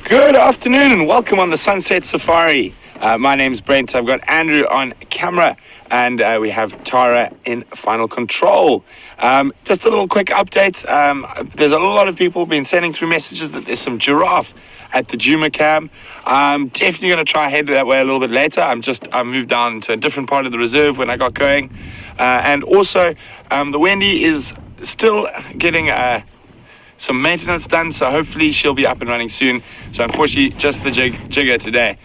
Good afternoon and welcome on the Sunset Safari. My name's Brent. I've got Andrew on camera and we have Tara in final control. Just a little quick update. There's a lot of people been sending through messages that there's some giraffe at the Djuma Cam. I'm definitely going to try head that way a little bit later. I moved down to a different part of the reserve when I got going. And also the Wendy is still getting some maintenance done, so hopefully she'll be up and running soon. So unfortunately, just the jigger today.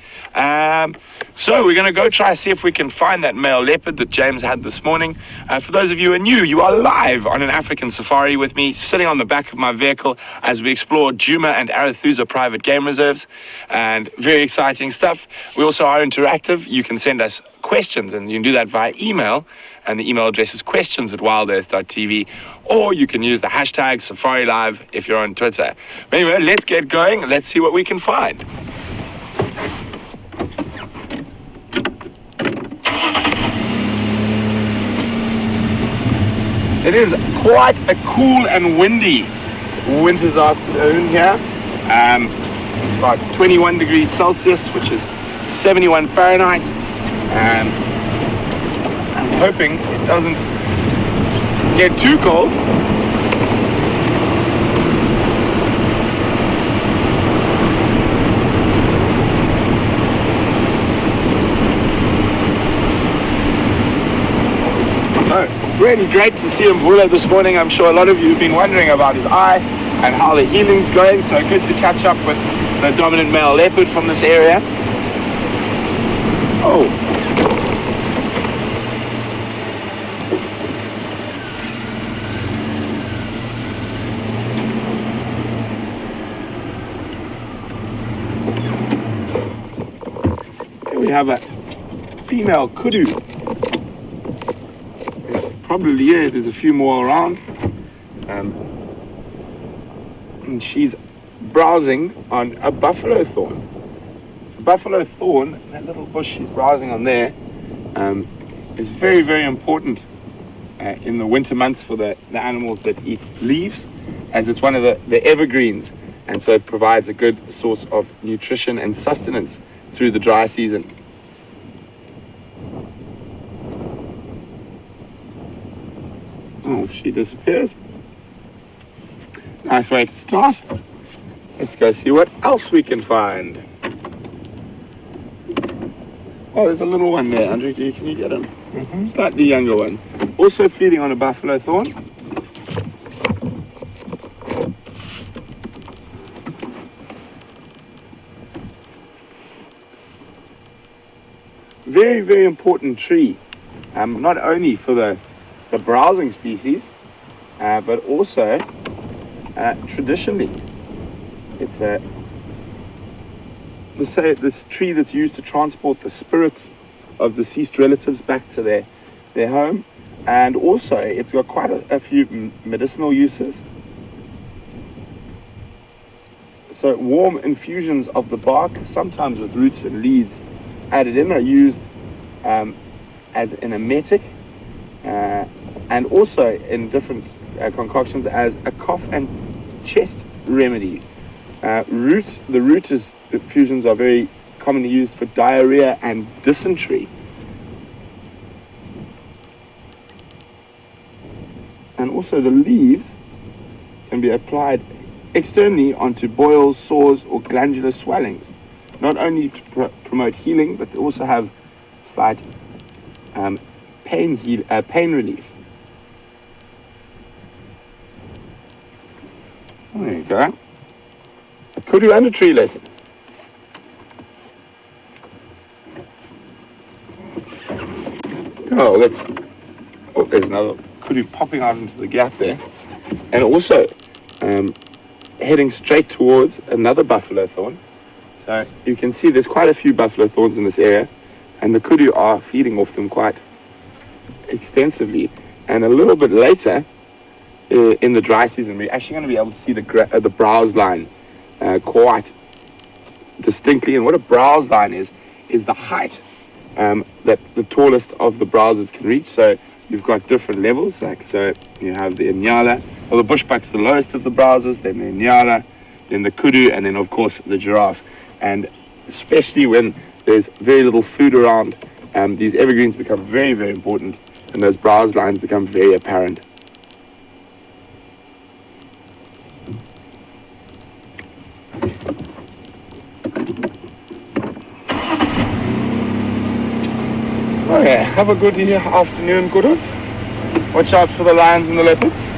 So we're going to go try see if we can find that male leopard that James had this morning. For those of you who are new, you are live on an African safari with me, sitting on the back of my vehicle as we explore Djuma and Arathusa private game reserves, and very exciting stuff. We also are interactive. You can send us questions, and you can do that via email, and the email address is questions@wildearth.tv, or you can use the hashtag SafariLive if you're on Twitter. But anyway, let's get going. Let's see what we can find. It is quite a cool and windy winter's afternoon here. It's about 21 degrees Celsius, which is 71 Fahrenheit. I'm hoping it doesn't get too cold. Really great to see Mvula this morning. I'm sure a lot of you have been wondering about his eye and how the healing's going, so good to catch up with the dominant male leopard from this area. Oh. Here we have a female kudu. Probably, yeah, there's a few more around. And she's browsing on a buffalo thorn. Buffalo thorn, that little bush she's browsing on there, is very, very important in the winter months for the animals that eat leaves, as it's one of the evergreens, and so it provides a good source of nutrition and sustenance through the dry season. Oh, she disappears. Nice way to start. Let's go see what else we can find. Oh, there's a little one there, Andrew. Can you get him? Mm-hmm. Slightly younger one. Also feeding on a buffalo thorn. Very, very important tree. Not only for the browsing species, but also traditionally it's this tree that's used to transport the spirits of deceased relatives back to their home, and also it's got quite a few medicinal uses. So warm infusions of the bark, sometimes with roots and leaves added in, are used as an emetic, and also in different concoctions as a cough and chest remedy. The root infusions are very commonly used for diarrhea and dysentery. And also the leaves can be applied externally onto boils, sores, or glandular swellings, not only to promote healing, but they also have slight pain relief. There you go. A kudu and a tree lesson. Oh, there's another kudu popping out into the gap there. And also heading straight towards another buffalo thorn. So you can see there's quite a few buffalo thorns in this area, and the kudu are feeding off them quite extensively. And a little bit later, in the dry season, we're actually going to be able to see the browse line quite distinctly. And what a browse line is the height that the tallest of the browsers can reach. So you've got different levels, so you have the Inyala, or the bushbuck's the lowest of the browsers, then the Inyala, then the kudu, and then of course the giraffe. And especially when there's very little food around, these evergreens become very, very important, and those browse lines become very apparent. Okay, have a good afternoon, Kudus. Watch out for the lions and the leopards.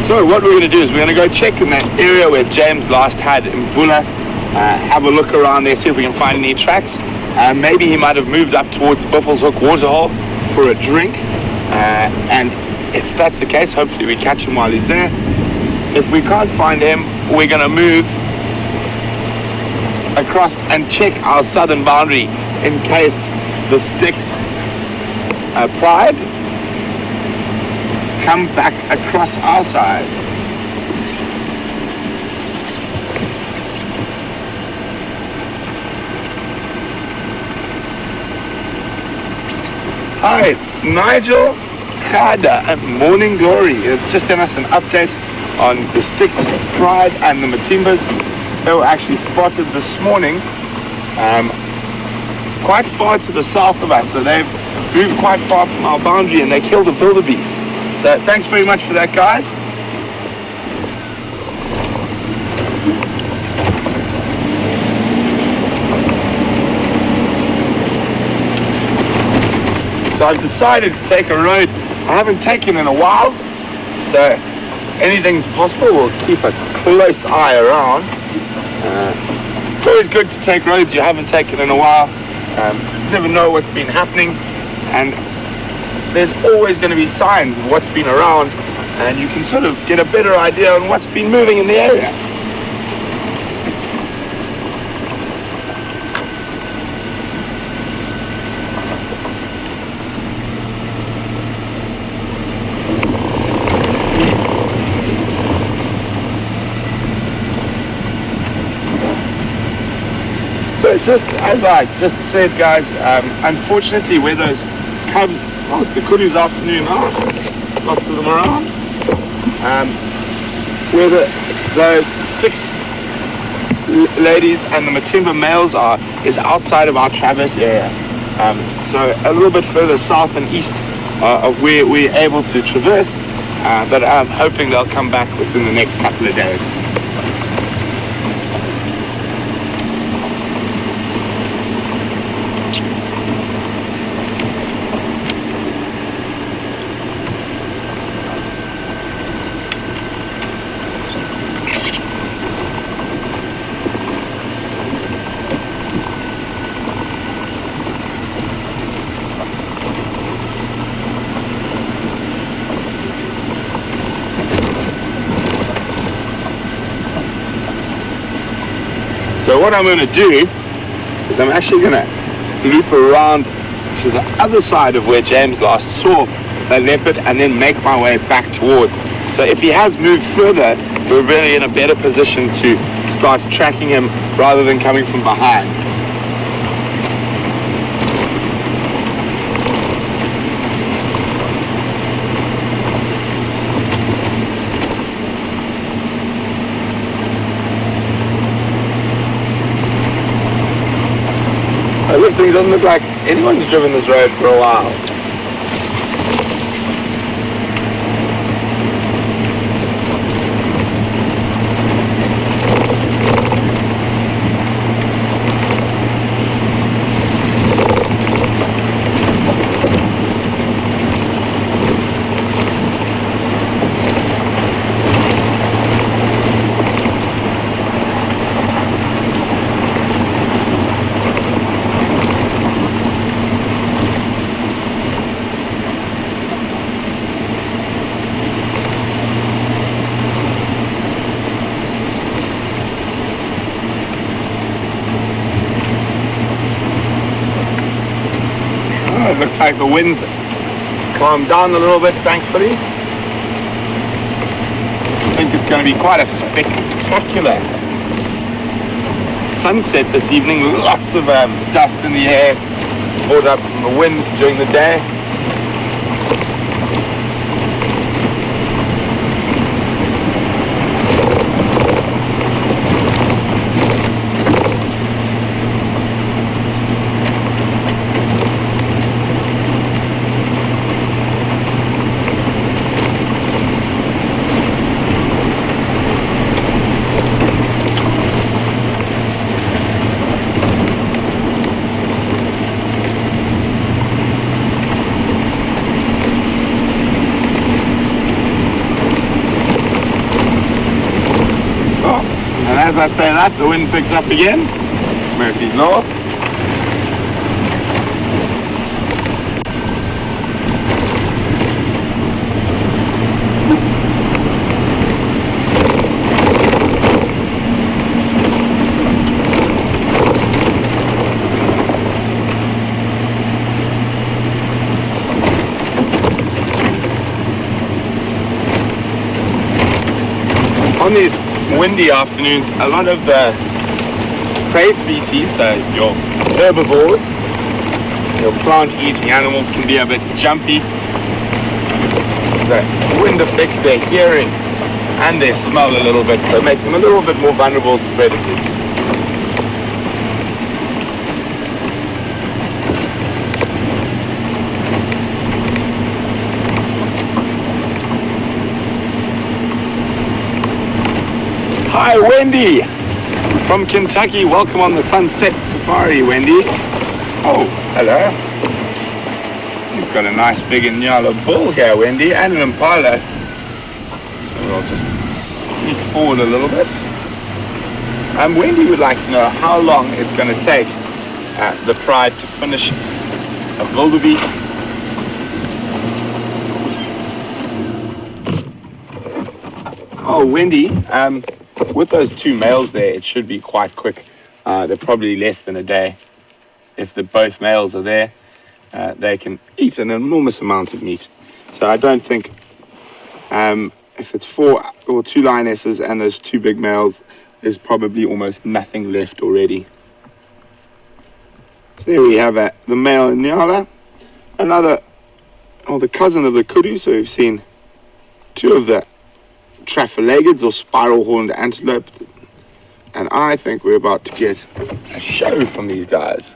So what we're going to do is we're going to go check in that area where James last had Mvula, have a look around there, see if we can find any tracks. Maybe he might have moved up towards Buffalo's Hook waterhole for a drink, and if that's the case, hopefully we catch him while he's there. If we can't find him, we're going to move across and check our southern boundary in case the sticks pride come back across our side. Hi, Nigel Khada at Morning Glory. It's just sent us an update on the Sticks, Pride and the Matimbas. They were actually spotted this morning quite far to the south of us, so they've moved quite far from our boundary and they killed a wildebeest. So thanks very much for that, guys. So I've decided to take a road I haven't taken in a while. So anything's possible. We'll keep a close eye around. It's always good to take roads you haven't taken in a while. You never know what's been happening, and there's always going to be signs of what's been around, and you can sort of get a better idea on what's been moving in the area. So just as I just said, guys, unfortunately where those cubs, oh, it's the kudu's afternoon out, lots of them around, where those Sticks ladies and the Matimba males are is outside of our traverse area, so a little bit further south and east of where we're able to traverse, but I'm hoping they'll come back within the next couple of days. So what I'm going to do is I'm actually going to loop around to the other side of where James last saw that leopard and then make my way back towards. So if he has moved further, we're really in a better position to start tracking him rather than coming from behind. This thing doesn't look like anyone's driven this road for a while. like the wind's calmed down a little bit, thankfully. I think it's going to be quite a spectacular sunset this evening. Lots of dust in the air, brought up from the wind during the day. As I say that, the wind picks up again. Murphy's Law. On these windy afternoons, a lot of the prey species, so your herbivores, your plant-eating animals, can be a bit jumpy. So wind affects their hearing and their smell a little bit, so makes them a little bit more vulnerable to predators. Hi, Wendy from Kentucky. Welcome on the Sunset Safari, Wendy. Oh, hello. You've got a nice big Inyala bull here, Wendy, and an impala. So we'll just sneak forward a little bit. Wendy would like to know how long it's going to take the pride to finish a wildebeest. Oh, Wendy, with those two males there, it should be quite quick. They're probably less than a day. If both males are there, they can eat an enormous amount of meat. So I don't think, if it's 4 or 2 lionesses and there's 2 big males, there's probably almost nothing left already. So there we have the male Inyala, the cousin of the kudu. So we've seen 2 of the traphilagids or spiral-horned antelope, and I think we're about to get a show from these guys.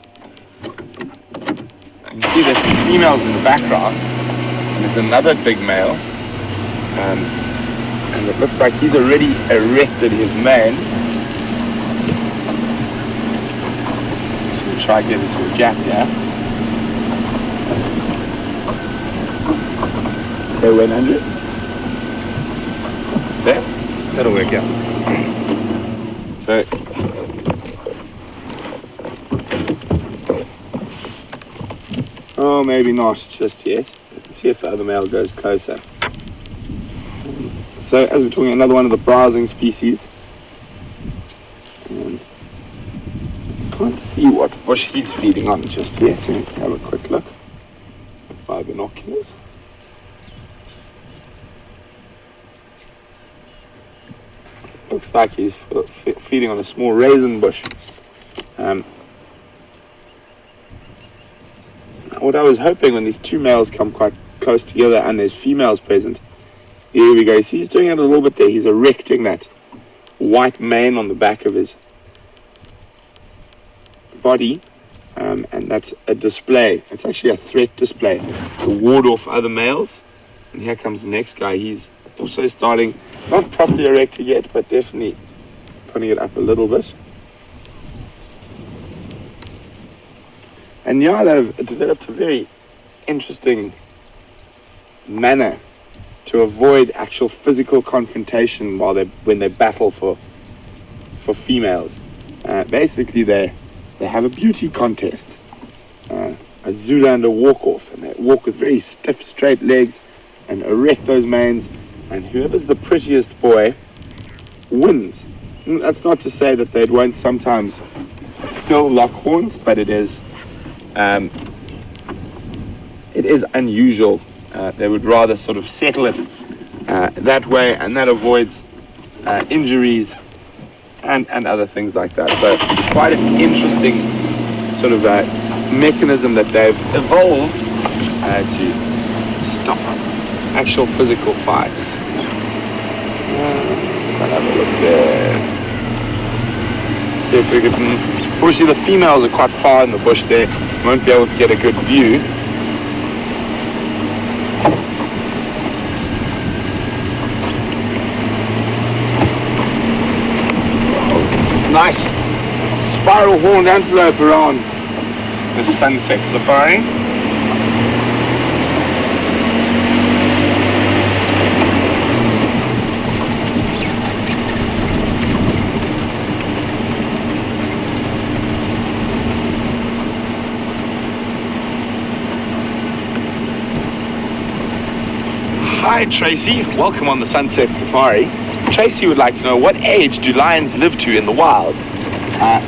You can see there's some females in the background, and there's another big male, and it looks like he's already erected his mane. So we'll try to get into a gap here. Say when, Andrew? There? That'll work out. So, oh, maybe not just yet. Let's see if the other male goes closer. So, as we're talking, another one of the browsing species. Can't see what bush he's feeding on just yet. So let's have a quick look by binoculars. Looks like he's feeding on a small raisin bush. What I was hoping when these 2 males come quite close together and there's females present, here we go. See, he's doing it a little bit there. He's erecting that white mane on the back of his body, and that's a display. It's actually a threat display to ward off other males. And here comes the next guy. He's also starting, not properly erected yet, but definitely putting it up a little bit. And Nyala have developed a very interesting manner to avoid actual physical confrontation when they battle for females. Basically, they have a beauty contest, a Zoolander walk-off, and they walk with very stiff, straight legs and erect those manes. And whoever's the prettiest boy wins. And that's not to say that they won't sometimes still lock horns, but it is it is unusual. They would rather sort of settle it that way, and that avoids injuries and other things like that. So quite an interesting sort of mechanism that they've evolved to stop actual physical fights. I'll have a look there. See if we can. Unfortunately, the females are quite far in the bush there. Won't be able to get a good view. Nice spiral horned antelope around the sunset safari. Hi Tracy, welcome on the Sunset Safari. Tracy would like to know, what age do lions live to in the wild?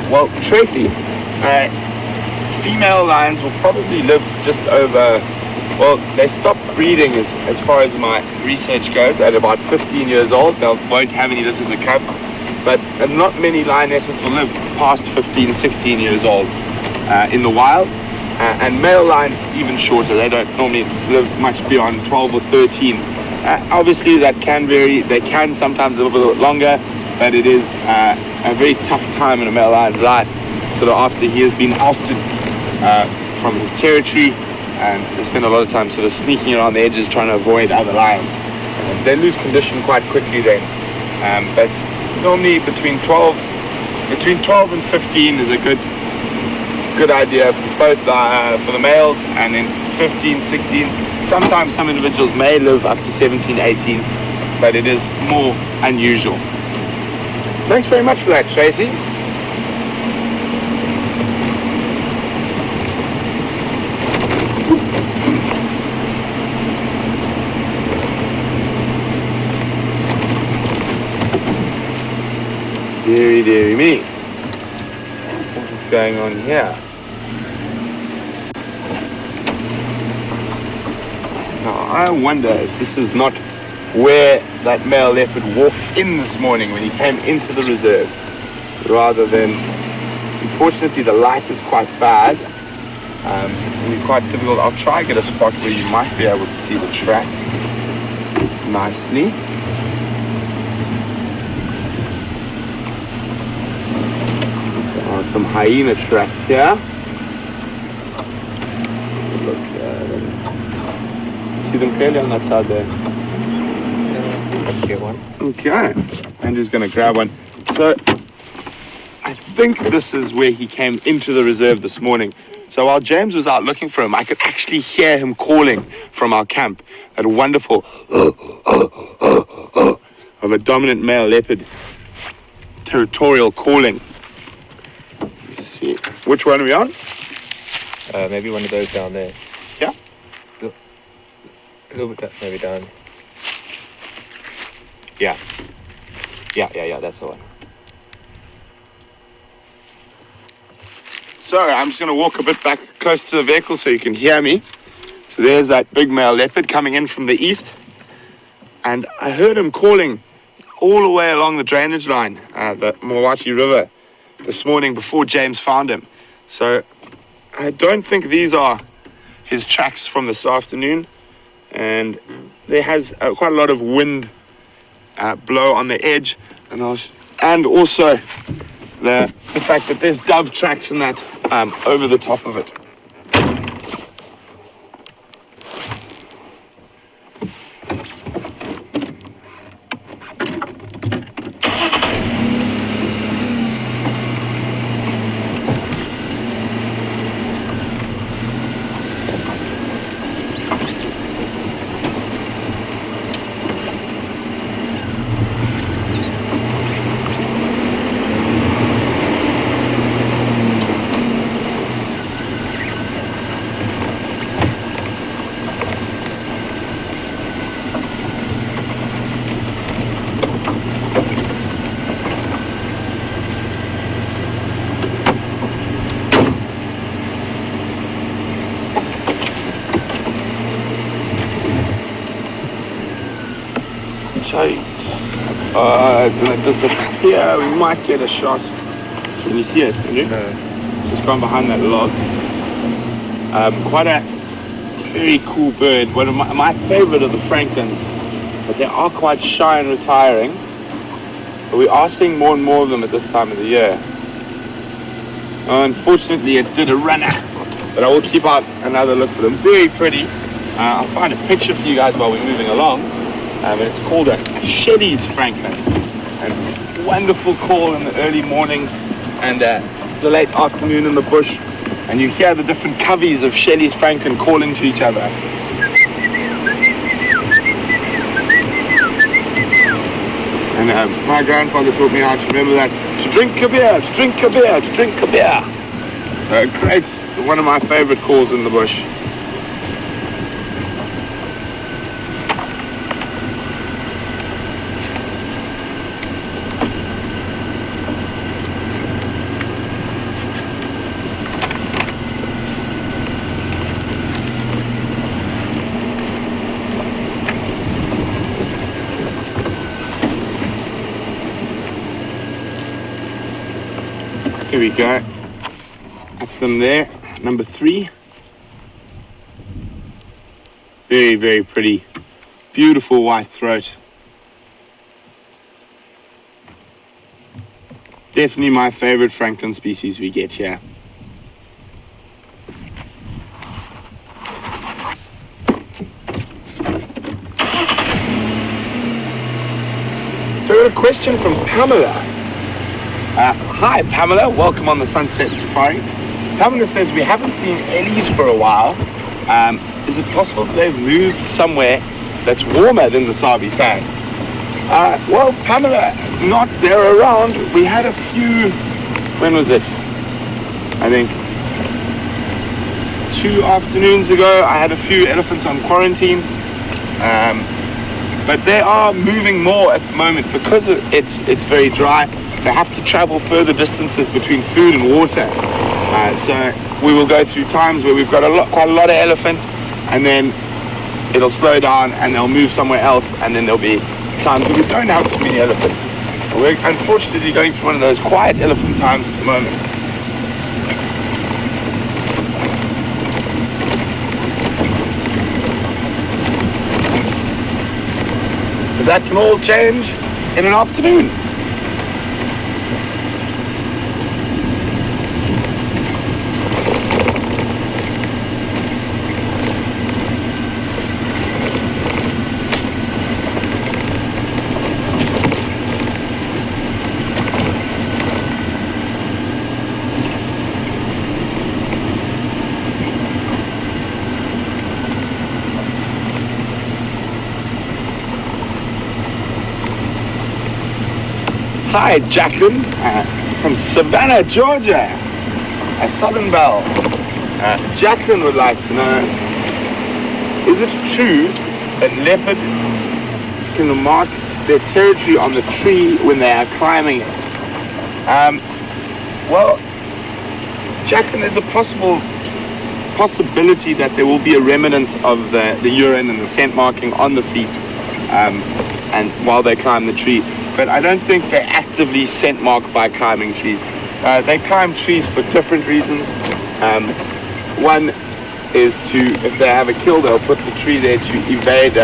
Well, Tracy, female lions will probably live to just over, well, they stop breeding as far as my research goes at about 15 years old. They won't have any litters of cubs, but not many lionesses will live past 15, 16 years old in the wild. And male lions even shorter. They don't normally live much beyond 12 or 13. Obviously that can vary. They can sometimes live a little bit longer, but it is a very tough time in a male lion's life, sort of after he has been ousted from his territory, and they spend a lot of time sort of sneaking around the edges trying to avoid other lions. They lose condition quite quickly then, but normally between 12 and 15 is a good idea for both for the males, and then 15, 16. Sometimes some individuals may live up to 17, 18, but it is more unusual. Thanks very much for that, Tracy. Deary me. What is going on here? I wonder if this is not where that male leopard walked in this morning when he came into the reserve, rather than, unfortunately the light is quite bad. It's going to be quite difficult. I'll try and get a spot where you might be able to see the tracks nicely. There are some hyena tracks here. See them clearly on that side there. Let's get one. Okay, Andrew's going to grab one. So I think this is where he came into the reserve this morning. So while James was out looking for him, I could actually hear him calling from our camp. That wonderful of a dominant male leopard territorial calling. Let's see, which one are we on? Maybe one of those down there. Yeah. A little bit maybe down. Yeah, that's the one. So I'm just going to walk a bit back close to the vehicle so you can hear me. So there's that big male leopard coming in from the east. And I heard him calling all the way along the drainage line, the Mvula River, this morning before James found him. So I don't think these are his tracks from this afternoon. And there has quite a lot of wind blow on the edge, and also the fact that there's dove tracks and that over the top of it. It's going to disappear. We might get a shot. Can you see it, Andrew? No. It's just gone behind that log. Quite a very cool bird. One of my favorite of the franklins, but they are quite shy and retiring. But we are seeing more and more of them at this time of the year. Unfortunately, it did a runner, but I will keep out another look for them. Very pretty. I'll find a picture for you guys while we're moving along. And it's called a Shelley's franklin. And wonderful call in the early morning and the late afternoon in the bush. And you hear the different coveys of Shelley's franklin calling to each other. And my grandfather taught me how to remember that. To drink a beer, to drink a beer, to drink a beer. Great. One of my favorite calls in the bush. Here we go. That's them there. Number 3. Very, very pretty. Beautiful white throat. Definitely my favorite franklin species we get here. So we got a question from Pamela. Hi Pamela, welcome on the Sunset Safari. Pamela says we haven't seen ellies for a while. Is it possible that they've moved somewhere that's warmer than the Sabi Sands? Well, Pamela, not they're around. We had a few, when was it? I think 2 afternoons ago, I had a few elephants on quarantine. But they are moving more at the moment because it's very dry. They have to travel further distances between food and water. So we will go through times where we've got quite a lot of elephants, and then it'll slow down and they'll move somewhere else, and then there'll be times where we don't have too many elephants. We're unfortunately going through one of those quiet elephant times at the moment. But that can all change in an afternoon. Hi, Jacqueline, from Savannah, Georgia, a Southern Belle. Jacqueline would like to know, is it true that leopard can mark their territory on the tree when they are climbing it? Well, Jacqueline, there's a possibility that there will be a remnant of the urine and the scent marking on the feet and while they climb the tree. But I don't think they actively scent mark by climbing trees. They climb trees for different reasons. One is if they have a kill, they'll put the tree there to evade,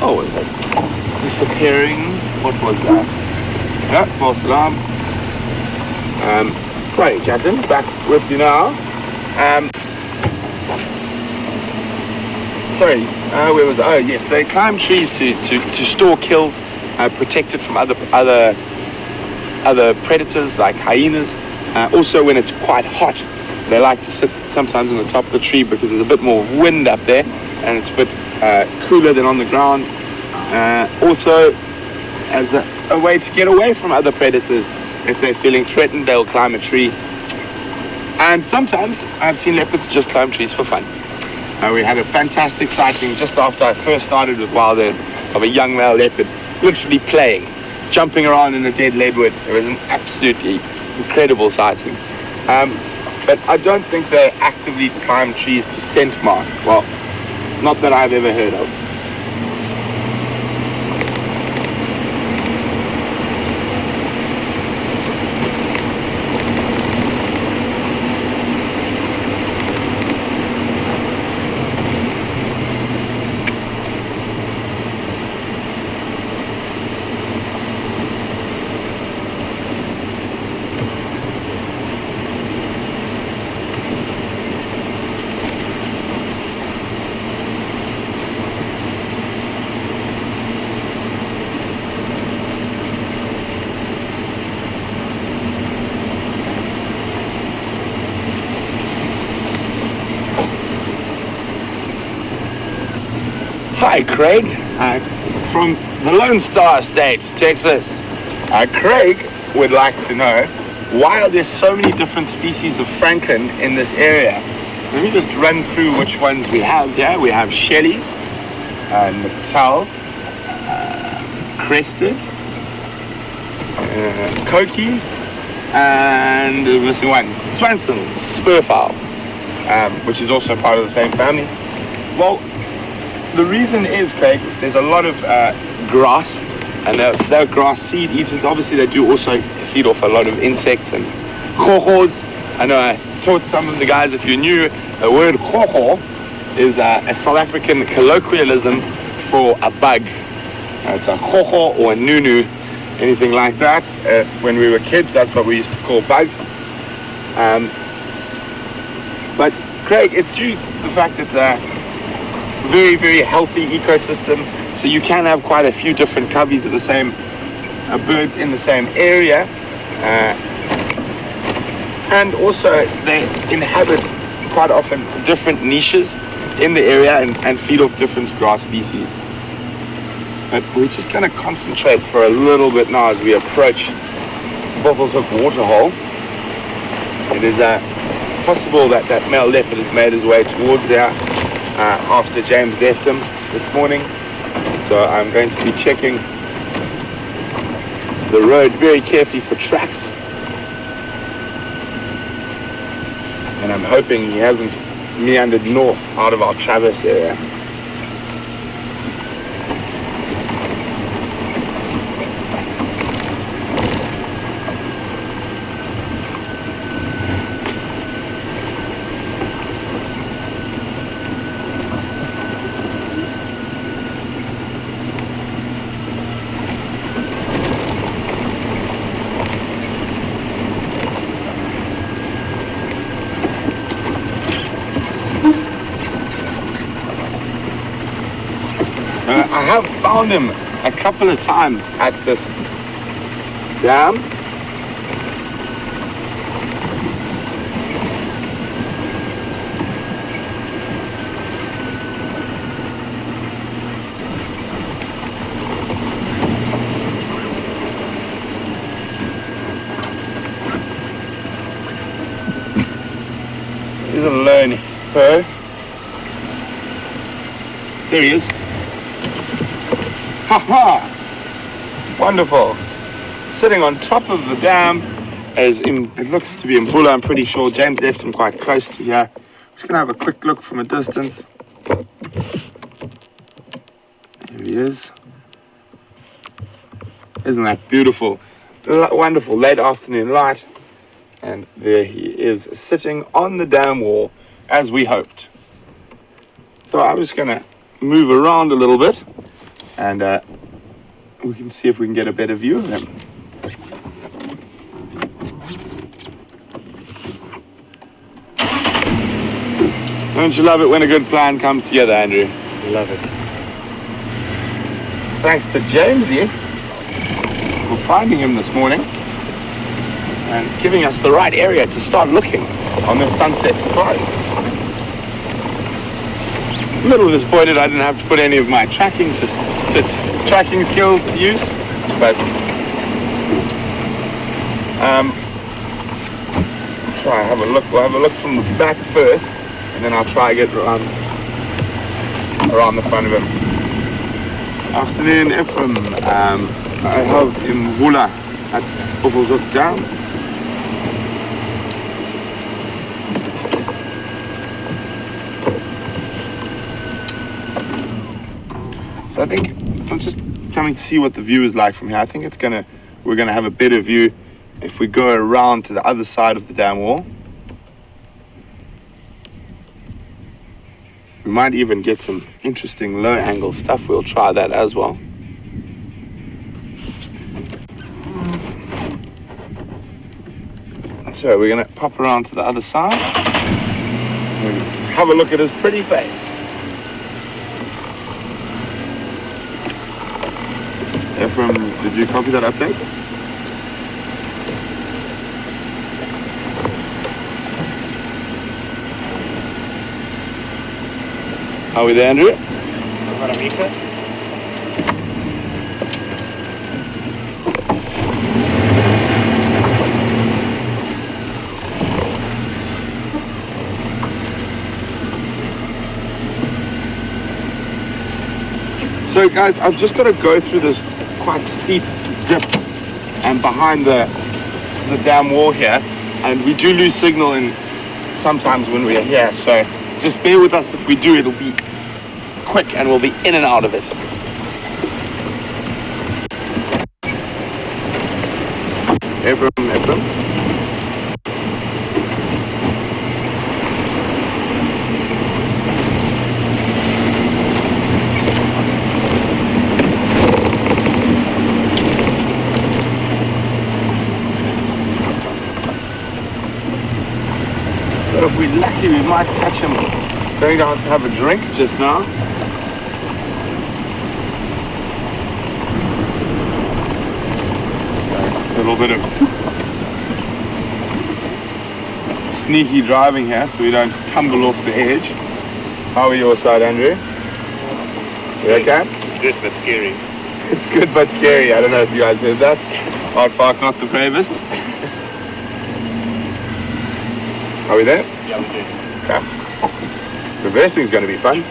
what is that? Disappearing, what was that? Yeah, false alarm. Sorry, Captain, back with you now. Sorry, where was I? Oh yes, they climb trees to store kills, protected from other predators like hyenas. Also when it's quite hot, they like to sit sometimes on the top of the tree because there's a bit more wind up there and it's a bit cooler than on the ground. Also as a way to get away from other predators. If they're feeling threatened, they'll climb a tree. And sometimes I've seen leopards just climb trees for fun. We had a fantastic sighting just after I first started with WildEarth of a young male leopard literally playing, jumping around in a dead leadwood. It was an absolutely incredible sighting. But I don't think they actively climb trees to scent mark. Well, not that I've ever heard of. Hi, Craig, from the Lone Star State, Texas. Craig would like to know why there's so many different species of francolin in this area. Let me just run through which ones we have here. We have Shelley's, Natal, Crested, Koki, and the missing one, Swanson's Spurfowl, which is also part of the same family. Well, the reason is, Craig, there's a lot of grass, and they're grass seed eaters. Obviously, they do also feed off a lot of insects and chochos. I know I taught some of the guys, if you're new, the word chocho is a South African colloquialism for a bug. It's a chocho or a nunu, anything like that. When we were kids, that's what we used to call bugs. But Craig, it's due to the fact that very, very healthy ecosystem. So you can have quite a few different coveys of the same birds in the same area. And also they inhabit quite often different niches in the area and feed off different grass species. But we're just going to concentrate for a little bit now as we approach Buffalo's Hook waterhole. It is possible that that male leopard has made his way towards there after James left him this morning. So I'm going to be checking the road very carefully for tracks. And I'm hoping he hasn't meandered north out of our Travis area. I have found him a couple of times at this dam. He's a lone hippo. There he is. Ha! Wonderful. Sitting on top of the dam, as in, it looks to be Mvula, I'm pretty sure. James left him quite close to here. Just gonna have a quick look from a distance. There he is. Isn't that beautiful? Wonderful late afternoon light. And there he is, sitting on the dam wall, as we hoped. So I'm just gonna move around a little bit, and we can see if we can get a better view of him. Don't you love it when a good plan comes together, Andrew? Love it. Thanks to Jamesy for finding him this morning and giving us the right area to start looking on this sunset safari. A little disappointed I didn't have to put any of my tracking skills to use, but try have a look. We'll have a look from the back first, and then I'll try and get around the front of him. Afternoon, Ephraim. I have Mvula at Buffalo's Hook Dam. So I think I'm just coming to see what the view is like from here. I think we're gonna have a better view if we go around to the other side of the dam wall. We might even get some interesting low angle stuff. We'll try that as well. So we're gonna pop around to the other side and have a look at his pretty face. Ephraim, did you copy that update? Are we there, Andrew? I've got a 1 meter. So guys, I've just got to go through this quite steep dip and behind the dam wall here, and we do lose signal in sometimes when we're here, so just bear with us. If we do, it'll be quick and we'll be in and out of it. Ephraim. So if we're lucky, we might catch him going down to have a drink just now. A little bit of sneaky driving here so we don't tumble off the edge. How are your side, Andrew? You okay? Good but scary. It's good but scary. I don't know if you guys heard that. Aardvark not the bravest. Are we there? Yeah, we do. Okay. Reversing's going to be fun.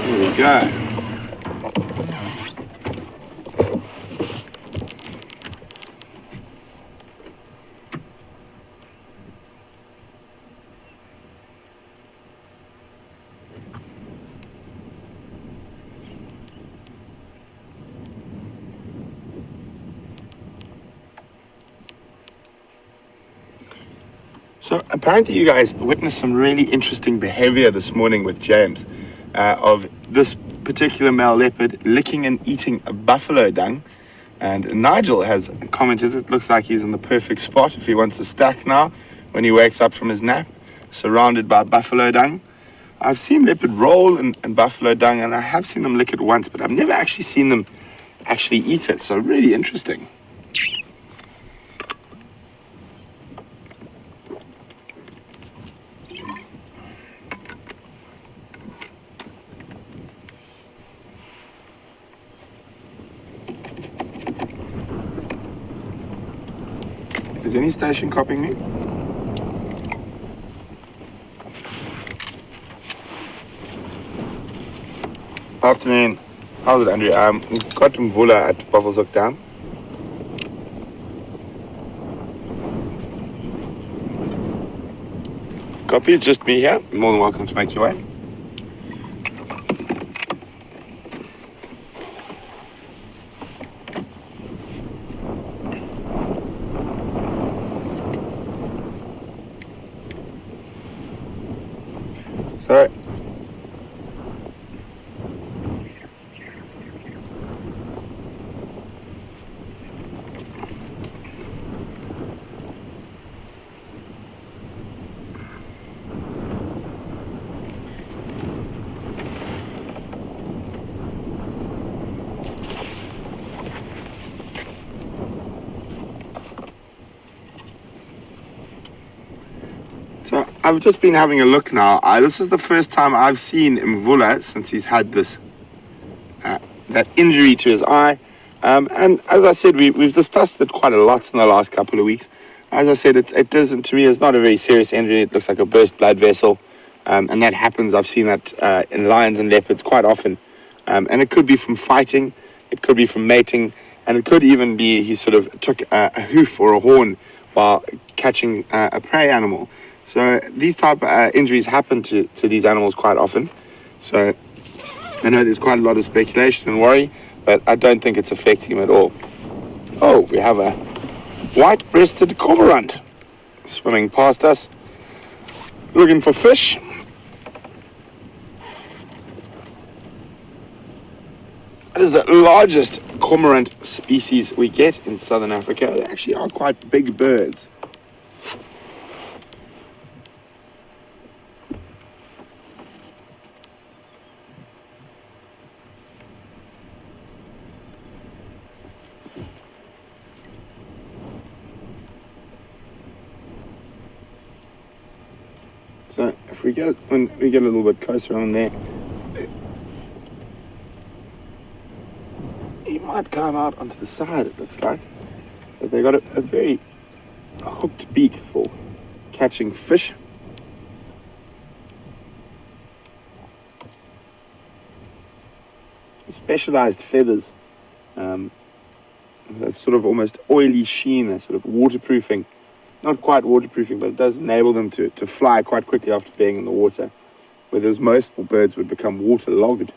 Here we go. So apparently you guys witnessed some really interesting behavior this morning with James of this particular male leopard licking and eating a buffalo dung. And Nigel has commented it looks like he's in the perfect spot if he wants a stack now when he wakes up from his nap, surrounded by buffalo dung. I've seen leopard roll in buffalo dung, and I have seen them lick it once, but I've never actually seen them actually eat it. So really interesting. Is any station copying me? Afternoon. How's it, Andrew? We've got Mvula at Buffelshoek Dam. Copy, just me here. More than welcome to make your way. So, I've just been having a look now. This is the first time I've seen Mvula since he's had this that injury to his eye. And as I said, we've discussed it quite a lot in the last couple of weeks. As I said, it doesn't, to me, it's not a very serious injury. It looks like a burst blood vessel. And that happens. I've seen that in lions and leopards quite often. And it could be from fighting. It could be from mating. And it could even be he sort of took a hoof or a horn while catching a prey animal. So these type of injuries happen to these animals quite often. So I know there's quite a lot of speculation and worry, but I don't think it's affecting him at all. Oh, we have a white-breasted cormorant swimming past us, looking for fish. This is the largest cormorant species we get in southern Africa. They actually are quite big birds. when we get a little bit closer on there, he might climb out onto the side, it looks like. But they've got a very hooked beak for catching fish. Specialized feathers, that sort of almost oily sheen, a sort of waterproofing. Not quite waterproofing, but it does enable them to fly quite quickly after being in the water, whereas most birds would become waterlogged.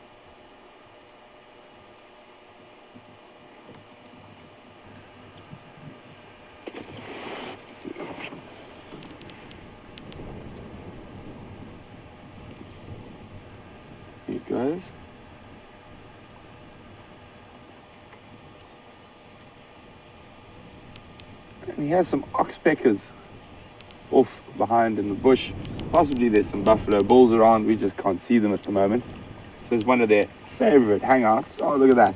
Here it goes. And he has some oxpeckers off behind in the bush. Possibly there's some buffalo bulls around, we just can't see them at the moment. So it's one of their favorite hangouts. Oh, look at that.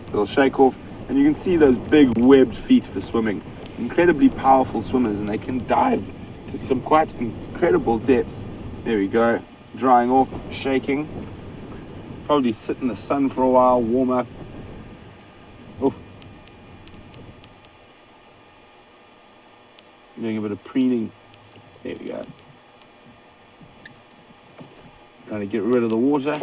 Little shake off. And you can see those big webbed feet for swimming. Incredibly powerful swimmers, and they can dive to some quite incredible depths. There we go. Drying off, shaking. Probably sit in the sun for a while, warm up. Oh. Doing a bit of preening. There we go. Trying to get rid of the water.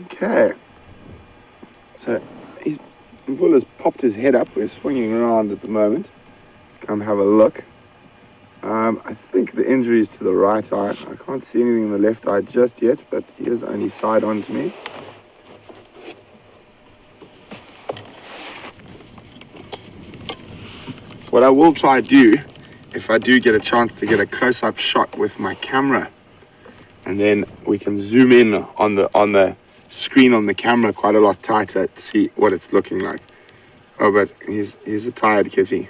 Okay. So Mvula's popped his head up. We're swinging around at the moment. Let's come have a look. I think the injury is to the right eye. I can't see anything in the left eye just yet, but he is only side on to me. What I will try to do, if I do get a chance to get a close-up shot with my camera, and then we can zoom in on the screen on the camera quite a lot tighter to see what it's looking like. Oh, but he's a tired kitty.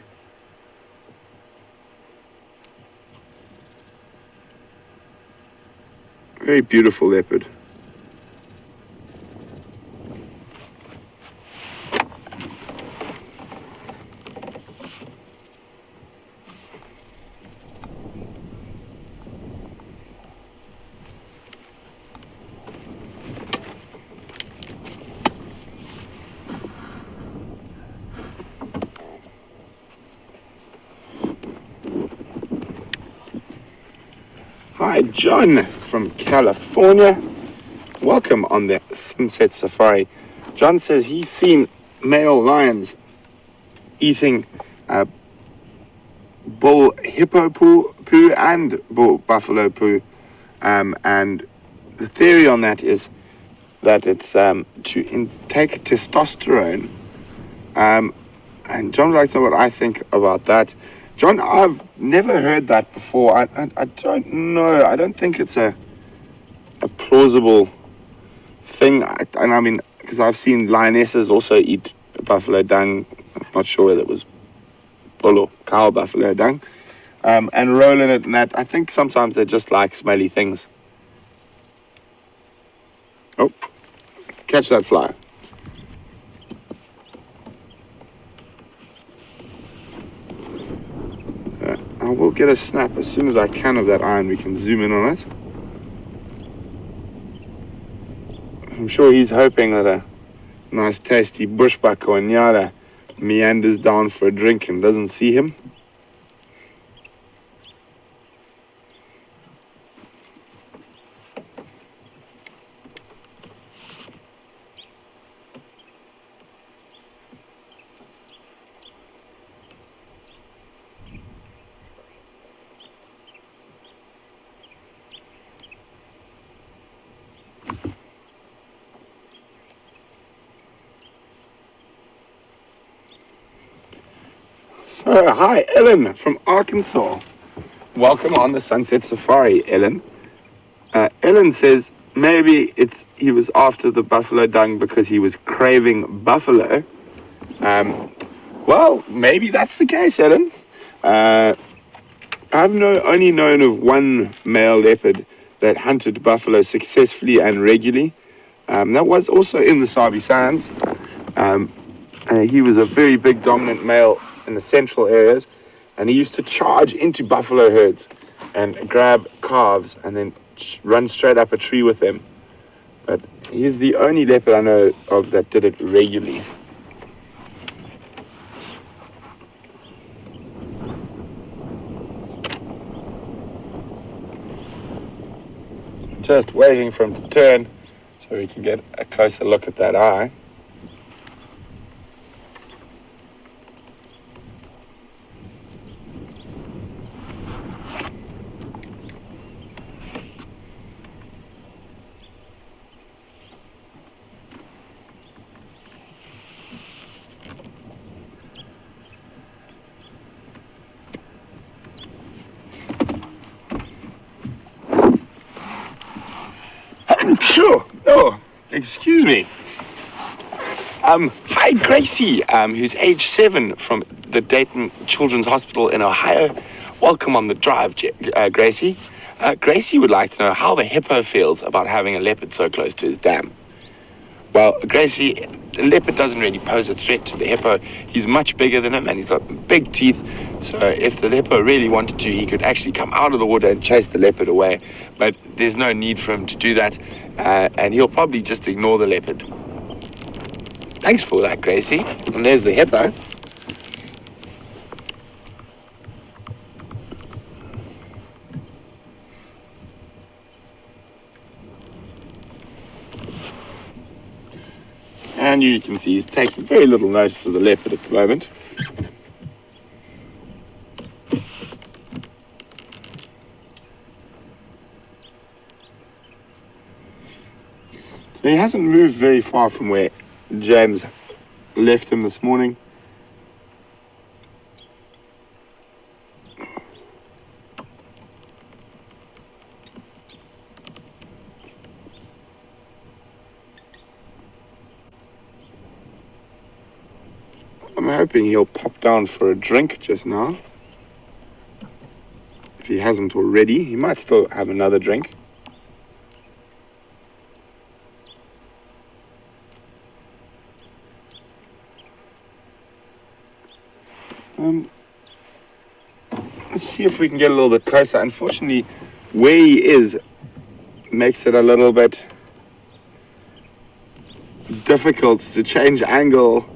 Very beautiful leopard. Hi, John from California. Welcome on the Sunset Safari. John says he's seen male lions eating bull hippo poo and bull buffalo poo. And the theory on that is that it's to intake testosterone. And John would like to know what I think about that. John, I've never heard that before. I don't know. I don't think it's a plausible thing. And I mean, because I've seen lionesses also eat buffalo dung. I'm not sure whether it was bull or cow buffalo dung. And roll in it and that. I think sometimes they just like smelly things. Oh, catch that fly. I will get a snap as soon as I can of that eye and we can zoom in on it. I'm sure he's hoping that a nice tasty bushbuck or nyala meanders down for a drink and doesn't see him. So, hi, Ellen from Arkansas. Welcome on the Sunset Safari, Ellen. Ellen says maybe he was after the buffalo dung because he was craving buffalo. Well, maybe that's the case, Ellen. I only known of one male leopard that hunted buffalo successfully and regularly. That was also in the Sabi Sands. He was a very big dominant male in the central areas, and he used to charge into buffalo herds and grab calves and then run straight up a tree with them. But he's the only leopard I know of that did it regularly. Just waiting for him to turn so we can get a closer look at that eye. Sure. Oh, excuse me. Hi, Gracie, who's age 7 from the Dayton Children's Hospital in Ohio. Welcome on the drive, Gracie. Gracie would like to know how the hippo feels about having a leopard so close to his dam. Well, Gracie, the leopard doesn't really pose a threat to the hippo. He's much bigger than him, and he's got big teeth. So if the hippo really wanted to, he could actually come out of the water and chase the leopard away. But there's no need for him to do that, and he'll probably just ignore the leopard. Thanks for that, Gracie. And there's the hippo. And you can see he's taking very little notice of the leopard at the moment. So he hasn't moved very far from where James left him this morning. I'm hoping he'll pop down for a drink just now. If he hasn't already, he might still have another drink. Let's see if we can get a little bit closer. Unfortunately, where he is makes it a little bit difficult to change angle.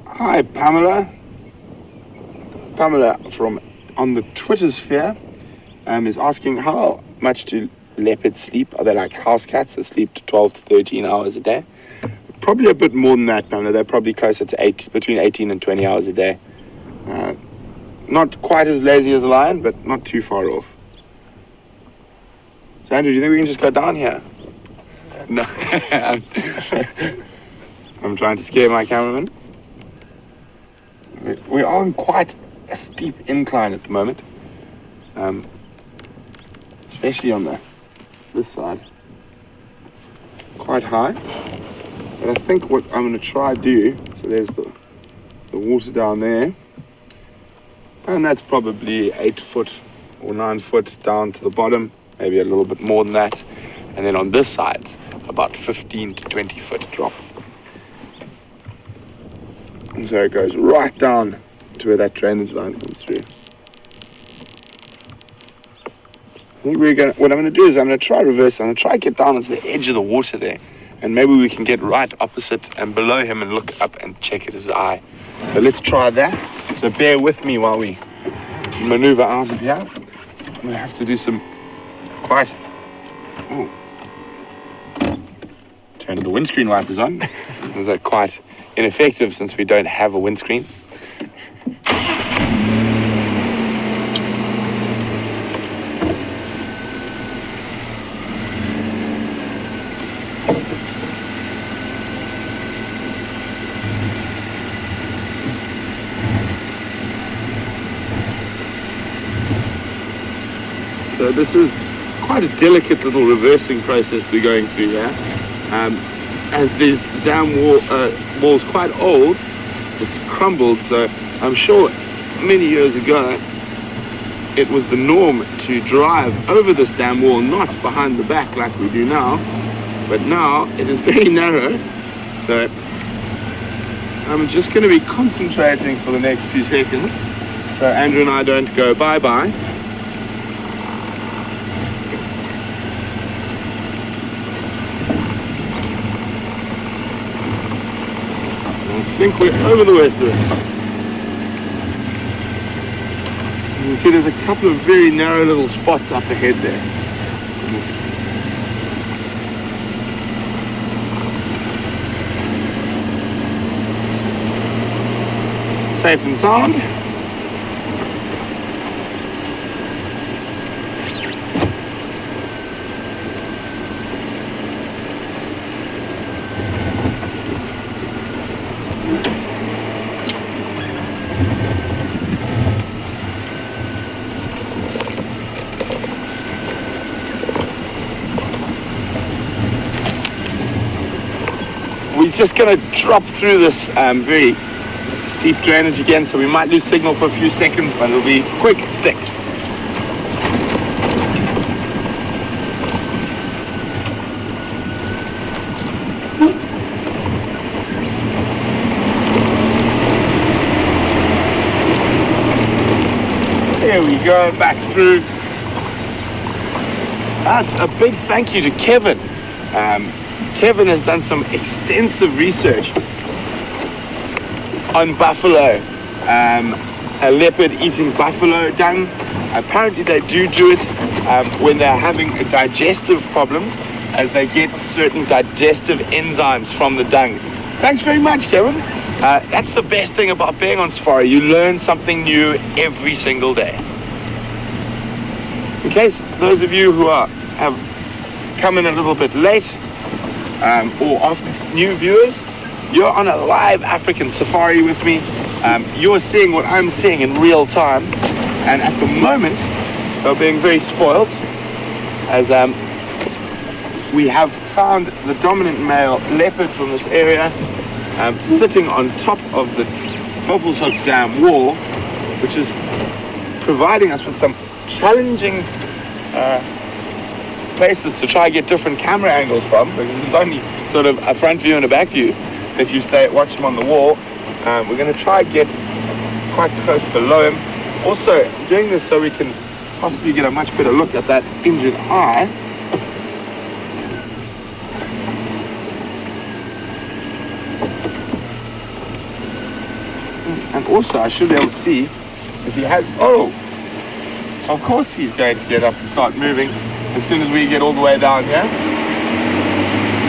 Hi, Pamela. Pamela from on the Twitter sphere is asking how much do leopards sleep? Are they like house cats that sleep to 12 to 13 hours a day? Probably a bit more than that, Pamela. They're probably closer to between 18 and 20 hours a day. Not quite as lazy as a lion, but not too far off. So Andrew, do you think we can just go down here? No. I'm trying to scare my cameraman. We are on quite a steep incline at the moment, especially on this side. Quite high, but I think what I'm going to try to do, so there's the water down there, and that's probably 8 foot or 9 foot down to the bottom, maybe a little bit more than that, and then on this side's about 15 to 20 foot drop. And so it goes right down to where that drainage line comes through. I think what I'm going to do is I'm going to try reverse. I'm going to try get down onto the edge of the water there. And maybe we can get right opposite and below him and look up and check at his eye. So let's try that. So bear with me while we maneuver out of here. I'm going to have to do some quite... Oh. Turn the windscreen wipers on. Those are quite ineffective since we don't have a windscreen. So this is quite a delicate little reversing process we're going through here. As these dam wall's quite old, it's crumbled. So I'm sure many years ago it was the norm to drive over this dam wall, not behind the back like we do now, but now it is very narrow. So I'm just going to be concentrating for the next few seconds so Andrew and I don't go bye-bye. I think we're over the worst of it. You can see there's a couple of very narrow little spots up ahead there. Safe and sound. We're just going to drop through this very steep drainage again, so we might lose signal for a few seconds, but it'll be quick sticks. There we go, back through. A big thank you to Kevin. Kevin has done some extensive research on buffalo, a leopard eating buffalo dung. Apparently they do it when they're having digestive problems, as they get certain digestive enzymes from the dung. Thanks very much, Kevin. That's the best thing about being on safari. You learn something new every single day. In case those of you who have come in a little bit late, or are new viewers, you're on a live African safari with me. You're seeing what I'm seeing in real time, and at the moment we're being very spoiled, as we have found the dominant male leopard from this area sitting on top of the Mvula Dam wall, which is providing us with some challenging places to try and get different camera angles from, because it's only sort of a front view and a back view if you watch him on the wall. We're going to try and get quite close below him. Also doing this so we can possibly get a much better look at that injured eye. And also I should be able to see if he has, oh, of course he's going to get up and start moving as soon as we get all the way down here.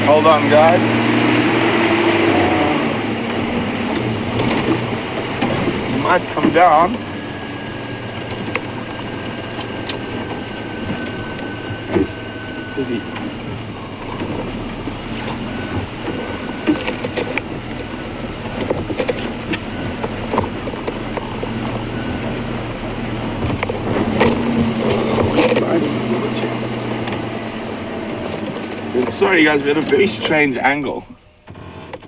Hold on, guys. He might come down. Is he? Sorry guys, we had a very strange angle.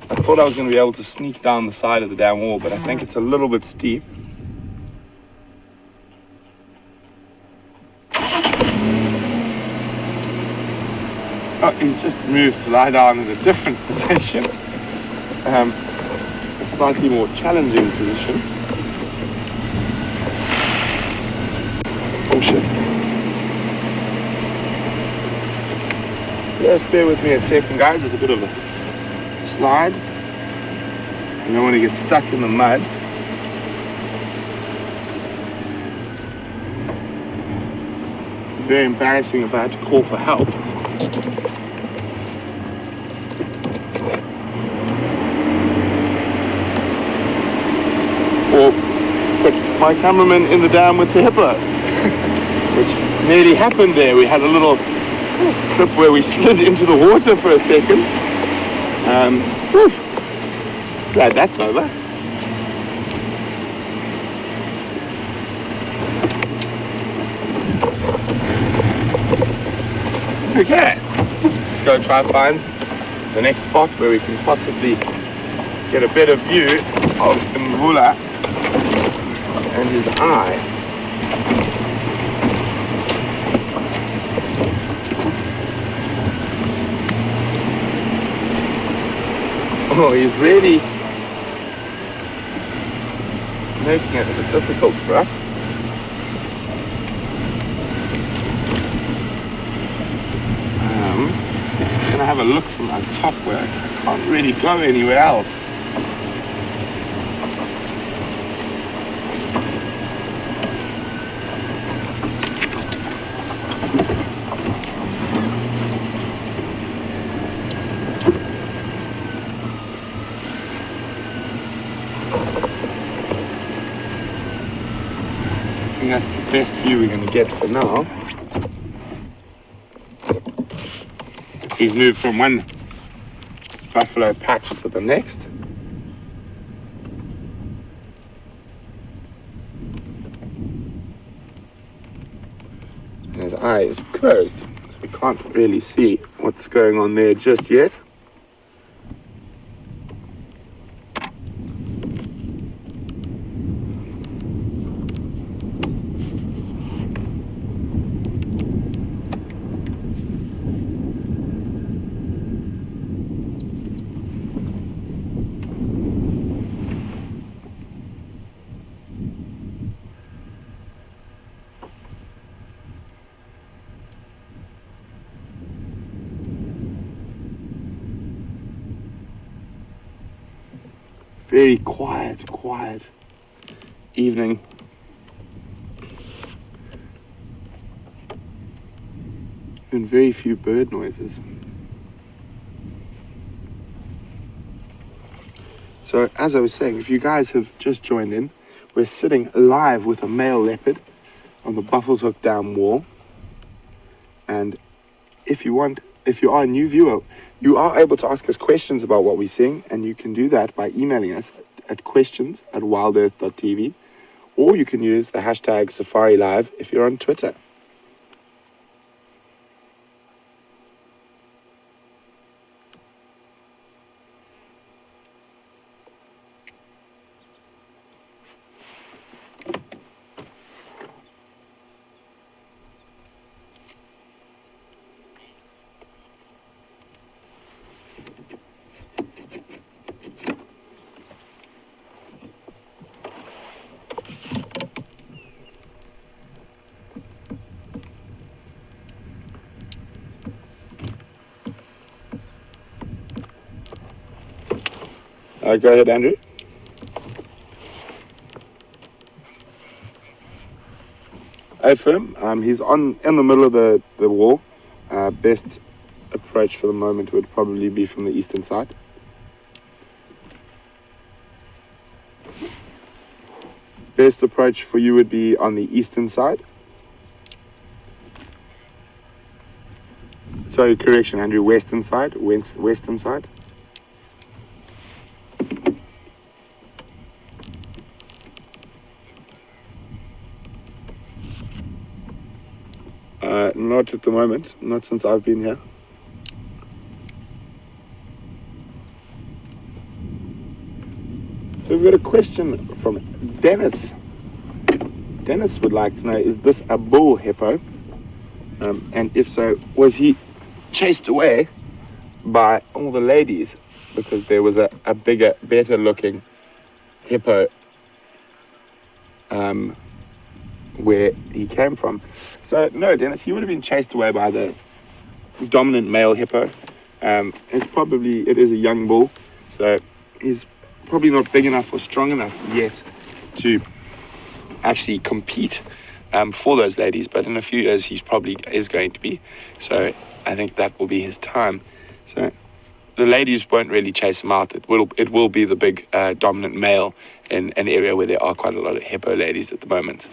I thought I was going to be able to sneak down the side of the dam wall, but I think it's a little bit steep. Oh, he's just moved to lie down in a different position. A slightly more challenging position. Oh shit. Just bear with me a second, guys. There's a bit of a slide. I don't want to get stuck in the mud. Very embarrassing if I had to call for help. Or put my cameraman in the dam with the hippo, which nearly happened there. We had a little slip where we slid into the water for a second. Glad that's over. Okay, let's go try and find the next spot where we can possibly get a better view of Mvula and his eye. Oh, he's really making it a bit difficult for us. I'm gonna have a look from our top where I can't really go anywhere else. I think that's the best view we're going to get for now. He's moved from one buffalo patch to the next. And his eye is closed, so we can't really see what's going on there just yet. Very quiet evening. And very few bird noises. So as I was saying, if you guys have just joined in, we're sitting live with a male leopard on the Buffelshoek Hook Dam wall. And if you are a new viewer, you are able to ask us questions about what we're seeing, and you can do that by emailing us at questions@wildearth.tv, or you can use the hashtag Safari Live if you're on Twitter. Go ahead, Andrew. Firm, he's in the middle of the wall. Best approach for the moment would probably be from the eastern side. Best approach for you would be on the eastern side. Sorry, correction, Andrew, western side, western side. Not at the moment, not since I've been here. So we've got a question from Dennis. Dennis would like to know, is this a bull hippo? And if so, was he chased away by all the ladies because there was a bigger, better looking hippo where he came from? So no, Dennis, he would have been chased away by the dominant male hippo. It is a young bull, so he's probably not big enough or strong enough yet to actually compete for those ladies, but in a few years he probably is going to be. So I think that will be his time. So the ladies won't really chase him out. It will be the big dominant male in an area where there are quite a lot of hippo ladies at the moment.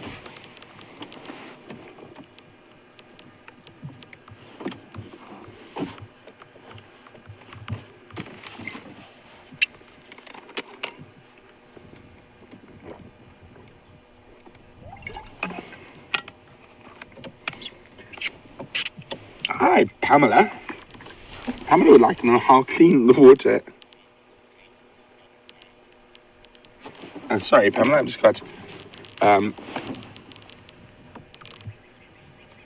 Hi, Pamela. Pamela would like to know how clean the water Sorry, Pamela, I've just got an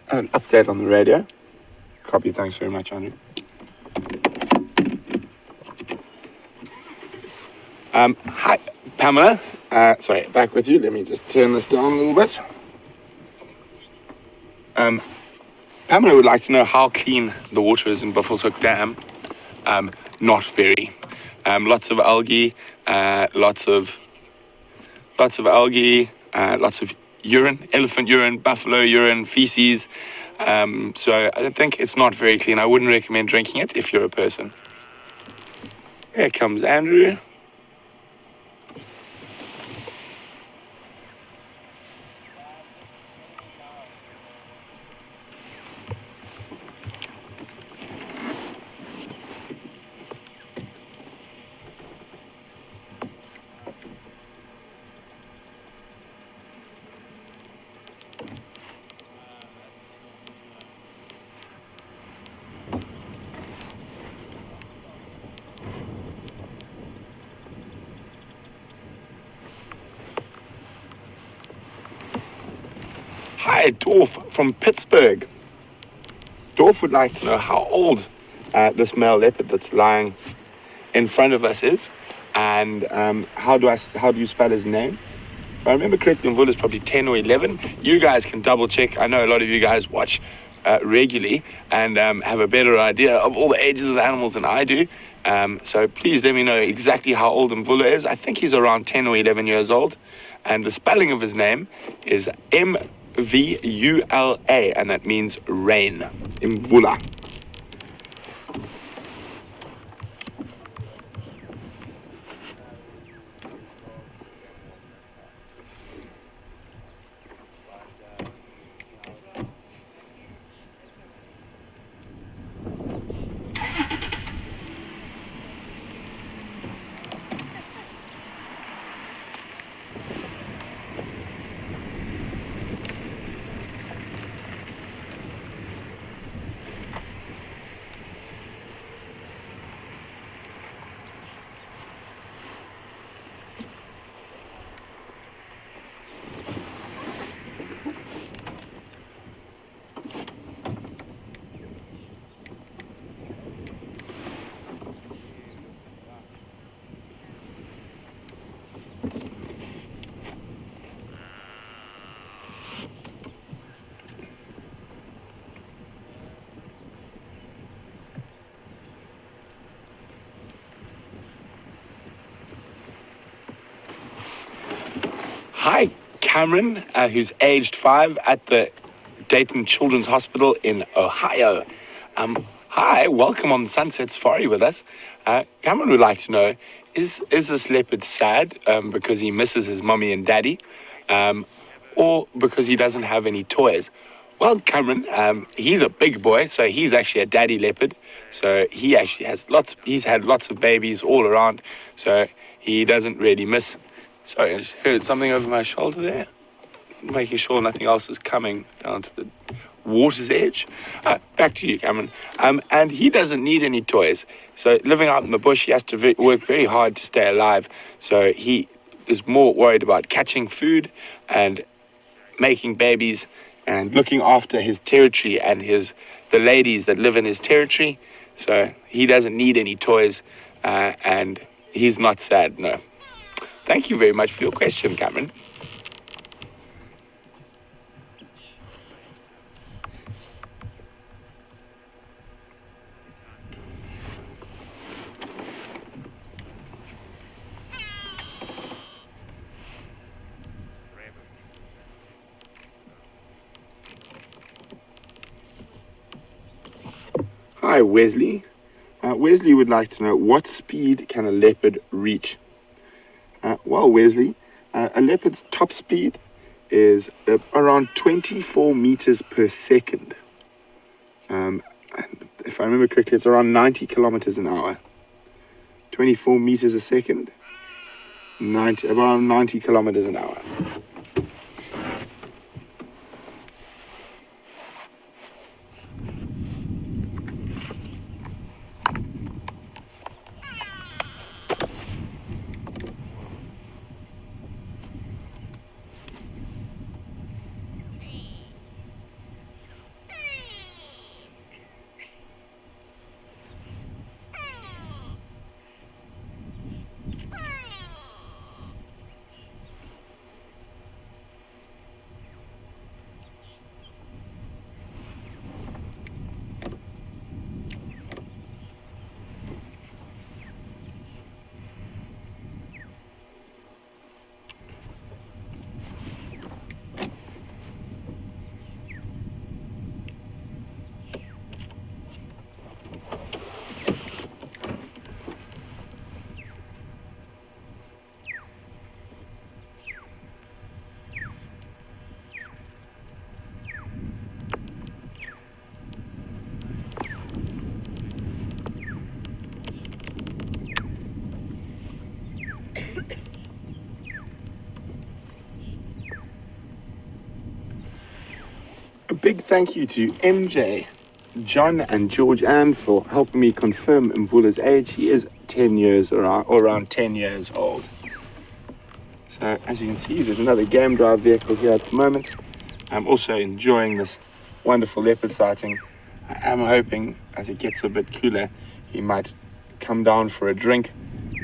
update on the radio. Copy, thanks very much, Andrew. Hi, Pamela. Sorry, back with you. Let me just turn this down a little bit. Pamela would like to know how clean the water is in Buffelshoek Dam. Not very. Lots of algae, lots of algae, lots of urine, elephant urine, buffalo urine, feces. So I think it's not very clean. I wouldn't recommend drinking it if you're a person. Here comes Andrew. Hi, Dorf from Pittsburgh. Dorf would like to know how old this male leopard that's lying in front of us is, and how do you spell his name? If I remember correctly, Mvula is probably 10 or 11. You guys can double check. I know a lot of you guys watch regularly and have a better idea of all the ages of the animals than I do. So please let me know exactly how old Mvula is. I think he's around 10 or 11 years old. And the spelling of his name is Mvula, and that means rain. Mvula. Hi, Cameron, who's aged 5 at the Dayton Children's Hospital in Ohio. Hi, welcome on the Sunset Safari with us. Cameron would like to know, is this leopard sad because he misses his mommy and daddy, or because he doesn't have any toys? Well, Cameron, he's a big boy, so he's actually a daddy leopard. So he actually has he's had lots of babies all around, so he doesn't really miss. Sorry, I just heard something over my shoulder there, making sure nothing else is coming down to the water's edge. Back to you, Cameron. And he doesn't need any toys. So living out in the bush, he has to work very hard to stay alive. So he is more worried about catching food and making babies and looking after his territory and the ladies that live in his territory. So he doesn't need any toys, and he's not sad, no. Thank you very much for your question, Cameron. Hi, Wesley. Wesley would like to know, what speed can a leopard reach? Well, Wesley, a leopard's top speed is around 24 meters per second. And if I remember correctly, it's around 90 kilometers an hour. 24 meters a second, around 90 kilometers an hour. a big thank you to MJ, John, and George Ann for helping me confirm Mvula's age. He is 10 years or around 10 years old. So as you can see, there's another game drive vehicle here at the moment. I'm also enjoying this wonderful leopard sighting. I am hoping as it gets a bit cooler, he might come down for a drink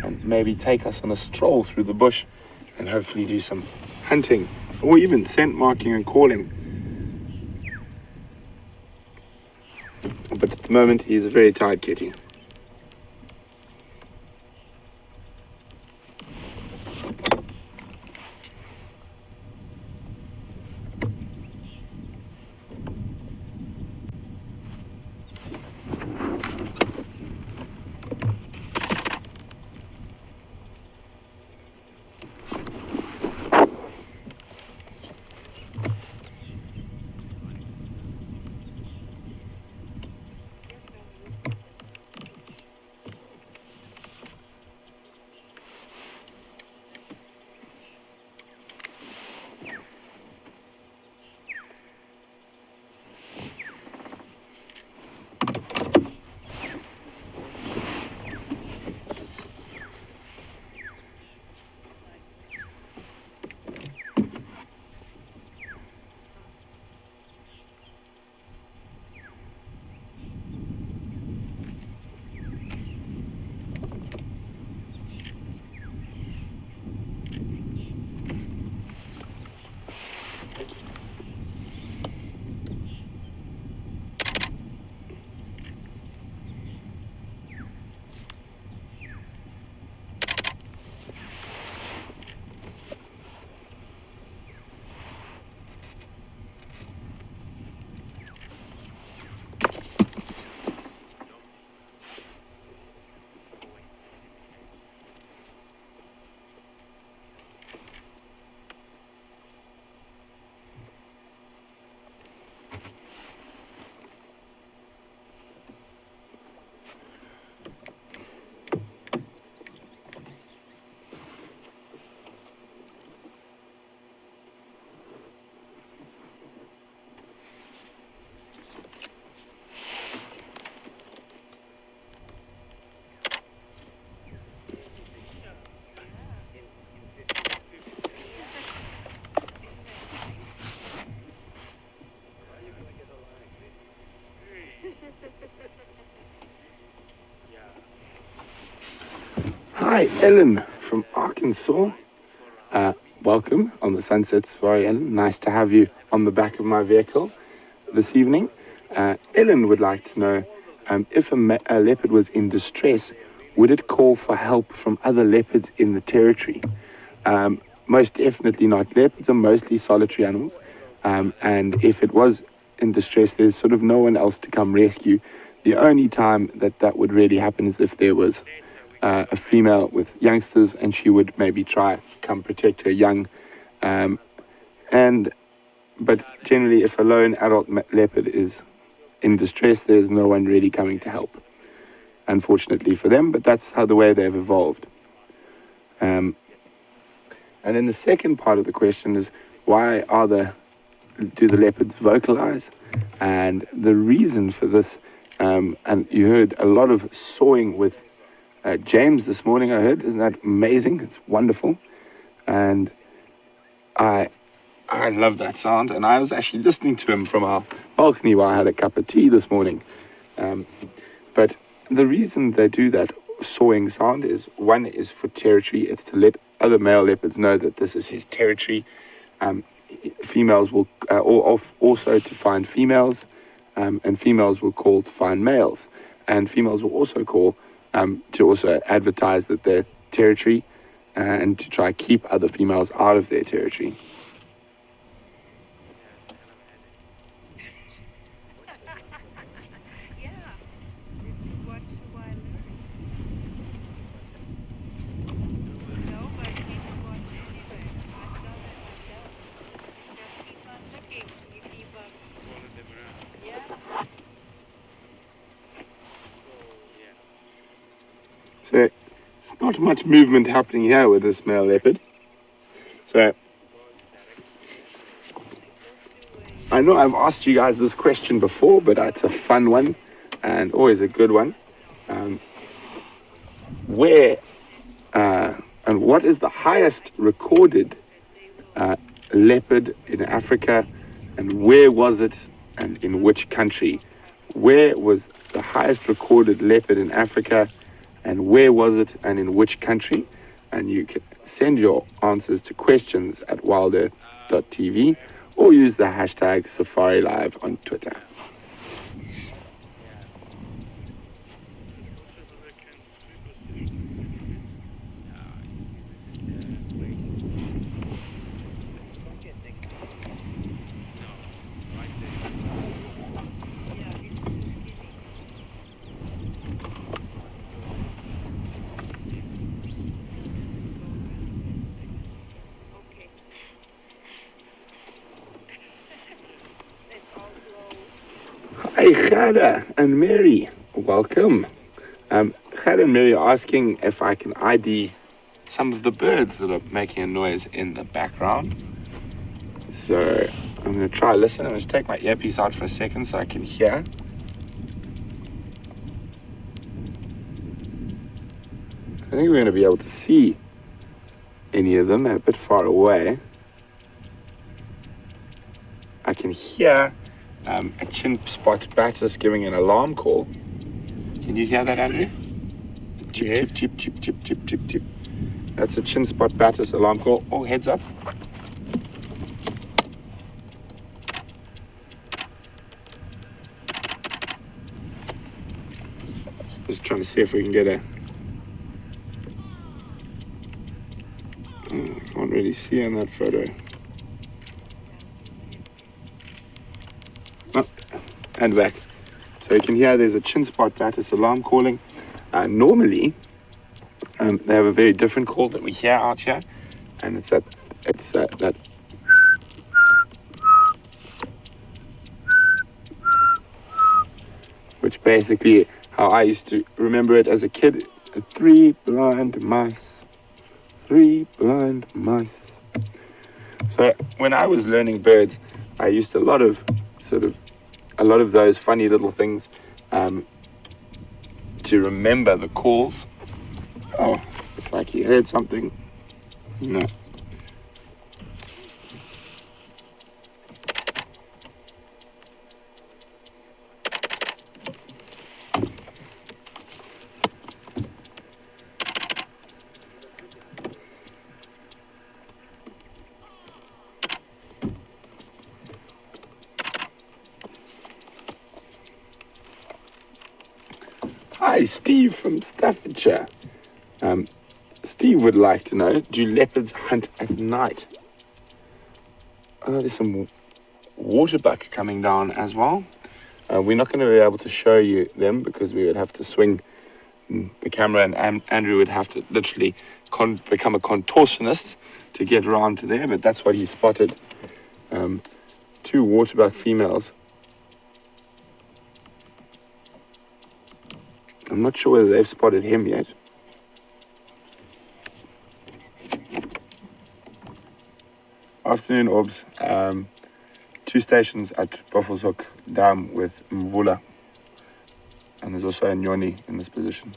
and maybe take us on a stroll through the bush and hopefully do some hunting or even scent marking and calling. But at the moment, he's a very tired kitty. Hi, Ellen from Arkansas. Welcome on the Sunset Safari, Ellen. Nice to have you on the back of my vehicle this evening. Ellen would like to know if a leopard was in distress, would it call for help from other leopards in the territory? Most definitely not. Leopards are mostly solitary animals, and if it was in distress, there's sort of no one else to come rescue. The only time that would really happen is if there was a female with youngsters and she would maybe try come protect her young. But generally, if a lone adult leopard is in distress, there's no one really coming to help, unfortunately for them, but that's how the way they've evolved. And then the second part of the question is, why do the leopards vocalize? And the reason for this, and you heard a lot of sawing with James this morning, I heard. Isn't that amazing? It's wonderful. And I love that sound. And I was actually listening to him from our balcony while I had a cup of tea this morning. But the reason they do that sawing sound is, one is for territory. It's to let other male leopards know that this is his territory. Females will also to find females, and females will call to find males, and females will also call to also advertise that their territory and to try keep other females out of their territory. So it's not much movement happening here with this male leopard. So I know I've asked you guys this question before, but it's a fun one and always a good one. Where and what is the highest recorded leopard in Africa, and where was it and in which country? Where was the highest recorded leopard in Africa, and where was it and in which country? And you can send your answers to questions@wildearth.tv or use the hashtag Safari Live on Twitter. Hi, Khada and Mary, welcome. Khada and Mary are asking if I can ID some of the birds that are making a noise in the background. So I'm going to try listen. I'm going to take my earpiece out for a second so I can hear. I think we're going to be able to see any of them. They're a bit far away. I can hear a chin spot batis giving an alarm call. Can you hear that, Andrew? Chip, Yes. chip, chip, chip, chip, chip, chip. That's a chin spot batis alarm call. Oh, heads up. Just trying to see if we can get a... I can't really see on that photo. Oh, and back. So you can hear there's a chin spot batis alarm calling. Normally, they have a very different call that we hear out here, and it's that which basically how I used to remember it as a kid. Three blind mice. So when I was learning birds, I used a lot of those funny little things to remember the calls. Oh, looks like he heard something. No. Hi, Steve from Staffordshire. Steve would like to know, do leopards hunt at night? There's some waterbuck coming down as well. We're not going to be able to show you them because we would have to swing the camera, and Andrew would have to literally become a contortionist to get around to there, but that's what he spotted. Two waterbuck females. I'm not sure whether they've spotted him yet. Afternoon, Orbs. 2 stations at Buffelshoek Dam with Mvula. And there's also a Nyoni in this position.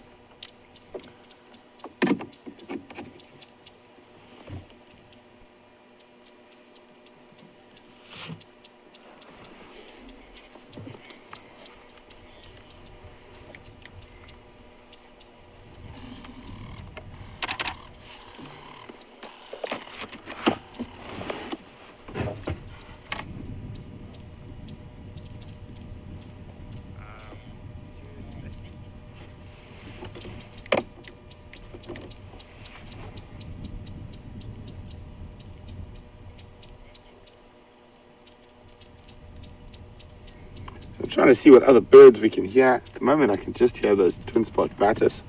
I'm trying to see what other birds we can hear. At the moment, I can just hear those twin spot batis.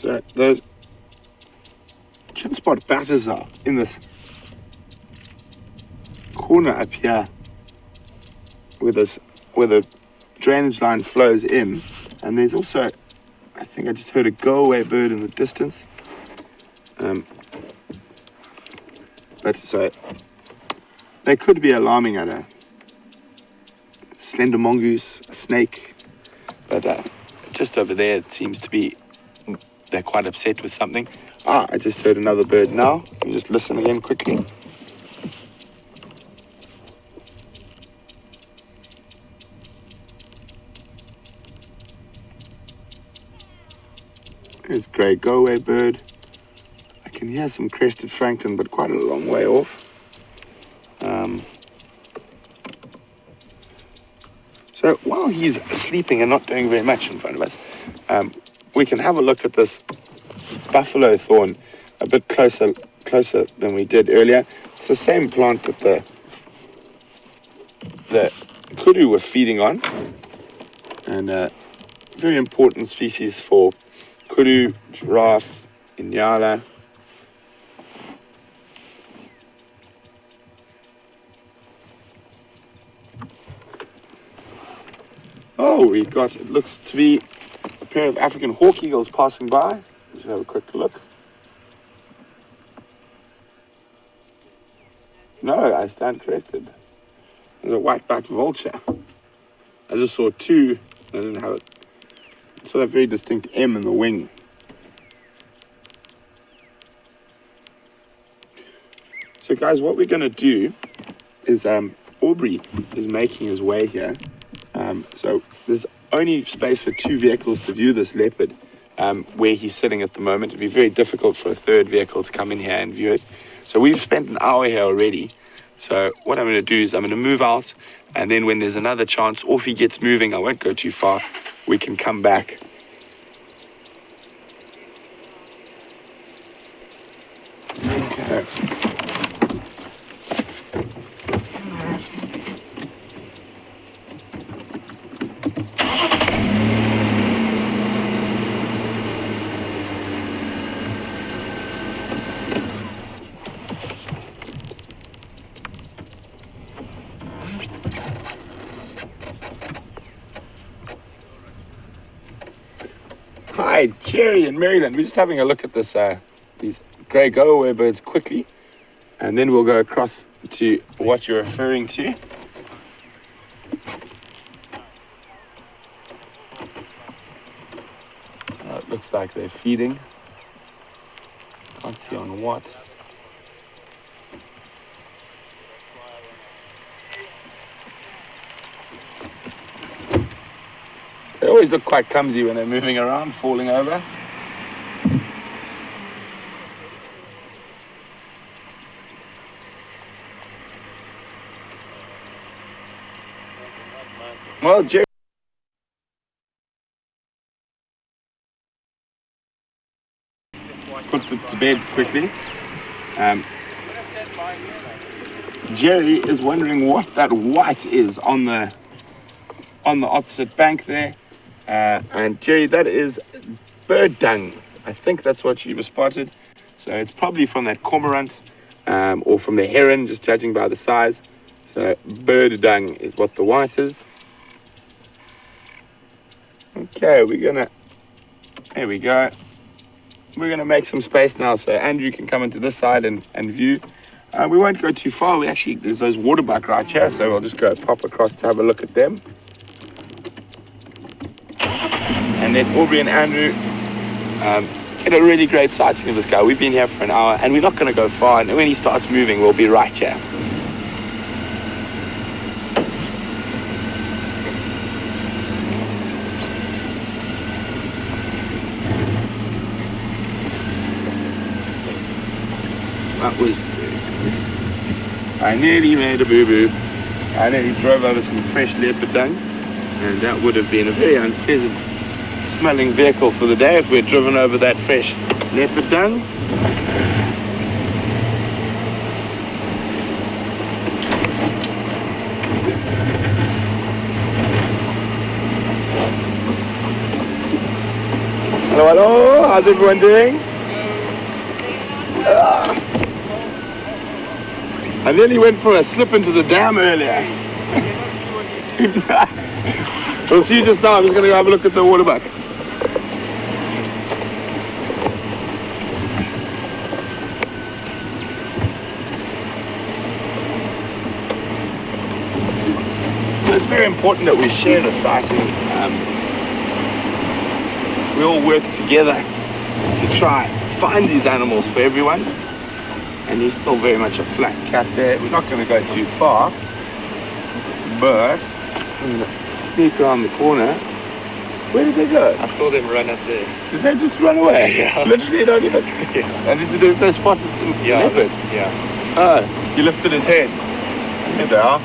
So those chin spot batters are in this corner up here where the drainage line flows in, and there's also, I think I just heard a go-away bird in the distance. But so they could be alarming at a slender mongoose, a snake, but just over there it seems to be they're quite upset with something. I just heard another bird now. Let me just listen again quickly. There's a grey go-away bird. I can hear some crested francolin, but quite a long way off. So while he's sleeping and not doing very much in front of us, we can have a look at this buffalo thorn a bit closer than we did earlier. It's the same plant that the kudu were feeding on, and very important species for kudu, giraffe, inyala. Oh, we got, it looks to be a pair of African hawk eagles passing by. Let's have a quick look. No, I stand corrected. There's a white-backed vulture. I just saw two. I didn't have it. I saw that very distinct M in the wing. So guys, what we're going to do is Aubrey is making his way here. So there's only space for 2 vehicles to view this leopard where he's sitting at the moment. It'd be very difficult for a third vehicle to come in here and view it. So we've spent an hour here already. So what I'm going to do is I'm going to move out, and then when there's another chance, or if he gets moving, I won't go too far, we can come back. Okay. Hi, Jerry and Maryland. We're just having a look at this these grey go-away birds quickly, and then we'll go across to what you're referring to. It looks like they're feeding. Can't see on what. They always look quite clumsy when they're moving around, falling over. Well, Jerry, put it to bed quickly. Jerry is wondering what that white is on the opposite bank there. And Jerry, that is bird dung. I think that's what you were spotted. So it's probably from that cormorant or from the heron, just judging by the size. So bird dung is what the white is. Okay, there we go. We're gonna make some space now so Andrew can come into this side and view. We won't go too far. There's those waterbuck right here, so we'll just go pop across to have a look at them. And then Aubrey and Andrew get a really great sighting of this guy. We've been here for an hour, and we're not going to go far. And when he starts moving, we'll be right here. That was big. I nearly made a boo-boo. I nearly drove over some fresh leopard dung, and that would have been a very unpleasant smelling vehicle for the day if we'd driven over that fresh leopard dung. Hello, hello. How's everyone doing? I nearly went for a slip into the dam earlier. We'll see you just now. I'm just going to go have a look at the water bucket. So it's very important that we share the sightings. We all work together to try and find these animals for everyone. And he's still very much a flat cat there. We're not going to go too far, but I'm going to sneak around the corner. Where did they go? I saw them run up there. Did they just run away? Yeah. Literally, don't even. Yeah. And did they spot the leopard? Yeah. Oh, he lifted his head. There they are.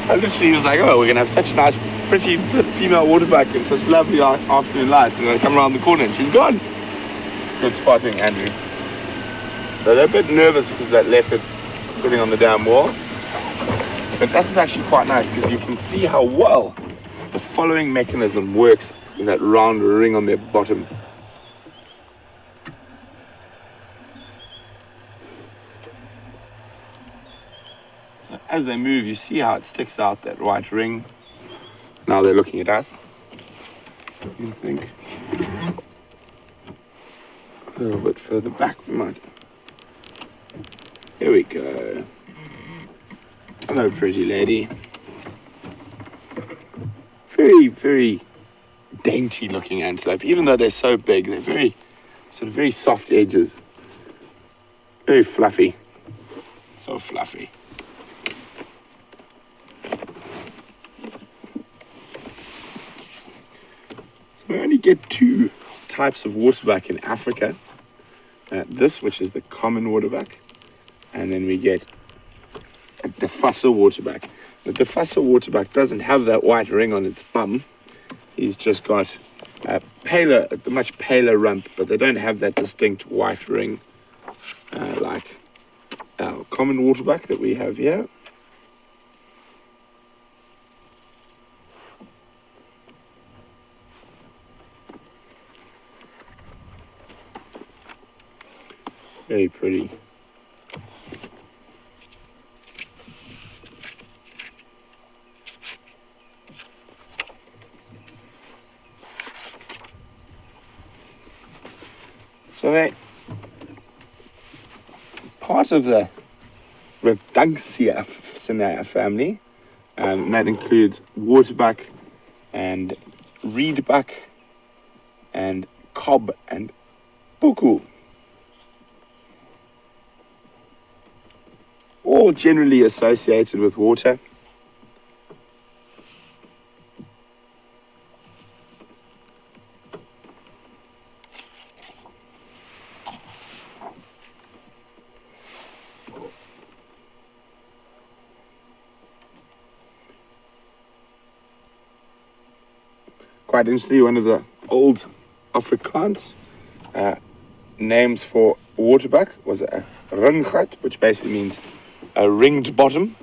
I literally was like, oh, we're going to have such a nice, pretty female waterbuck in such lovely afternoon lights. And then I come around the corner and she's gone. Good spotting, Andrew. So they're a bit nervous because of that leopard sitting on the damn wall. But this is actually quite nice because you can see how well the following mechanism works in that round ring on their bottom. As they move, you see how it sticks out, that white ring. Now they're looking at us. You think a little bit further back we might. Here we go. Hello, pretty lady. Very, very dainty looking antelope. Even though they're so big, they're very, sort of very soft edges. Very fluffy. So fluffy. We only get two types of waterbuck in Africa. This, which is the common waterbuck, and then we get a Defusser waterbuck. The Defusser waterbuck doesn't have that white ring on its bum. He's just got a much paler rump, but they don't have that distinct white ring like our common waterbuck that we have here. Very pretty. So they're part of the Redunxia family, and that includes waterbuck and reedbuck and cob and buku. All generally associated with water. Quite interestingly, one of the old Afrikaans names for waterbuck was a ringgat, which basically means a ringed bottom,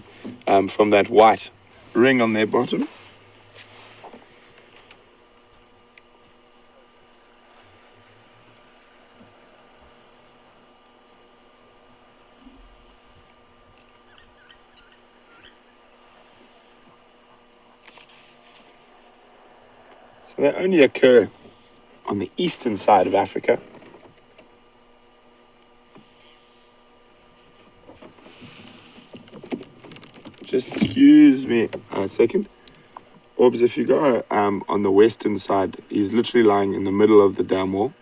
from that white ring on their bottom. So they only occur on the eastern side of Africa. Just excuse me a second. Orbs, if you go on the western side, he's literally lying in the middle of the dam wall.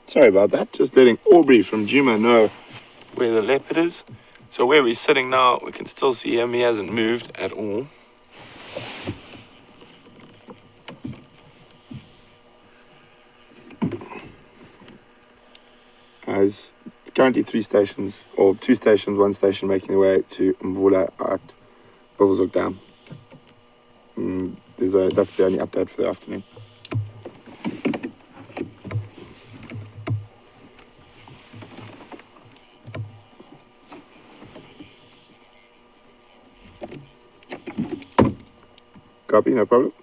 Sorry about that, just letting Aubrey from Juma know where the leopard is. So where we're sitting now, we can still see him. He hasn't moved at all. There's currently 3 stations, or 2 stations, 1 station making their way to Mvula at Buffelshoek Dam. That's the only update for the afternoon. copy, no problem.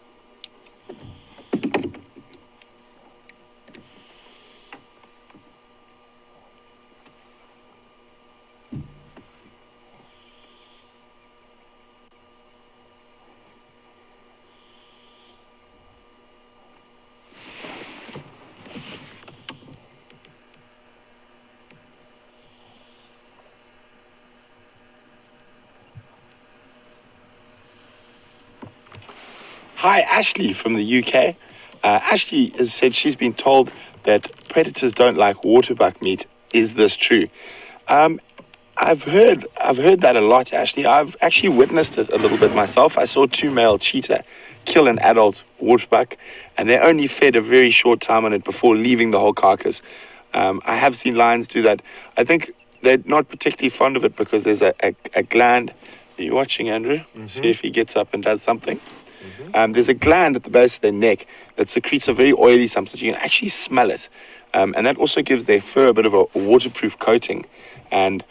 Hi, Ashley from the UK. Ashley has said she's been told that predators don't like waterbuck meat. Is this true? I've heard that a lot, Ashley. I've actually witnessed it a little bit myself. I saw 2 male cheetah kill an adult waterbuck, and they only fed a very short time on it before leaving the whole carcass. I have seen lions do that. I think they're not particularly fond of it because there's a gland. Are you watching, Andrew? Mm-hmm. See if he gets up and does something. Mm-hmm. There's a gland at the base of their neck that secretes a very oily substance. You can actually smell it. And that also gives their fur a bit of a waterproof coating. And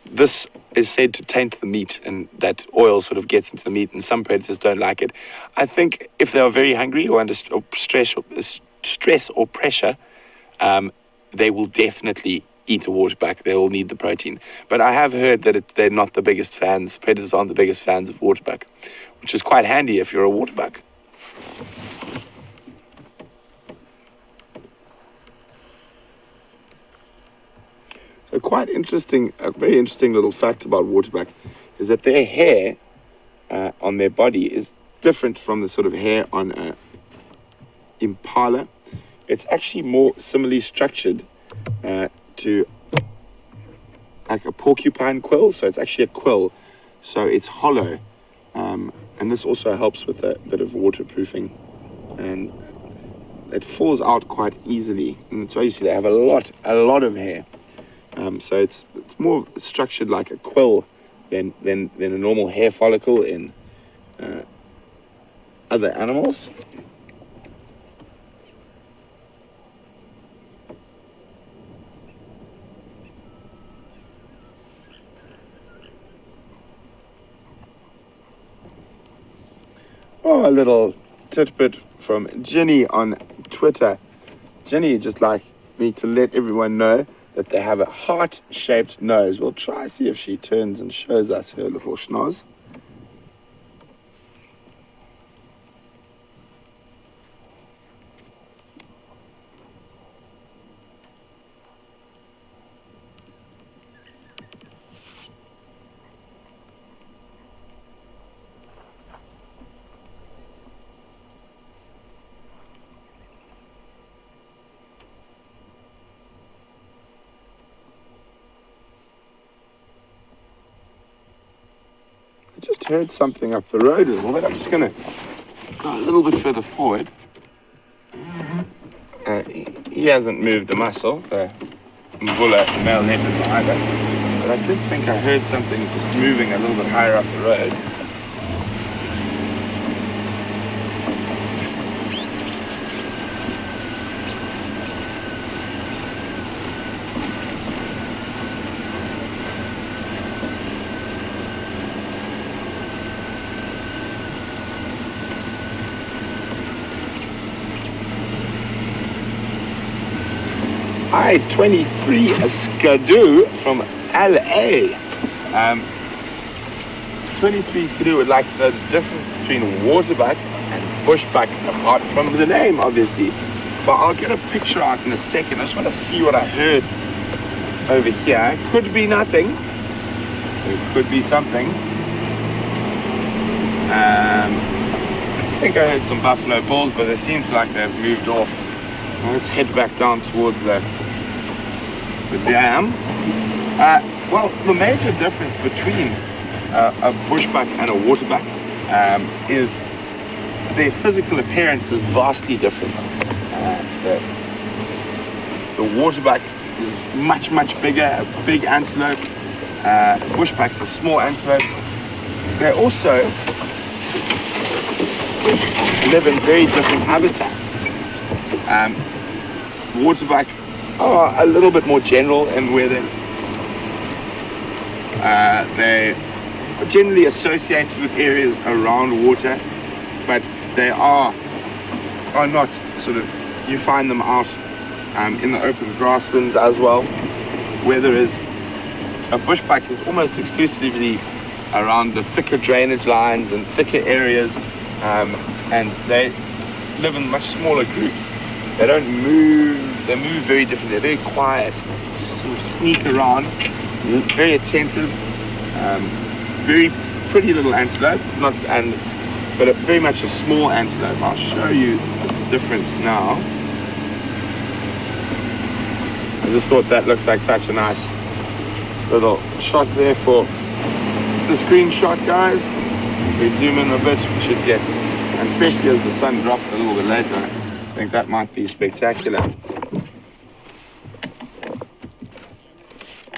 this is said to taint the meat, and that oil sort of gets into the meat, and some predators don't like it. I think if they are very hungry or under stress or pressure, they will definitely eat a waterbuck. They will need the protein. But I have heard that they're not the biggest fans. Predators aren't the biggest fans of waterbuck, which is quite handy if you're a waterbuck. So quite interesting, a very interesting little fact about waterbuck is that their hair on their body is different from the sort of hair on impala. It's actually more similarly structured to like a porcupine quill, so it's actually a quill, so it's hollow, and this also helps with a bit of waterproofing, and it falls out quite easily, and so you see they have a lot of hair. So it's more structured like a quill than a normal hair follicle in other animals. Oh, a little tidbit from Ginny on Twitter. Ginny just like me to let everyone know that they have a heart-shaped nose. We'll try see if she turns and shows us her little schnoz. I just heard something up the road a little bit. I'm just going to go a little bit further forward. He hasn't moved a muscle, the Mvula male leopard behind us. But I did think I heard something just moving a little bit higher up the road. Hi, 23 Skidoo from LA. 23 Skidoo would like to know the difference between waterbuck and bushbuck, apart from the name, obviously. But I'll get a picture out in a second. I just want to see what I heard over here. It could be nothing. It could be something. I think I heard some buffalo bulls, but it seems like they've moved off. Well, let's head back down towards the dam. Well, the major difference between a bushbuck and a waterbuck is their physical appearance is vastly different. The waterbuck is much bigger, a big antelope. Bushbuck's a small antelope. They also live in very different habitats. Waterbuck are a little bit more general in where they are generally associated with areas around water. but they are not sort of, you find them out in the open grasslands as well, where there is a bushbuck is almost exclusively around the thicker drainage lines and thicker areas, and they live in much smaller groups. They don't move, they move very differently. They're very quiet, sort of sneak around, very attentive, very pretty little antelope, but very much a small antelope. I'll show you the difference now. I just thought that looks like such a nice little shot there for the screenshot, guys. We zoom in a bit, we should get, and especially as the sun drops a little bit later, I think that might be spectacular.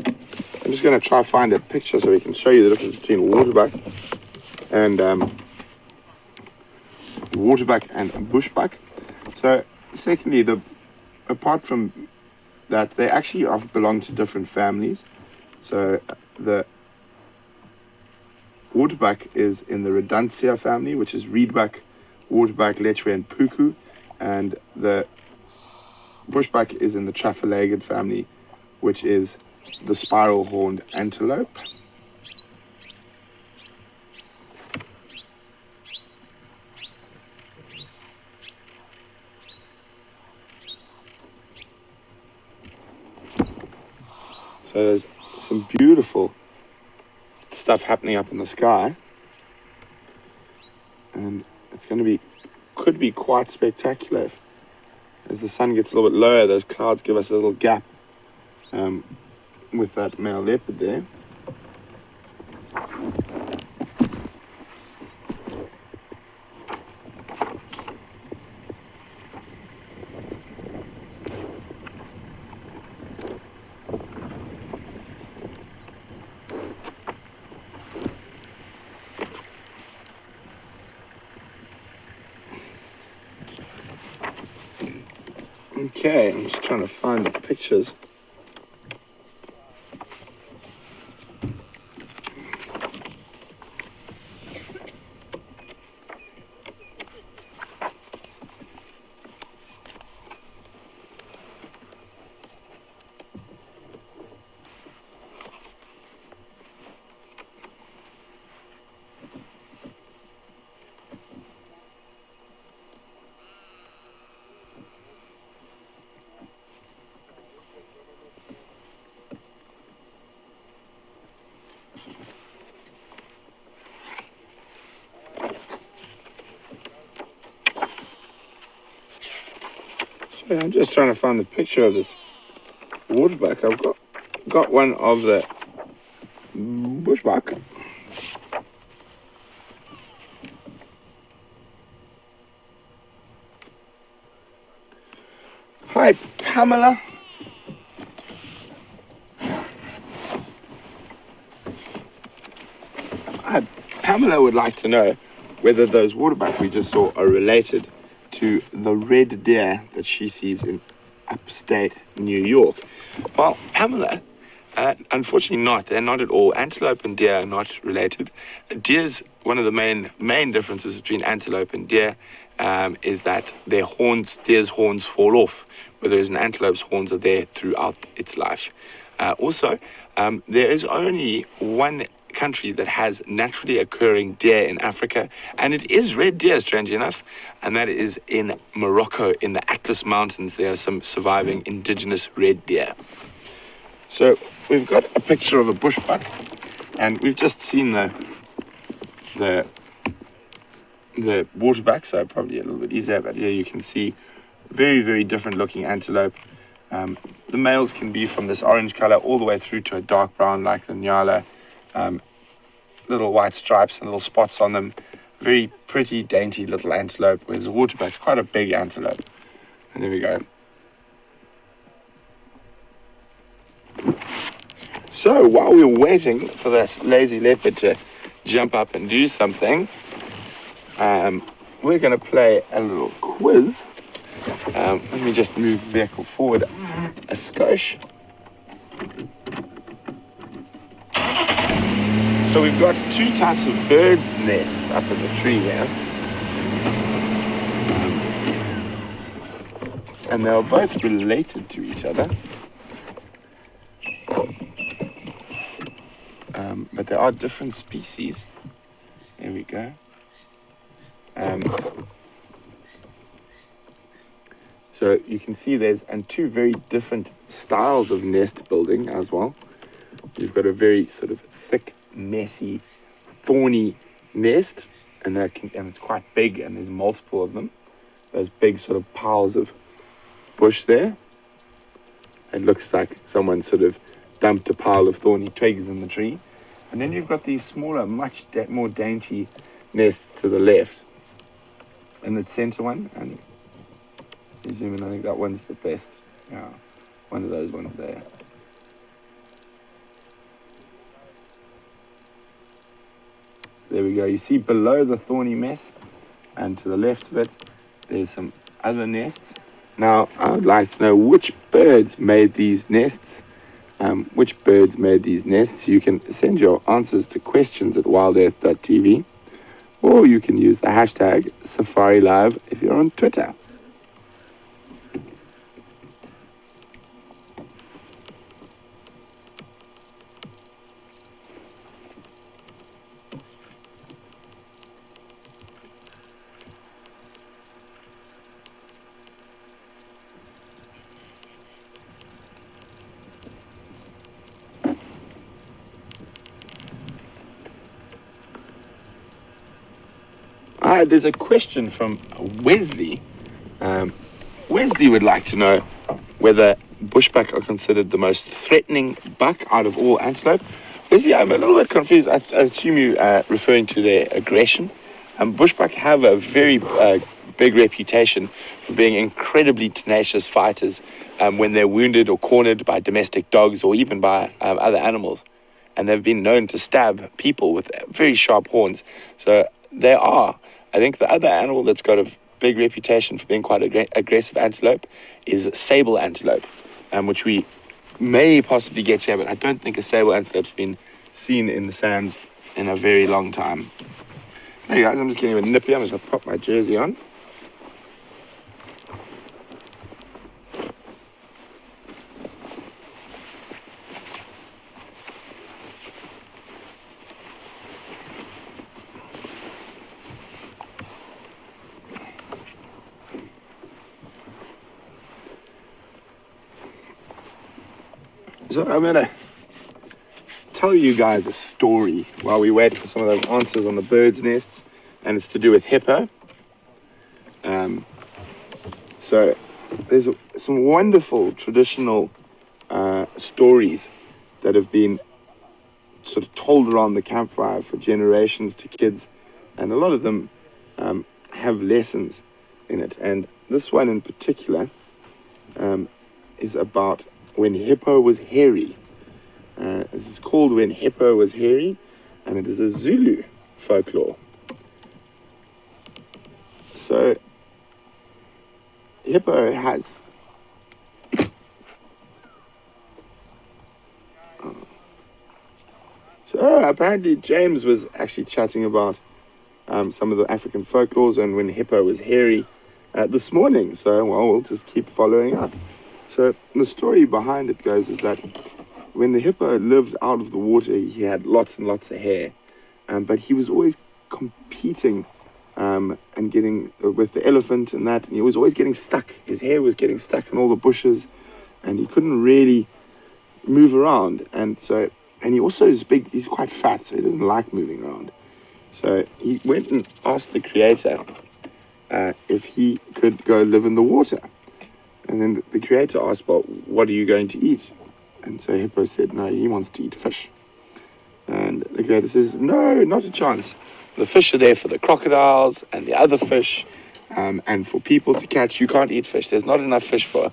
I'm just going to try to find a picture so we can show you the difference between waterbuck and bushbuck. So secondly, apart from that, they actually belong to different families. So the waterbuck is in the Rodentia family, which is reedbuck, waterbuck, lechwe, and puku, and the bushbuck is in the Trafalgar family, which is the spiral-horned antelope. So there's some beautiful stuff happening up in the sky, and it's going to be, could be quite spectacular. As the sun gets a little bit lower, those clouds give us a little gap with that male leopard there. Okay, I'm just trying to find the pictures. I'm just trying to find the picture of this waterbuck. I've got one of the bushbuck. Hi, Pamela. Pamela would like to know whether those waterbuck we just saw are related to the red deer that she sees in upstate New York. Well, Pamela, unfortunately not. They're not at all. Antelope and deer are not related. Deer's, one of the main differences between antelope and deer is that deer's horns fall off, whereas an antelope's horns are there throughout its life. Also, there is only one country that has naturally occurring deer in Africa, and it is red deer, strangely enough, and that is in Morocco, in the Atlas Mountains. There are some surviving indigenous red deer. So we've got a picture of a bushbuck, and we've just seen the waterbuck, so probably a little bit easier, but here you can see very, very different looking antelope. The males can be from this orange color all the way through to a dark brown like the Nyala. Little white stripes and little spots on them. Very pretty, dainty little antelope, whereas the waterbuck's quite a big antelope. And there we go. So while we're waiting for this lazy leopard to jump up and do something, we're going to play a little quiz. Let me just move the vehicle forward a skosh. So we've got two types of birds' nests up in the tree here. and they are both related to each other. But they are different species. There we go. So you can see there's two very different styles of nest building as well. You've got a very sort of thick, messy, thorny nest, and it's quite big, and there's multiple of them. Those big sort of piles of bush there. It looks like someone sort of dumped a pile of thorny twigs in the tree. And then you've got these smaller, much more dainty nests to the left. And the center one, and you zoom in, I think that one's the best. Yeah, one of those ones there. There we go. You see below the thorny mess, and to the left of it, there's some other nests. Now, I would like to know which birds made these nests. You can send your answers to questions at wildearth.tv, or you can use the hashtag Safari Live if you're on Twitter. There's a question from Wesley. Wesley would like to know whether bushbuck are considered the most threatening buck out of all antelope. Wesley, I'm a little bit confused. I assume you're referring to their aggression. Bushbuck have a very big reputation for being incredibly tenacious fighters when they're wounded or cornered by domestic dogs or even by other animals. And they've been known to stab people with very sharp horns. So they are. I think the other animal that's got a big reputation for being quite aggressive antelope is sable antelope, which we may possibly get here, but I don't think a sable antelope's been seen in the sands in a very long time. Hey guys, I'm just getting a bit nippy. I'm just going to pop my jersey on. So I'm going to tell you guys a story while we wait for some of those answers on the birds' nests, and it's to do with hippo. So there's some wonderful traditional stories that have been sort of told around the campfire for generations to kids, and a lot of them have lessons in it. And this one in particular is about when hippo was hairy. It is called When Hippo Was Hairy, and it is a Zulu folklore. So, hippo has... So apparently James was actually chatting about some of the African folklores and when hippo was hairy this morning. So, well, we'll just keep following up. So the story behind it goes is that when the hippo lived out of the water, he had lots and lots of hair, but he was always competing and getting with the elephant and that, and he was always getting stuck. His hair was getting stuck in all the bushes, and he couldn't really move around. And he also is big. He's quite fat, so he doesn't like moving around. So he went and asked the Creator if he could go live in the water. And then the Creator asked, well, what are you going to eat? And so Hippo said, no, he wants to eat fish. And the Creator says, no, not a chance. The fish are there for the crocodiles and the other fish, and for people to catch. You can't eat fish. There's not enough fish for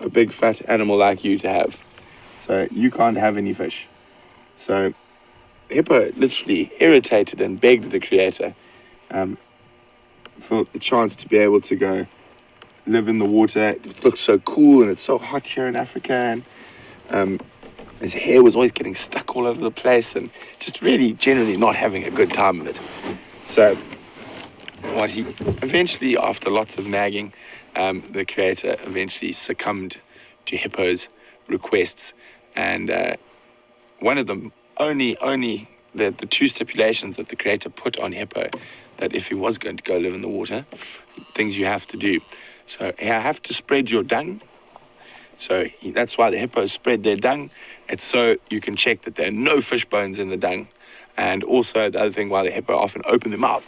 a big fat animal like you to have. So you can't have any fish. So Hippo literally irritated and begged the Creator for the chance to be able to go live in the water. It looks so cool, and it's so hot here in Africa, and his hair was always getting stuck all over the place, and just really generally not having a good time of it. So what he eventually, after lots of nagging, the creator eventually succumbed to Hippo's requests, and one of them, only the two stipulations that the creator put on Hippo, that if he was going to go live in the water, things you have to do. So you have to spread your dung. So that's why the hippos spread their dung. It's so you can check that there are no fish bones in the dung. And also the other thing, why the hippo often open their mouth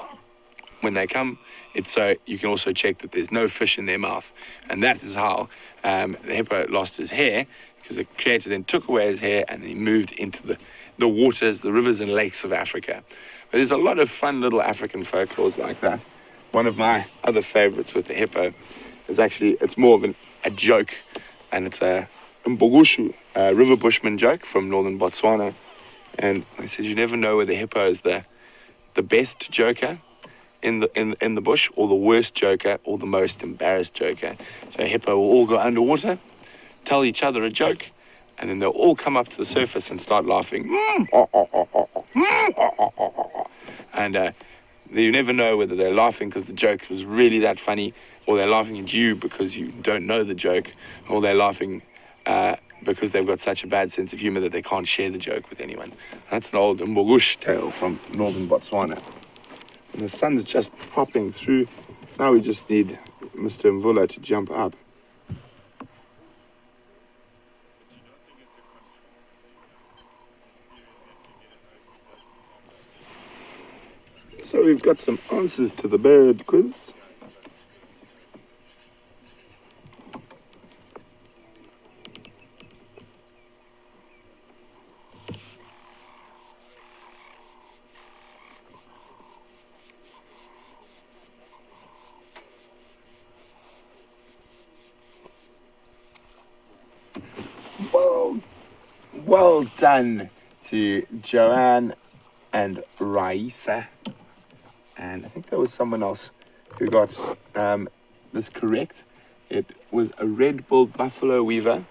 when they come, it's so you can also check that there's no fish in their mouth. And that is how the hippo lost his hair, because the creator then took away his hair and he moved into the waters, the rivers and lakes of Africa. But there's a lot of fun little African folklores like that. One of my other favorites with the hippo is actually, it's more of a joke, and it's a Mbogushu, a river bushman joke from northern Botswana. And it says you never know whether the hippo is the best joker in the bush, or the worst joker, or the most embarrassed joker. So a hippo will all go underwater, tell each other a joke, and then they'll all come up to the surface and start laughing. And you never know whether they're laughing because the joke was really that funny, or they're laughing at you because you don't know the joke, or they're laughing because they've got such a bad sense of humor that they can't share the joke with anyone. That's an old Mbogush tale from northern Botswana. And the sun's just popping through. Now we just need Mr. Mvula to jump up. So we've got some answers to the bird quiz. Well done to Joanne and Raisa. And I think there was someone else who got this correct. It was a red-billed buffalo weaver.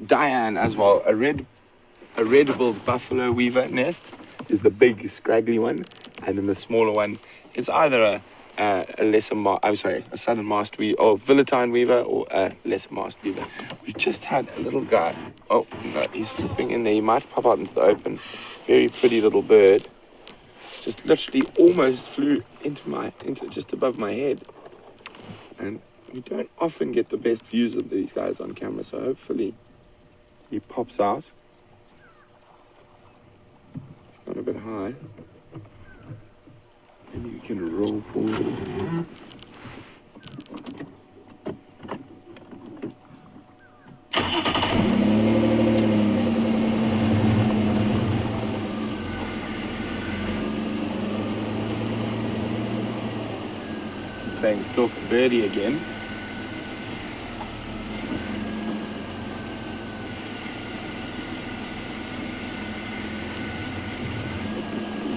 Diane as well. A red-billed buffalo weaver nest is the big scraggly one, and then the smaller one is either a southern masked weaver, or Villatine weaver, or a lesser masked weaver. We just had a little guy. Oh no, he's flipping in there. He might pop out into the open. Very pretty little bird. Just literally almost flew into just above my head. And we don't often get the best views of these guys on camera, so hopefully he pops out. It's gone a bit high. Maybe we can roll forward. Playing Stalk Birdie again.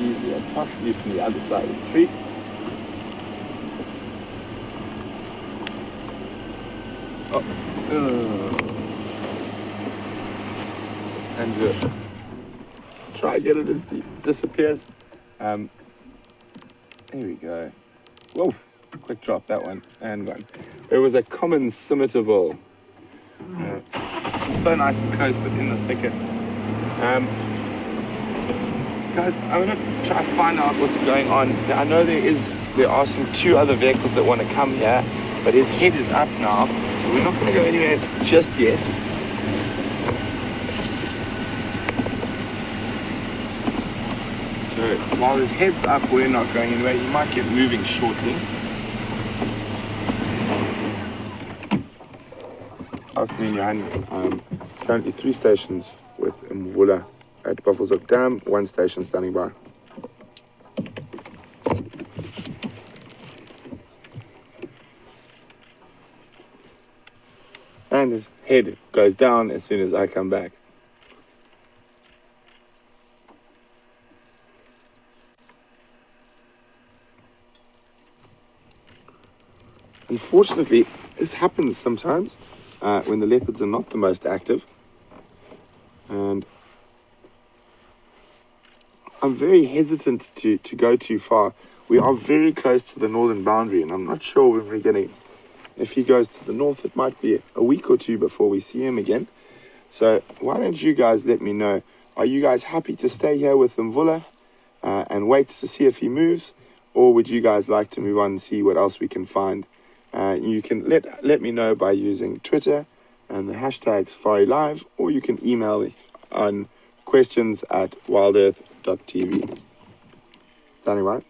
Easier, possibly from the other side of the tree. And try get it as it disappears. There we go. Whoa. Quick drop that one, and one. There was a common scimitar. So nice and close, but in the thickets. Guys, I'm gonna try to find out what's going on. I know there are two other vehicles that want to come here, but his head is up now, so we're not going to go anywhere just yet. So while his head's up, we're not going anywhere. He might get moving shortly. Afternoon, Johan. Currently 3 stations with Mvula at Buffelshoek Dam, 1 station standing by. And his head goes down as soon as I come back. Unfortunately, this happens sometimes. When the leopards are not the most active, and I'm very hesitant to go too far. We are very close to the northern boundary, and I'm not sure when we're going to If he goes to the north, it might be a week or two before we see him again. So why don't you guys let me know, are you guys happy to stay here with Mvula and wait to see if he moves? Or would you guys like to move on and see what else we can find? You can let me know by using Twitter and the hashtag Safari Live, or you can email me on questions@wildearth.tv. Danny White.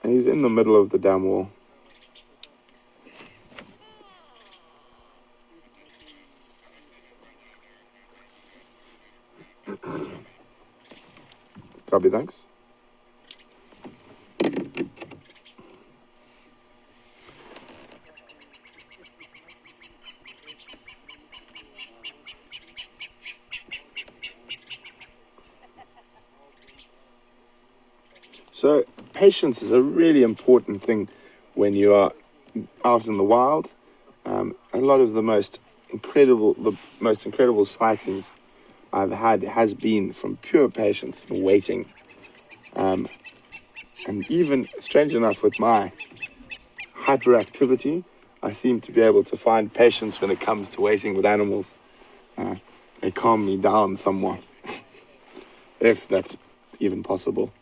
And he's in the middle of the dam wall. Copy, thanks. So patience is a really important thing when you are out in the wild. A lot of the most incredible sightings I've had has been from pure patience and waiting. And even, strange enough, with my hyperactivity, I seem to be able to find patience when it comes to waiting with animals. They calm me down somewhat, if that's even possible.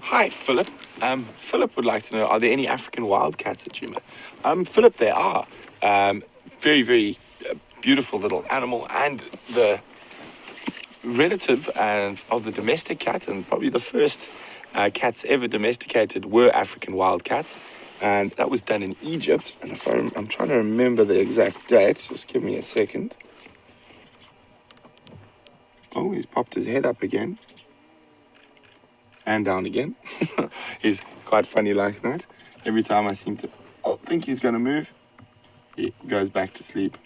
Hi, Philip. Philip would like to know, are there any African wildcats at Yuma? Philip, there are. Very, very beautiful little animal, and the relative of the domestic cat, and probably the first cats ever domesticated were African wildcats. And that was done in Egypt. And if I'm trying to remember the exact date, just give me a second. Oh, he's popped his head up again. And down again. He's quite funny like that. Every time I seem to think he's going to move, he goes back to sleep.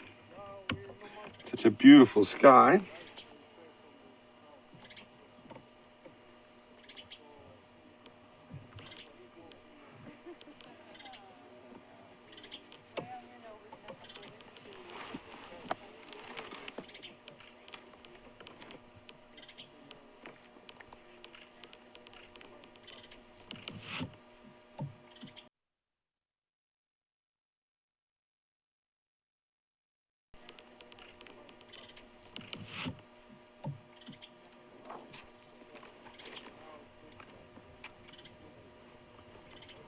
Such a beautiful sky.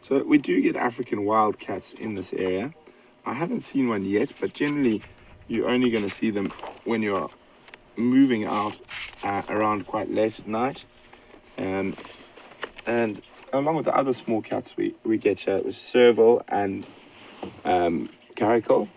So we do get African wildcats in this area. I haven't seen one yet, but generally you're only going to see them when you're moving out around quite late at night. And along with the other small cats we get here, it was serval and caracal.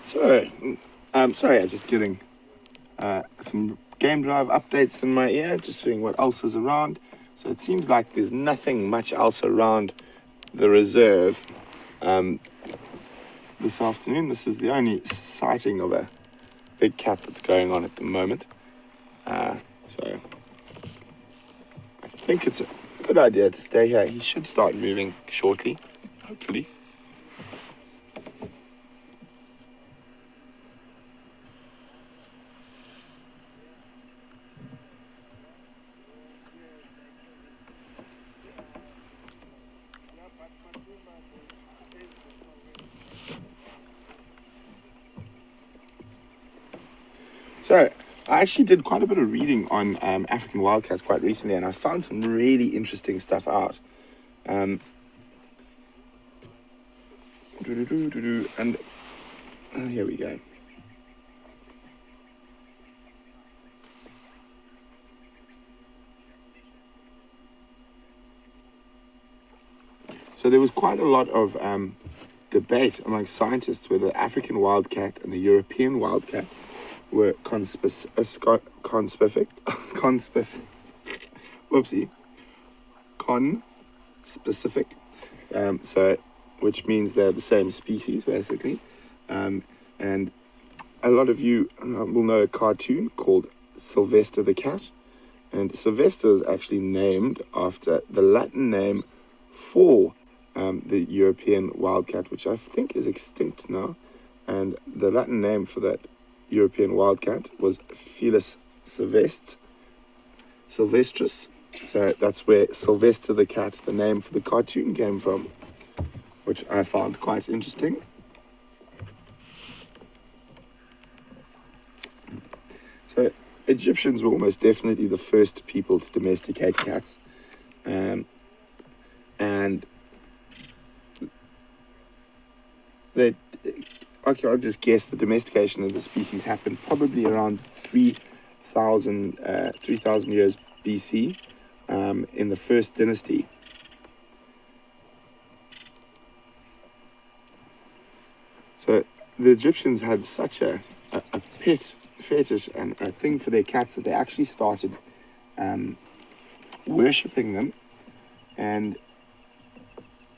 So, sorry, I'm just getting some game drive updates in my ear, just seeing what else is around. So it seems like there's nothing much else around the reserve this afternoon. This is the only sighting of a big cat that's going on at the moment. So I think it's a good idea to stay here. He should start moving shortly, hopefully. So I actually did quite a bit of reading on African wildcats quite recently, and I found some really interesting stuff out. And here we go. So there was quite a lot of debate among scientists whether the African wildcat and the European wildcat were conspecific, so which means they're the same species basically, and a lot of you will know a cartoon called Sylvester the Cat, and Sylvester is actually named after the Latin name for the European wildcat, which I think is extinct now, and the Latin name for that European wildcat was Felis sylvestris. So that's where Sylvester the Cat, the name for the cartoon, came from, which I found quite interesting. So Egyptians were almost definitely the first people to domesticate cats, and they archaeologists guess the domestication of the species happened probably around 3,000 years BC in the first dynasty. So the Egyptians had such a pet fetish and a thing for their cats that they actually started worshipping them, and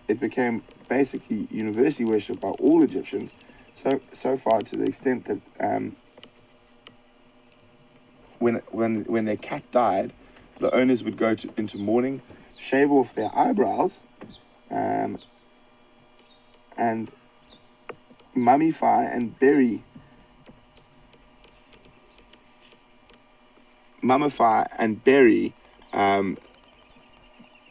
it became basically universally worshipped by all Egyptians. So far to the extent that when their cat died, the owners would go into mourning, shave off their eyebrows, and mummify and bury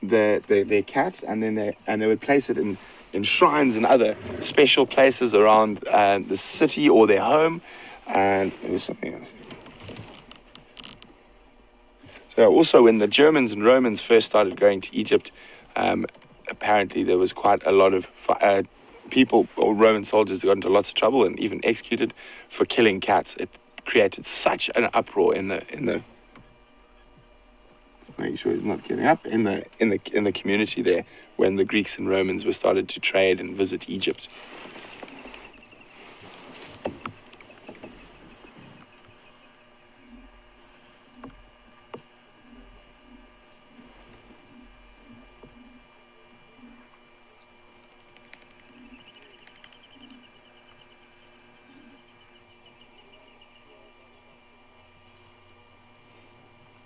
their cat, and then they would place it in shrines and other special places around the city or their home. And there was something else. So also when the Germans and Romans first started going to Egypt, apparently there was quite a lot of people or Roman soldiers that got into lots of trouble and even executed for killing cats. It created such an uproar in the making sure he's not getting up in the community there when the Greeks and Romans were started to trade and visit Egypt.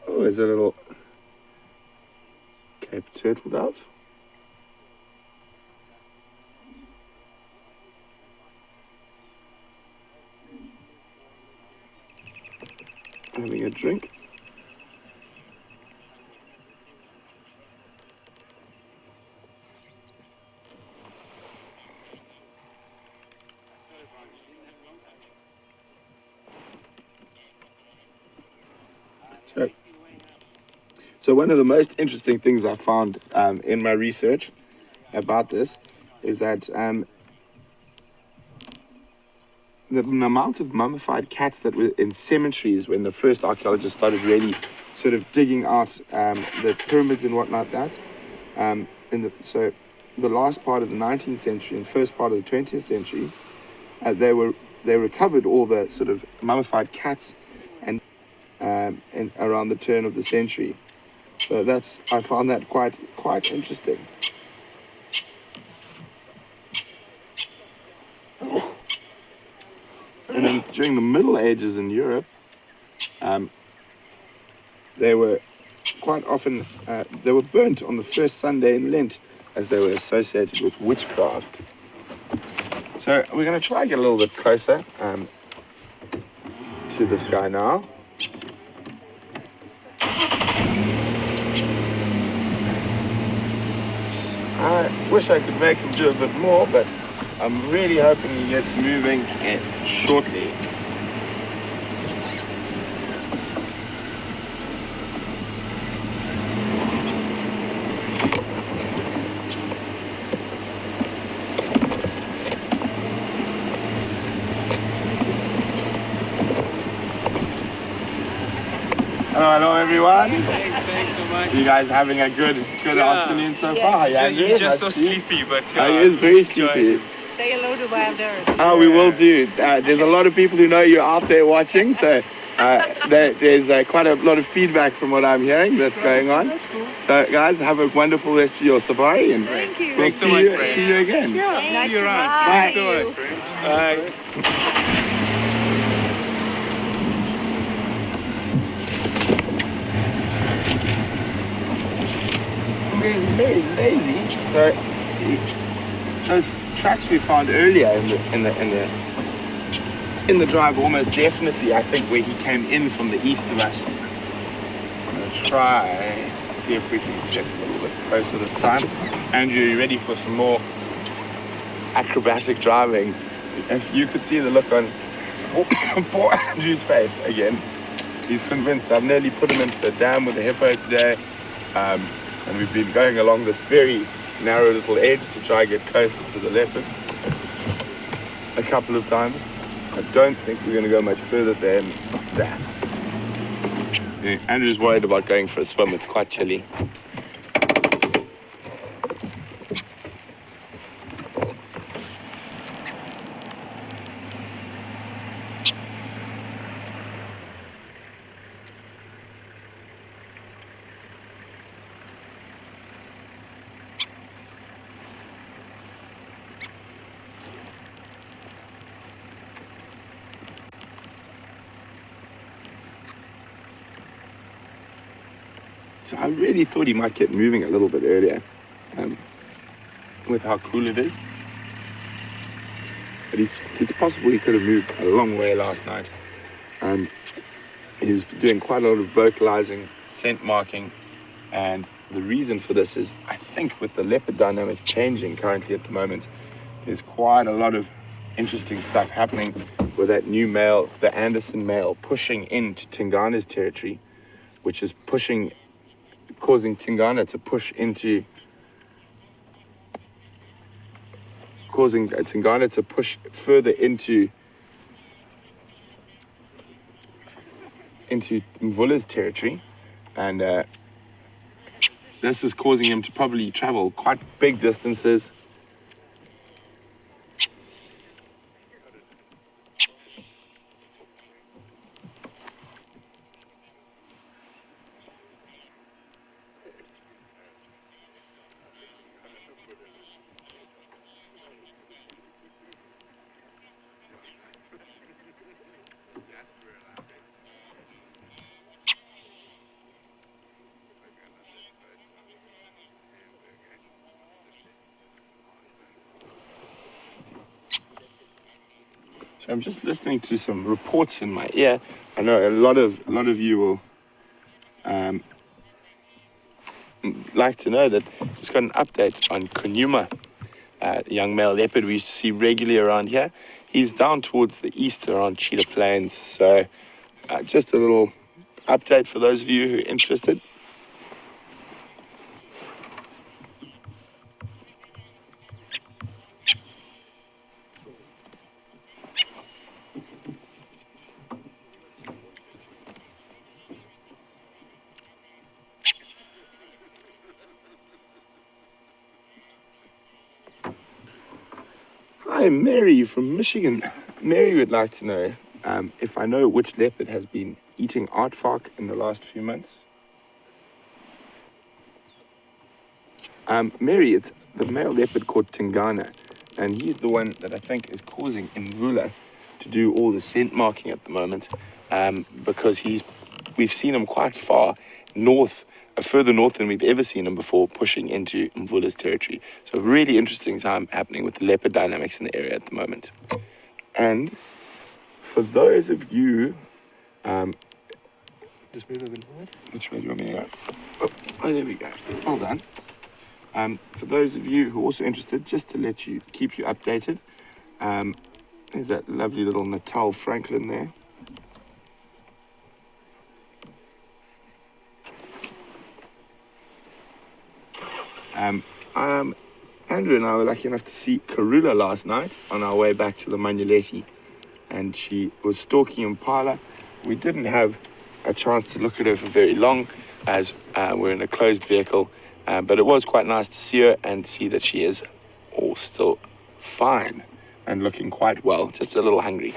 Oh, there's a little Cape turtle dove. Having a drink. So one of the most interesting things I found in my research about this is that the amount of mummified cats that were in cemeteries when the first archaeologists started really sort of digging out the pyramids and whatnot, so the last part of the 19th century and first part of the 20th century, they recovered all the sort of mummified cats and around the turn of the century. So I found that quite interesting. during the Middle Ages in Europe, they were quite often they were burnt on the first Sunday in Lent, as they were associated with witchcraft. So we're going to try and get a little bit closer to this guy now. I wish I could make him do a bit more, but I'm really hoping he gets moving shortly. Hello everyone. Thanks so much. You guys having a good afternoon so far? Yeah, You're just so sleepy, but he is very sleepy. Say hello to WildEarth. Oh, we will do. There's a lot of people who know you're out there watching, so there's quite a lot of feedback from what I'm hearing that's going on. That's cool. So guys, have a wonderful rest of your safari, and Thank you. we'll Thanks so much, Brent. see you again. Yeah, Nice see you to around. meet Bye. Thanks so you. much, Brent. Bye. He's very lazy. So those tracks we found earlier in the drive, almost definitely, I think, where he came in from the east of us. I'm gonna try see if we can get a little bit closer this time. Andrew, are you ready for some more acrobatic driving? If you could see the look on poor Andrew's face again. He's convinced. I've nearly put him into the dam with the hippo today. And we've been going along this very narrow little edge to try and get closer to the leopard a couple of times. I don't think we're going to go much further than that. Yeah, Andrew's worried about going for a swim. It's quite chilly. So I really thought he might get moving a little bit earlier with how cool it is. But it's possible he could have moved a long way last night. He was doing quite a lot of vocalizing, scent marking, and the reason for this is, I think, with the leopard dynamics changing currently at the moment, there's quite a lot of interesting stuff happening with that new male, the Anderson male, pushing into Tingana's territory, which is causing Tingana to push into, causing Tingana to push further into Mvula's territory, and this is causing him to probably travel quite big distances. So I'm just listening to some reports in my ear. I know a lot of you will like to know that just got an update on Kunuma, the young male leopard we used to see regularly around here. He's down towards the east around Cheetah Plains. So just a little update for those of you who are interested. Hi, Mary from Michigan. Mary would like to know if I know which leopard has been eating aardvark in the last few months. Mary, it's the male leopard called Tingana, and he's the one that I think is causing Mvula to to do all the scent marking at the moment, because we've seen him quite far north, further north than we've ever seen him before, pushing into Mvula's territory. So really interesting time happening with the leopard dynamics in the area at the moment. And for those of you, Just move a bit forward. which way do you want me to go? Oh, there we go. Well done. For those of you who are also interested, just to keep you updated, there's that lovely little Natal Franklin there. Andrew and I were lucky enough to see Karula last night on our way back to the Manuleti, and she was stalking impala. We didn't have a chance to look at her for very long, as we're in a closed vehicle, but it was quite nice to see her and see that she is all still fine and looking quite well, just a little hungry.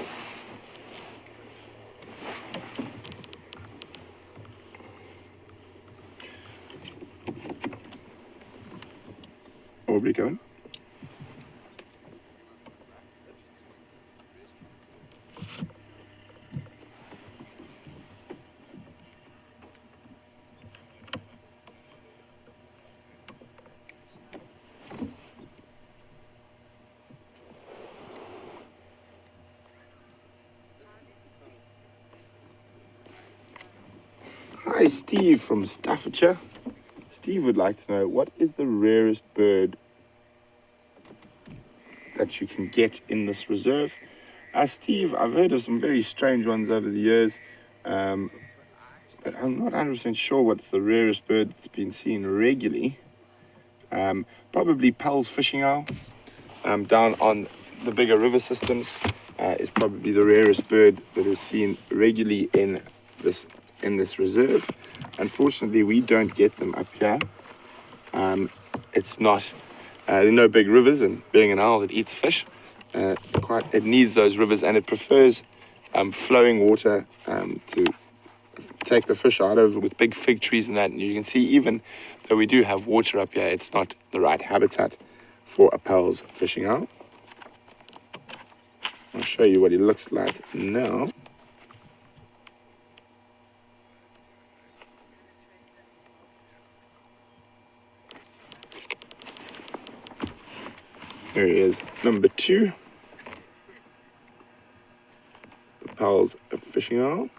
Aubrey going? Hi, Steve from Staffordshire. Steve would like to know, what is the rarest bird that you can get in this reserve? Steve, I've heard of some very strange ones over the years, but I'm not 100% sure what's the rarest bird that's been seen regularly. Probably Pell's fishing owl, down on the bigger river systems, is probably the rarest bird that is seen regularly in this reserve. Unfortunately, we don't get them up here. It's not, there are no big rivers, and being an owl that eats fish, it needs those rivers, and it prefers flowing water to take the fish out of, with big fig trees and that. And you can see, even though we do have water up here, it's not the right habitat for a Pell's fishing owl. I'll show you what he looks like now. Here he is, number 2. The Pell's fishing owl.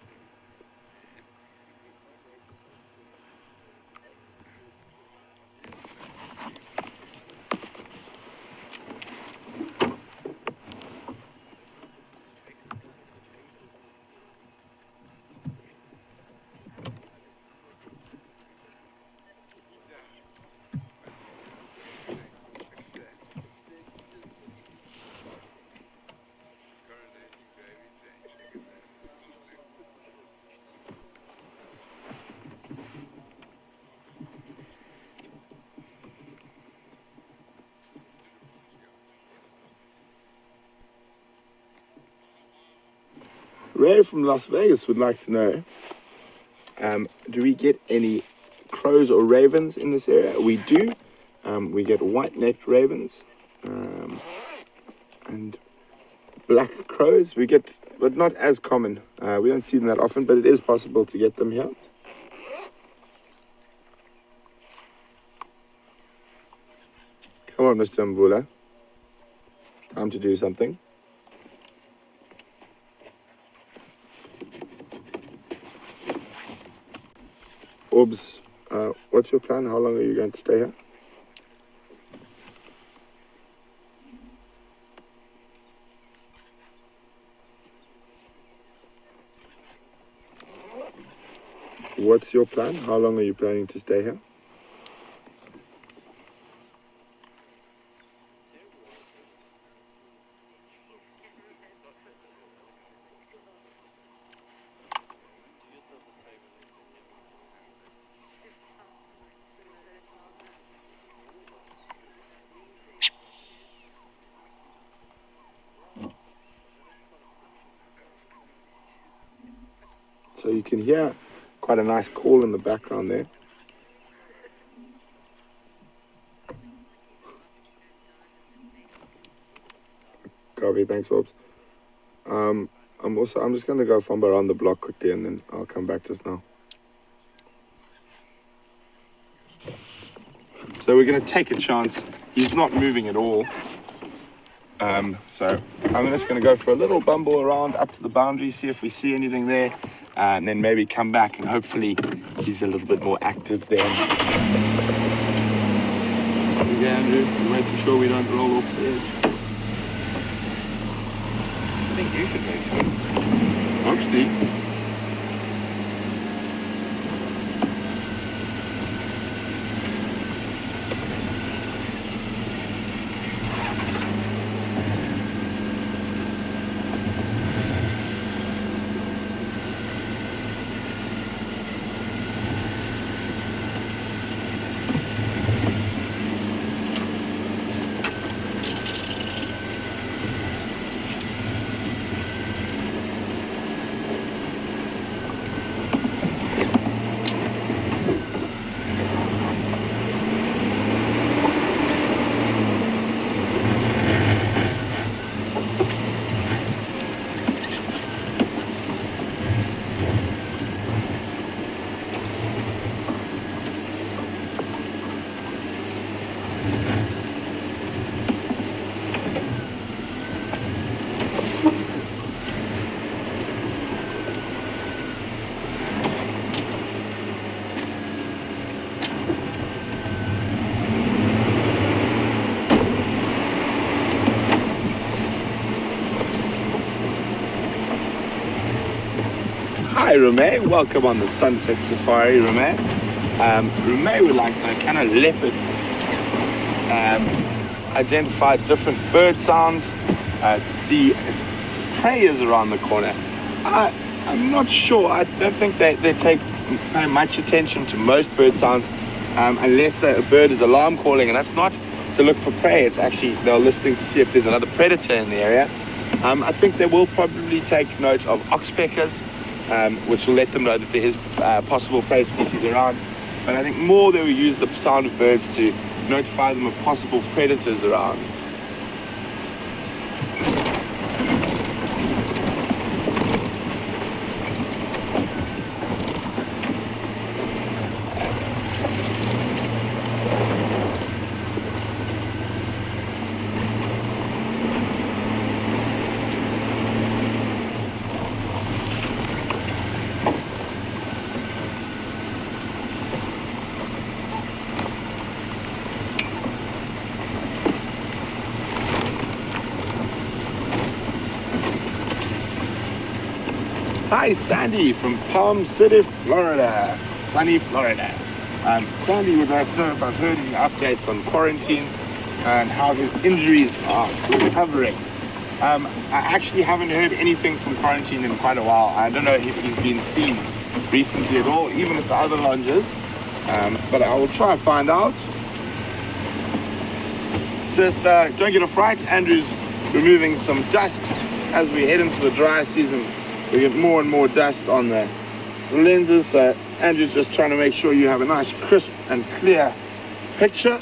Ray from Las Vegas would like to know, do we get any crows or ravens in this area? We do. We get white-necked ravens and black crows. We get, but not as common. We don't see them that often, but it is possible to get them here. Come on, Mr. Mvula. Time to do something. Orbs, what's your plan? How long are you going to stay here? What's your plan? How long are you planning to stay here? So you can hear quite a nice call in the background there. Copy, thanks, Orbs. I'm just going to go from around the block quickly, and then I'll come back just now. So we're going to take a chance. He's not moving at all. So I'm just going to go for a little bumble around up to the boundary, see if we see anything there, and then maybe come back, and hopefully he's a little bit more active there. Okay, Andrew, we're making sure we don't roll off the edge. I think you should make sure. Oopsie. Hi Rumay, welcome on the Sunset Safari, Rumay. Rumay would like to know, can a leopard identify different bird sounds to see if prey is around the corner? I'm not sure. I don't think they pay much attention to most bird sounds unless the bird is alarm calling, and that's not to look for prey. It's actually they're listening to see if there's another predator in the area. I think they will probably take note of oxpeckers, which will let them know that there is possible prey species around. But I think more they will use the sound of birds to notify them of possible predators around. Hi, Sandy from Palm City, Florida. Sunny Florida. Sandy would like to know if I've heard any updates on quarantine and how his injuries are recovering. I actually haven't heard anything from quarantine in quite a while. I don't know if he's been seen recently at all, even at the other lounges. But I will try and find out. Just don't get a fright. Andrew's removing some dust as we head into the dry season. We get more and more dust on the lenses, so Andrew's just trying to make sure you have a nice crisp and clear picture.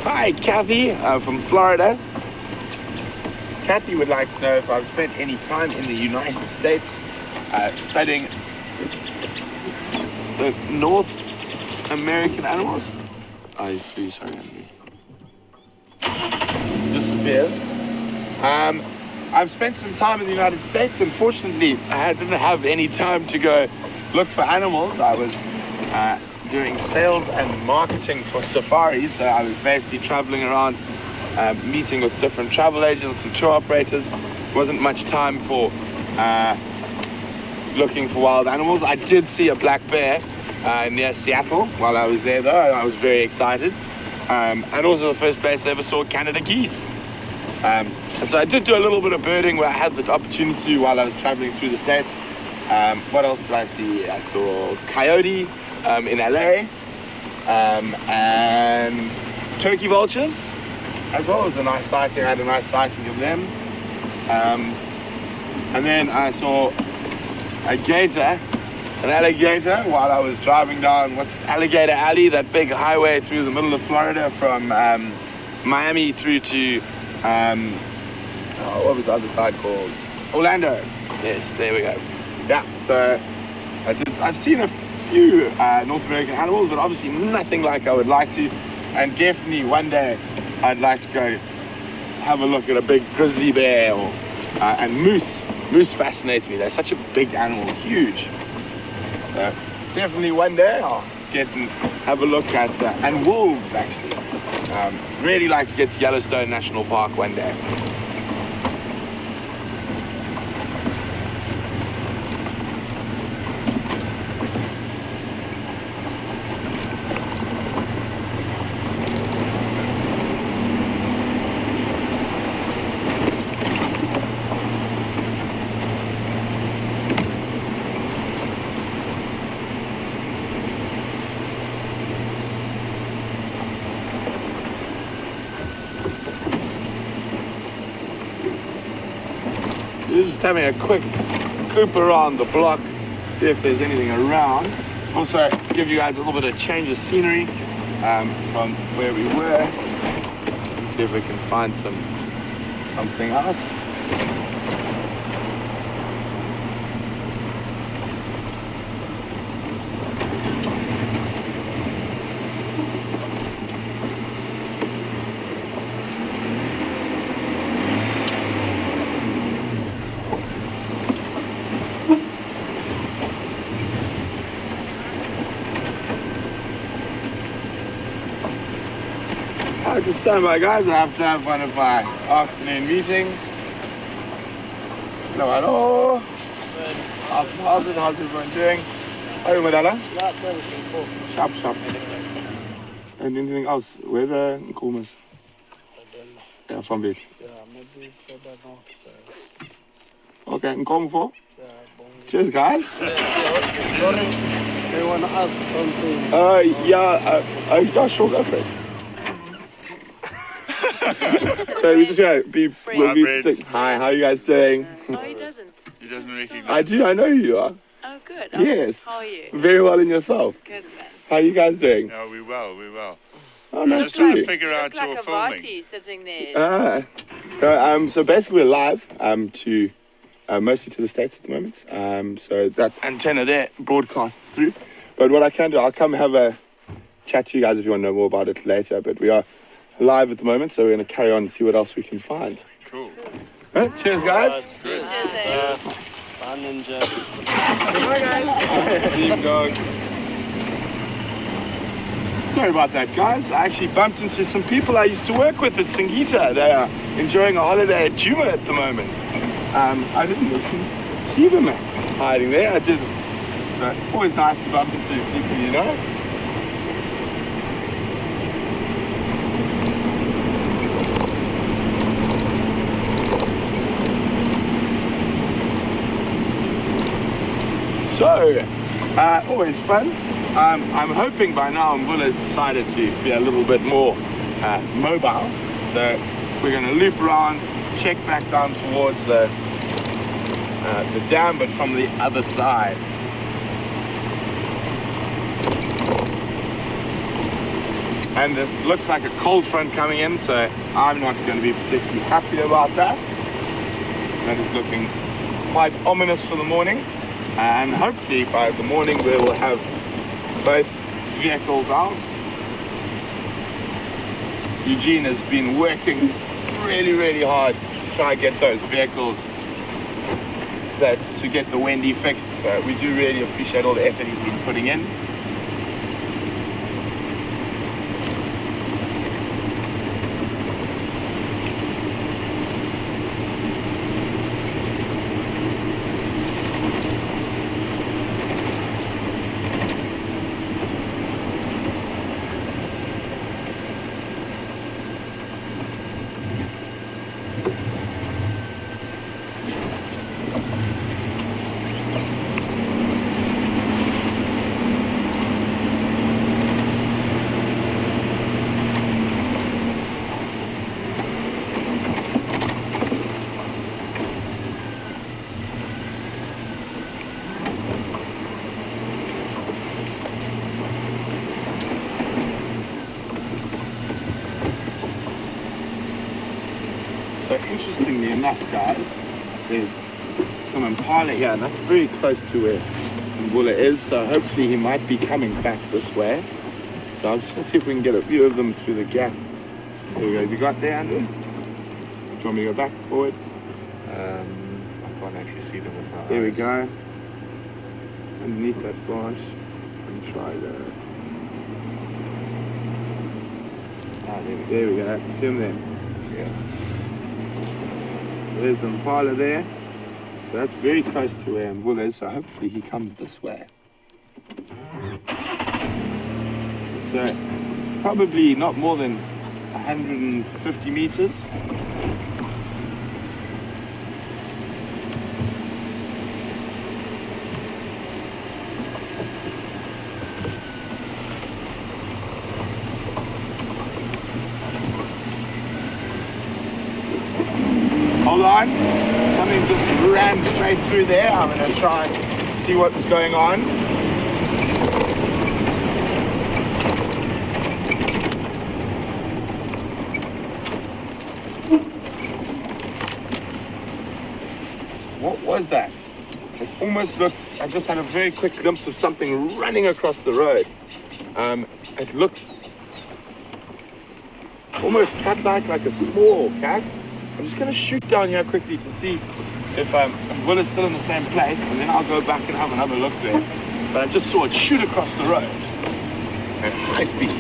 Hi, Kathy from Florida. Kathy would like to know if I've spent any time in the United States studying the North American animals. I feel sorry, Andrew. Disappeared. I've spent some time in the United States. Unfortunately, I didn't have any time to go look for animals. I was doing sales and marketing for safaris, so I was basically traveling around, meeting with different travel agents and tour operators. Wasn't much time for looking for wild animals. I did see a black bear near Seattle while I was there, though. I was very excited. And also the first place I ever saw Canada geese. So I did do a little bit of birding where I had the opportunity to while I was traveling through the States. What else did I see? I saw coyote in LA, and turkey vultures as well. It was a nice sighting. I had a nice sighting of them. And then I saw a gator, an alligator, while I was driving down Alligator Alley, that big highway through the middle of Florida from Miami through to what was the other side called? Orlando. Yes, there we go. Yeah, so I've seen a few North American animals, but obviously nothing like I would like to. And definitely one day I'd like to go have a look at a big grizzly bear and moose. Moose fascinates me. They're such a big animal, huge. So definitely one day I'll get and have a look at, and wolves actually. Really like to get to Yellowstone National Park one day. Just having a quick scoop around the block, see if there's anything around. Also, to give you guys a little bit of change of scenery from where we were. Let's see if we can find something else. Just stand by, guys. I have to have one of my afternoon meetings. Hello. How's everyone doing? How are you, Madala? Sharp. And anything else? Weather in Coolmas? Yeah, from Beach. Yeah, maybe further north. Okay, in Comfort? Cheers, guys. Sorry, I want to ask something. Yeah, sure, go for it. So we just gotta we'll be saying, hi, how are you guys doing? Oh, he doesn't. He doesn't recognize. I do, I know who you are. Oh, good. Yes. How are you? Very well in yourself. Good, man. How are you guys doing? No, we well. Oh, nice Just to trying meet to you. figure out Look your like a filming. Vati sitting there. So basically we're live to mostly to the States at the moment. So that antenna there broadcasts through. But what I can do, I'll come have a chat to you guys if you want to know more about it later. But we are live at the moment, so we're going to carry on and see what else we can find. Cool. Cheers, guys. Cheers, eh? Fun and Bye, guys. Keep going. Sorry about that, guys. I actually bumped into some people I used to work with at Singita. They are enjoying a holiday at Juma at the moment. I didn't even see them hiding there. I didn't. So always nice to bump into people, you know. So, always fun. I'm hoping by now Mvula has decided to be a little bit more mobile. So we're going to loop around, check back down towards the dam, but from the other side. And this looks like a cold front coming in, so I'm not going to be particularly happy about that. That is looking quite ominous for the morning. And hopefully by the morning we will have both vehicles out. Eugene has been working really hard to try and get those vehicles to get the Wendy fixed. So we do really appreciate all the effort he's been putting in. So interestingly enough, guys, there's some Impala here, and that's very close to where Mvula is. So hopefully he might be coming back this way. So I'm just gonna see if we can get a view of them through the gap. There we go. Have you got there, Andrew? Do you want me to go back, forward? I can't actually see them with my There we eyes. go. Underneath that branch. And try the. There we go. See them there? Yeah. There's an Impala there. So that's very close to where Mvula is, so hopefully he comes this way. So probably not more than 150 meters. Hold on. Something just ran straight through there. I'm going to try and see what was going on. What was that? It almost looked, I just had a very quick glimpse of something running across the road. It looked almost cat-like, like a small cat. I'm just going to shoot down here quickly to see if Mvula's still in the same place, and then I'll go back and have another look there. But I just saw it shoot across the road at high speed.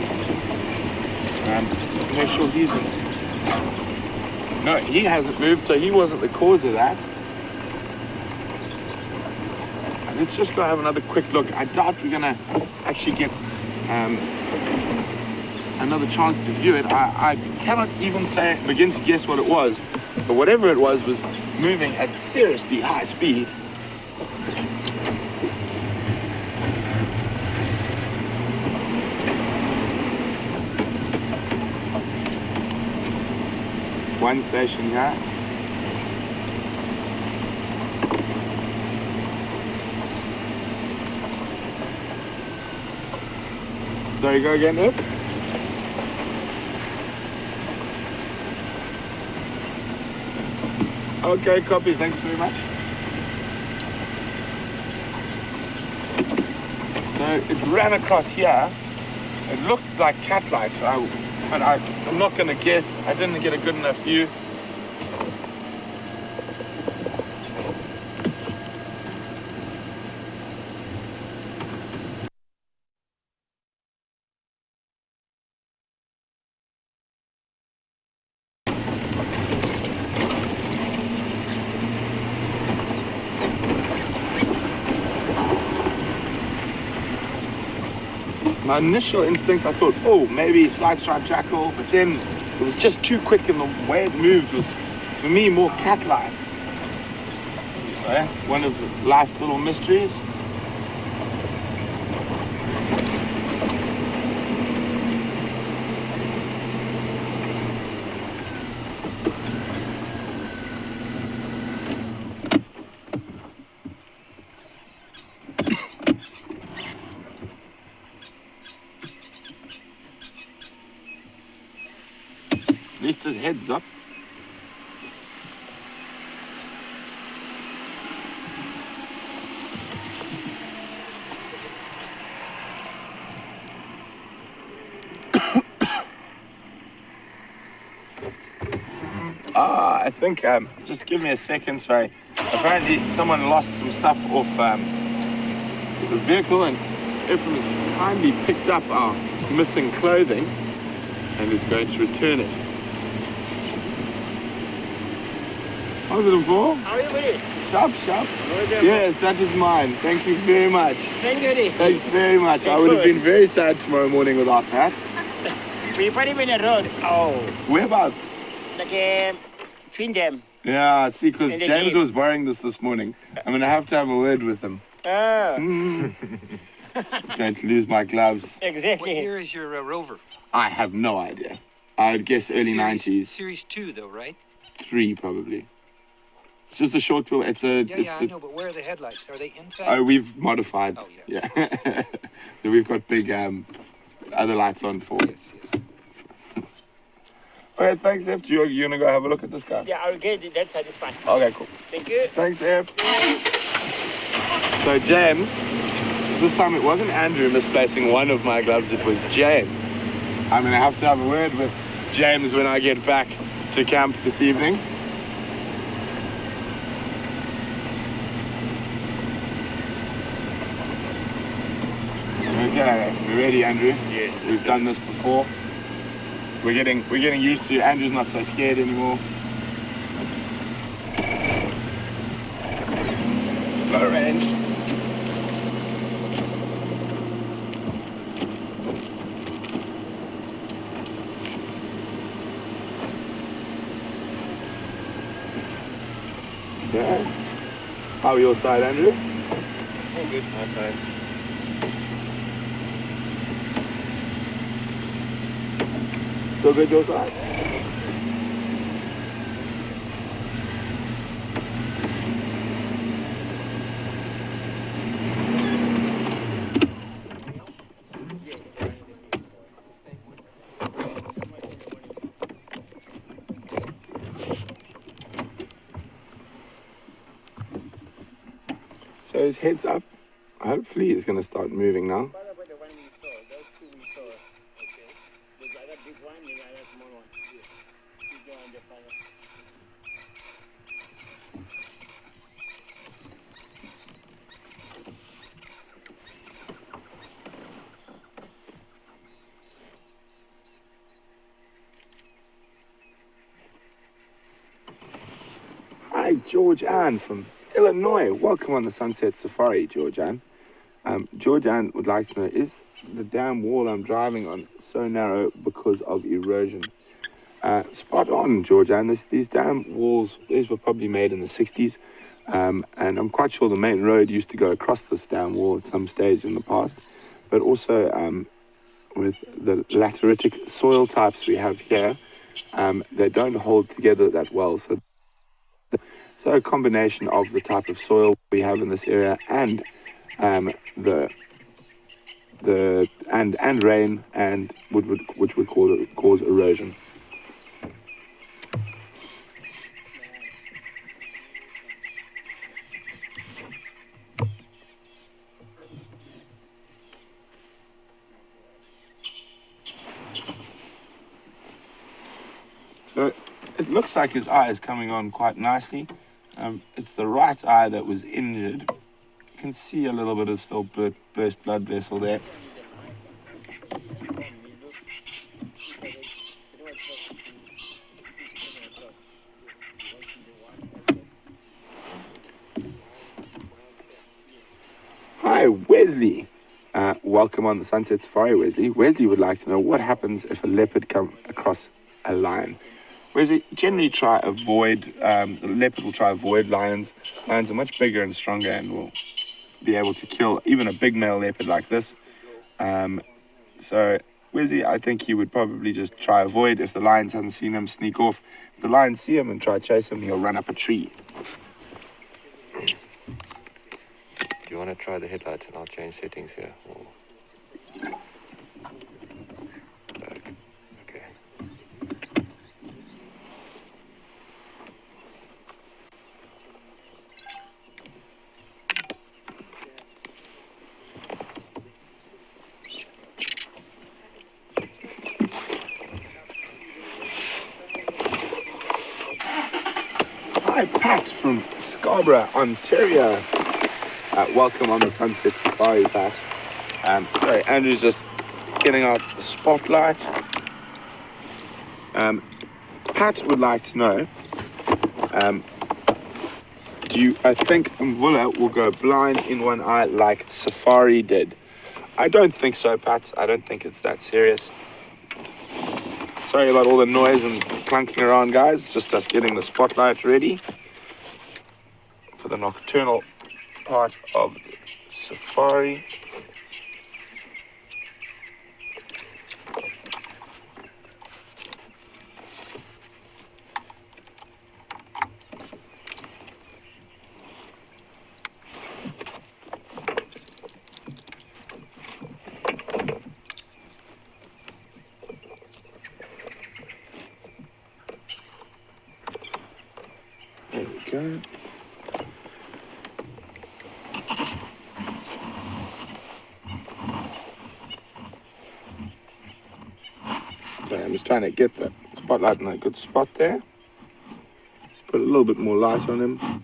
Make sure he's in. No, he hasn't moved, so he wasn't the cause of that. And let's just go have another quick look. I doubt we're going to actually get another chance to view it. I cannot even begin to guess what it was, but whatever it was moving at seriously high speed. One station here. Sorry, go again, Nick. Okay, copy. Thanks very much. So it ran across here. It looked like cat-like, but I'm not going to guess. I didn't get a good enough view. My initial instinct, I thought, oh, maybe side-striped jackal, but then it was just too quick, and the way it moved was, for me, more cat-like. One of life's little mysteries. At least his head's up. I think, just give me a second, sorry. Apparently someone lost some stuff off the vehicle, and Ephraim has kindly picked up our missing clothing and is going to return it. How's it, Mvula? How are you, buddy? Sharp, sharp. Yes, that is mine. Thank you very much. Thank you, buddy. Thanks very much. I would have been very sad tomorrow morning without that. We put him in the road. Oh. Whereabouts? Like between them. Yeah, see, because In the James deep. was borrowing this morning. I'm going to have a word with him. Oh, Going to lose my gloves. What exactly. year is your Rover? I have no idea. I would guess early 90s. Series 2, though, right? 3, probably. It's just a short wheel. It's a... Yeah, I know, but where are the headlights? Are they inside? Oh, we've modified. Oh, Yeah. So we've got big other lights on for. Yes, yes. Okay, thanks, F. You gonna go have a look at this guy? Yeah, I'll get it. That side is fine. Okay, cool. Thank you. Thanks, F. So James, this time it wasn't Andrew misplacing one of my gloves, it was James. I'm gonna have to have a word with James when I get back to camp this evening. Okay, we're ready, Andrew. Yes. We've done this before. We're getting used to. Andrew's not so scared anymore. Low range. Yeah. How are your side, Andrew? All good, my side. Still good your side? So his head's up. Hopefully he's going to start moving now. What about the one we saw? Those two we saw. Okay. The other big one, the other small one. Yes. Big one, the fire. Hi, George Ann from Illinois. Welcome on the Sunset Safari, George Ann. George Ann would like to know, is the damn wall I'm driving on so narrow because of erosion? Spot on, George Ann. These damn walls, these were probably made in the 60s. And I'm quite sure the main road used to go across this damn wall at some stage in the past. But also with the lateritic soil types we have here, they don't hold together that well. So a combination of the type of soil we have in this area and and rain and which would cause erosion. So it looks like his eye is coming on quite nicely. It's the right eye that was injured. You can see a little bit of still burst blood vessel there. Hi, Wesley. Welcome on the Sunset Safari, Wesley. Wesley would like to know what happens if a leopard comes across a lion. Wesley, generally the leopard will try avoid lions. Lions are much bigger and stronger and will be able to kill even a big male leopard like this. So Wesley, I think he would probably just try avoid. If the lions haven't seen him, sneak off. If the lions see him and try to chase him, he'll run up a tree. Do you want to try the headlights and I'll change settings here? Or... Okay. Hi, Pat from Scarborough, Ontario. Welcome on the Sunset Safari, Pat. Sorry, Andrew's just getting out the spotlight. Pat would like to know, I think Mvula will go blind in one eye like Safari did? I don't think so, Pat. I don't think it's that serious. Sorry about all the noise and clunking around, guys. Just us getting the spotlight ready for the nocturnal part of the safari. go. Okay, I'm just trying to get the spotlight in a good spot there. Just put a little bit more light on him.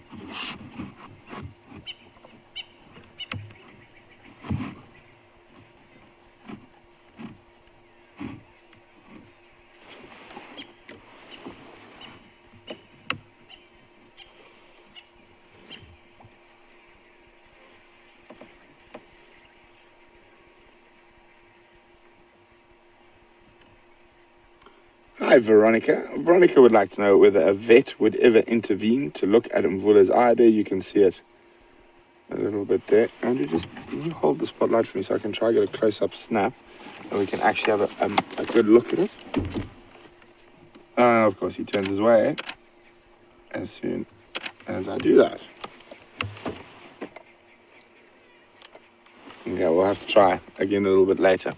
Hi, Veronica. Veronica would like to know whether a vet would ever intervene to look at Mvula's eye. There you can see it a little bit there. Andrew, just can you hold the spotlight for me so I can try to get a close-up snap and we can actually have a good look at it. Of course, he turns his way as soon as I do that. Okay, we'll have to try again a little bit later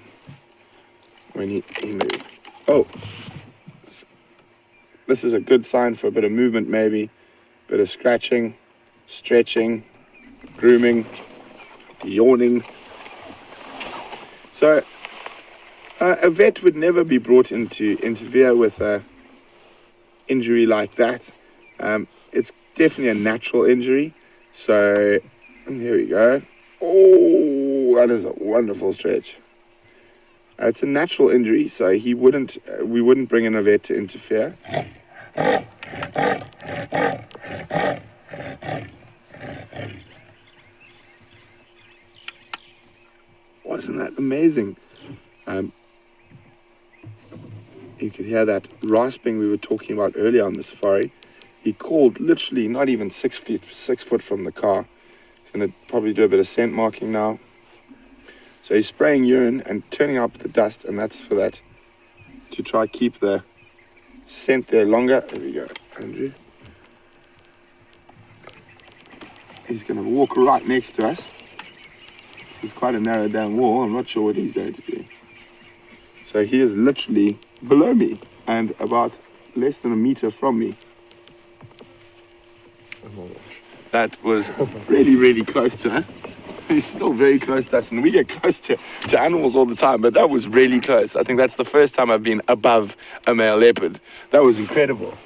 when he moves. Oh. This is a good sign for a bit of movement, maybe. A bit of scratching, stretching, grooming, yawning. So, a vet would never be brought in to interfere with an injury like that. It's definitely a natural injury. So, here we go. Oh, that is a wonderful stretch. It's a natural injury, so we wouldn't bring in a vet to interfere. Wasn't that amazing? You could hear that rasping we were talking about earlier on the safari. He called literally not even 6 foot from the car. He's going to probably do a bit of scent marking now. So he's spraying urine and turning up the dust, and that's for that, to try keep the scent there longer. There we go, Andrew. He's going to walk right next to us. This is quite a narrow down wall. I'm not sure what he's going to do. So he is literally below me and about less than a meter from me. That was really, really close to us. He's still very close to us, and we get close to animals all the time, but that was really close. I think that's the first time I've been above a male leopard. That was incredible.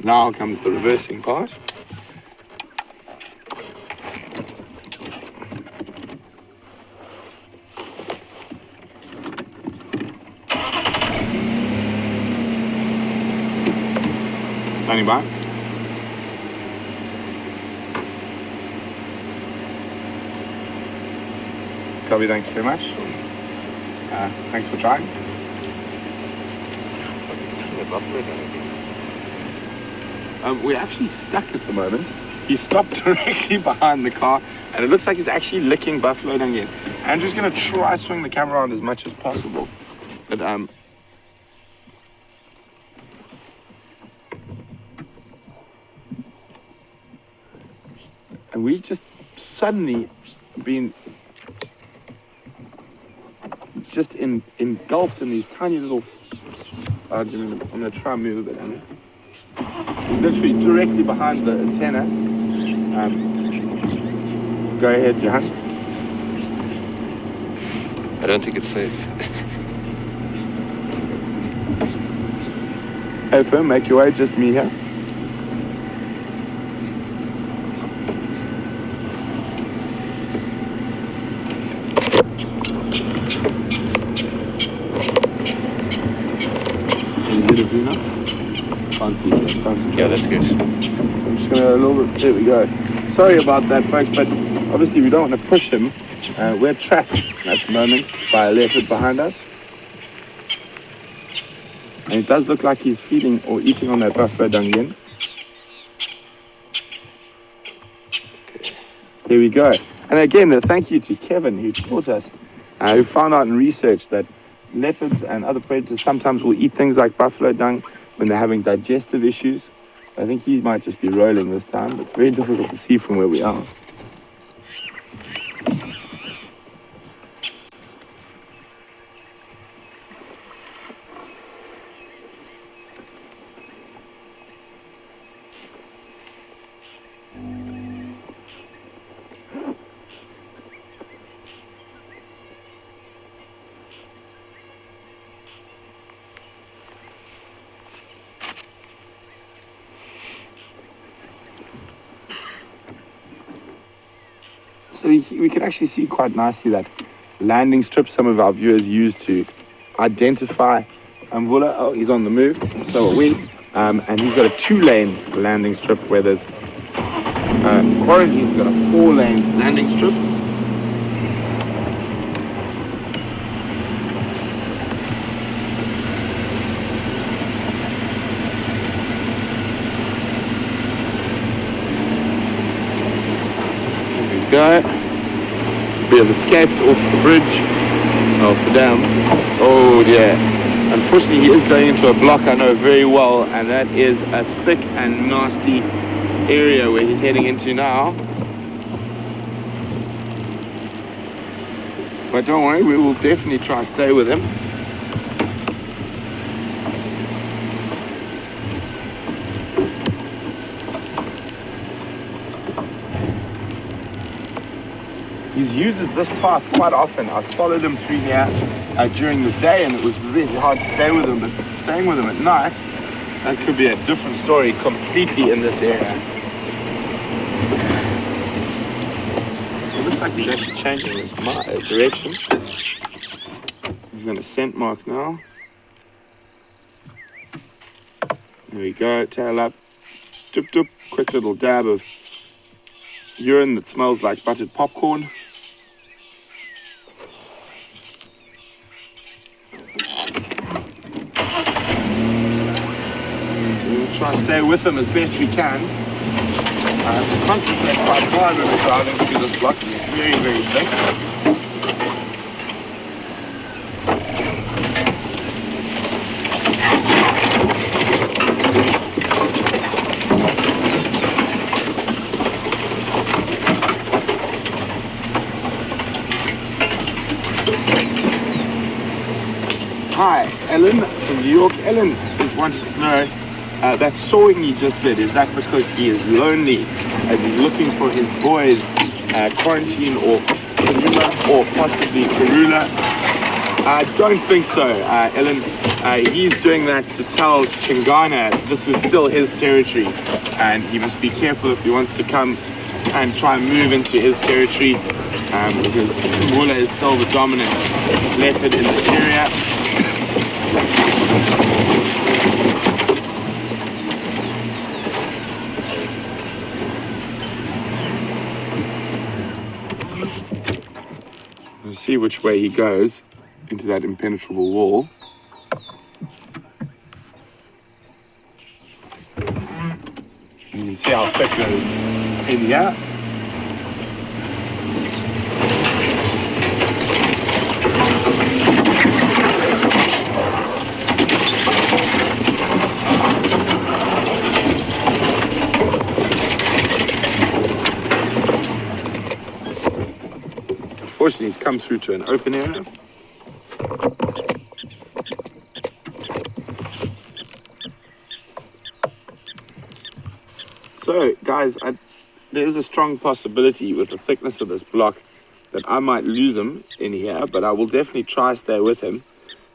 Now comes the reversing part. Standing by. Copy, thanks very much. Thanks for trying. We're actually stuck at the moment. He stopped directly behind the car, and it looks like he's actually licking buffalo dung again. Andrew's going to try swing the camera around as much as possible. But, and we just suddenly been just engulfed in these tiny little. I'm going to try and move a bit, Andrew. Literally directly behind the antenna. Go ahead, Johan. I don't think it's safe. Hey, Fern, make your way, just me here. Can't see it. Yeah, that's good. I'm just gonna a little bit. There we go. Sorry about that, folks, but obviously we don't want to push him. We're trapped at the moment by a leopard behind us, and it does look like he's feeding or eating on that buffalo dung again. Here we go. And again, thank you to Kevin who taught us, who found out in research that leopards and other predators sometimes will eat things like buffalo dung when they're having digestive issues. I think he might just be rolling this time, but it's very difficult to see from where we are. So we can actually see quite nicely that landing strip some of our viewers use to identify Mvula. Oh, he's on the move, so are we. And he's got a 2-lane landing strip where there's Quarantine's got a 4-lane landing strip. There we go. We have escaped off the bridge, off the dam. Oh dear. Unfortunately, he is going into a block I know very well, and that is a thick and nasty area where he's heading into now. But don't worry, we will definitely try to stay with him. He uses this path quite often. I've followed him through here during the day, and it was really hard to stay with him, but staying with him at night, that could be a different story completely in this area. It looks like he's actually changing his direction. He's going to scent mark now. There we go, tail up, dip dip, quick little dab of urine that smells like buttered popcorn. We'll try to stay with them as best we can. To concentrate quite hard when we're driving through this block. It's very, very thick. Hi, Ellen from New York. Ellen is wanting to know that sawing he just did, is that because he is lonely as he's looking for his boys, Quarantine or Karula or possibly Karula? I don't think so, Ellen. He's doing that to tell Chingana this is still his territory and he must be careful if he wants to come and try and move into his territory, because Mvula is still the dominant leopard in this area. We'll see which way he goes into that impenetrable wall. You can see how thick that is in here. Unfortunately, he's come through to an open area. So, guys, there is a strong possibility with the thickness of this block that I might lose him in here, but I will definitely try to stay with him.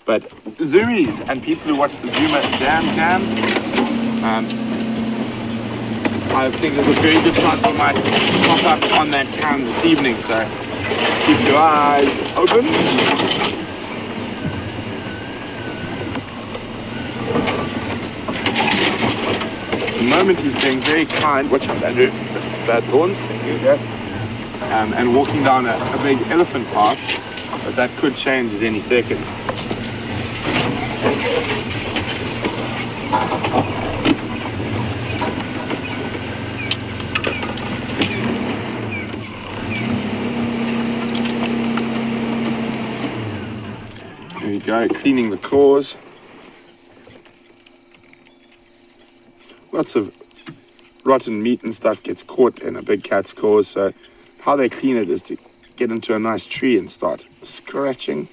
But zoomies and people who watch the Duma Dam Cam, I think there's a very good chance he might pop up on that cam this evening, so keep your eyes open. At the moment he's being very kind. Watch out, Andrew. That's bad thorns. Here we go. And walking down a big elephant path, but that could change at any second. There you go, cleaning the claws. Lots of rotten meat and stuff gets caught in a big cat's claws, so how they clean it is to get into a nice tree and start scratching.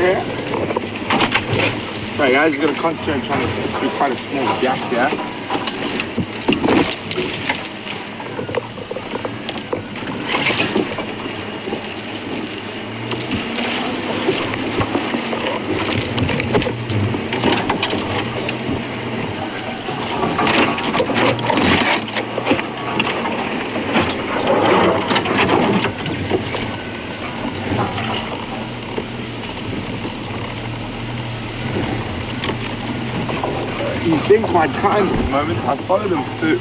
here. Sorry guys, you've got to concentrate on trying to get through quite a small gap here. He's been quite kind at the moment. I followed him through.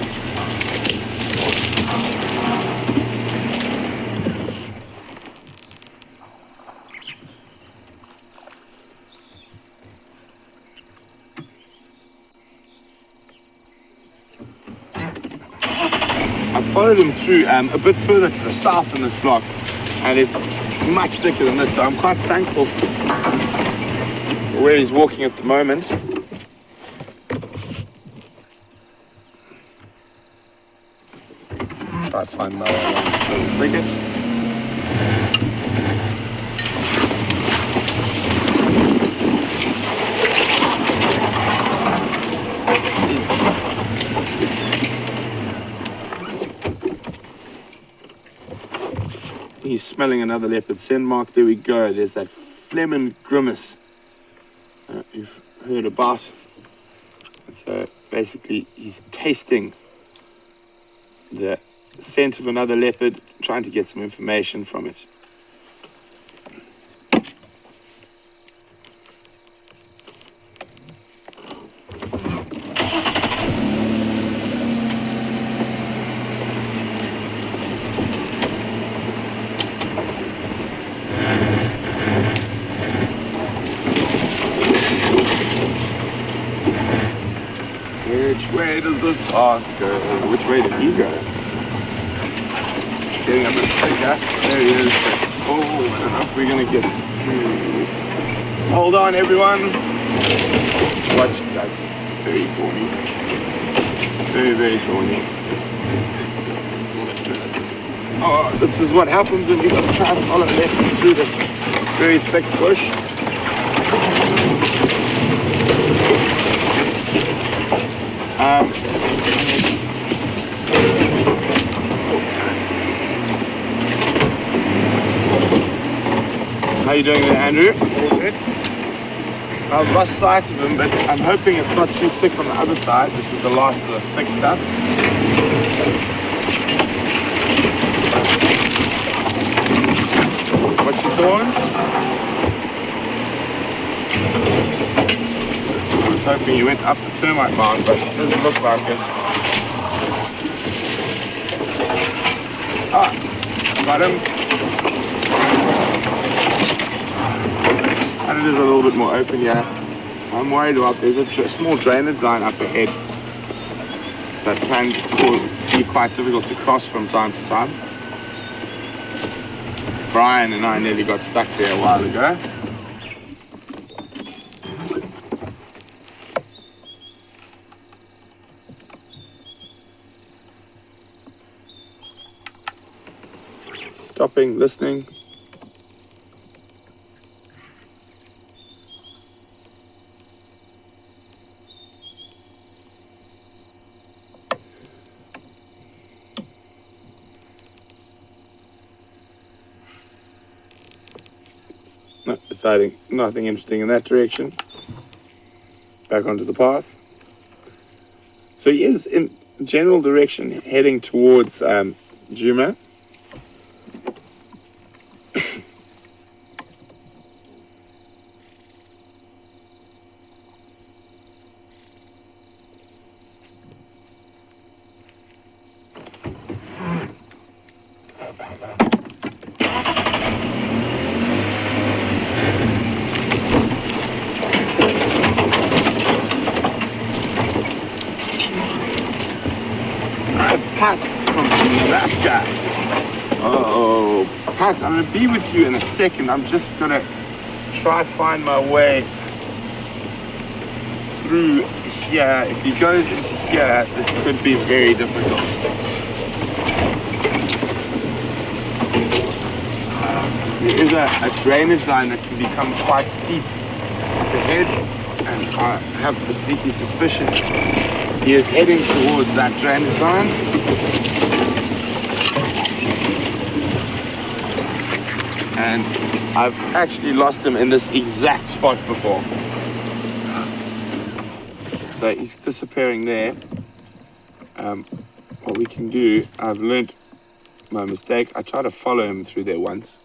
I followed him through a bit further to the south in this block, and it's much thicker than this, so I'm quite thankful for where he's walking at the moment. Try to find another one. Crickets. He's smelling another leopard. Send mark. There we go. There's that phlegm and grimace you've heard about. So basically, he's tasting the scent of another leopard, trying to get some information from it. Which way does this path go? Which way did he go? Getting a bit bigger. There he is. Oh, I don't know if we're gonna get. Hold on, everyone. Watch, that's very thorny. Very, very thorny. Oh, this is what happens when you gotta try and follow left through this very thick bush. How are you doing there, Andrew? All good. I've lost sight of him, but I'm hoping it's not too thick on the other side. This is the last of the thick stuff. What's your thorns? I was hoping you went up the termite mound, but it doesn't look like it. Ah, got him. And it is a little bit more open here. I'm worried about there's a small drainage line up ahead that can be quite difficult to cross from time to time. Brian and I nearly got stuck there a while ago. Stopping, listening. No, deciding nothing interesting in that direction. Back onto the path. So he is in general direction heading towards Juma. Pat from Alaska. Oh, Pat, I'm going to be with you in a second. I'm just going to try find my way through here. If he goes into here, this could be very difficult. there is a drainage line that can become quite steep up ahead, and I have a sneaky suspicion he is heading towards that drainage line. And I've actually lost him in this exact spot before. So he's disappearing there. What we can do, I've learned my mistake. I tried to follow him through there once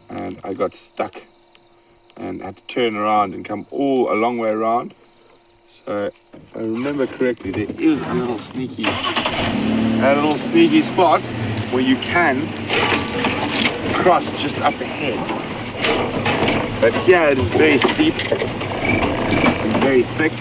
and I got stuck and had to turn around and come a long way around. So if I remember correctly, there is a little sneaky spot where you can cross just up ahead. But here it is very steep and very thick.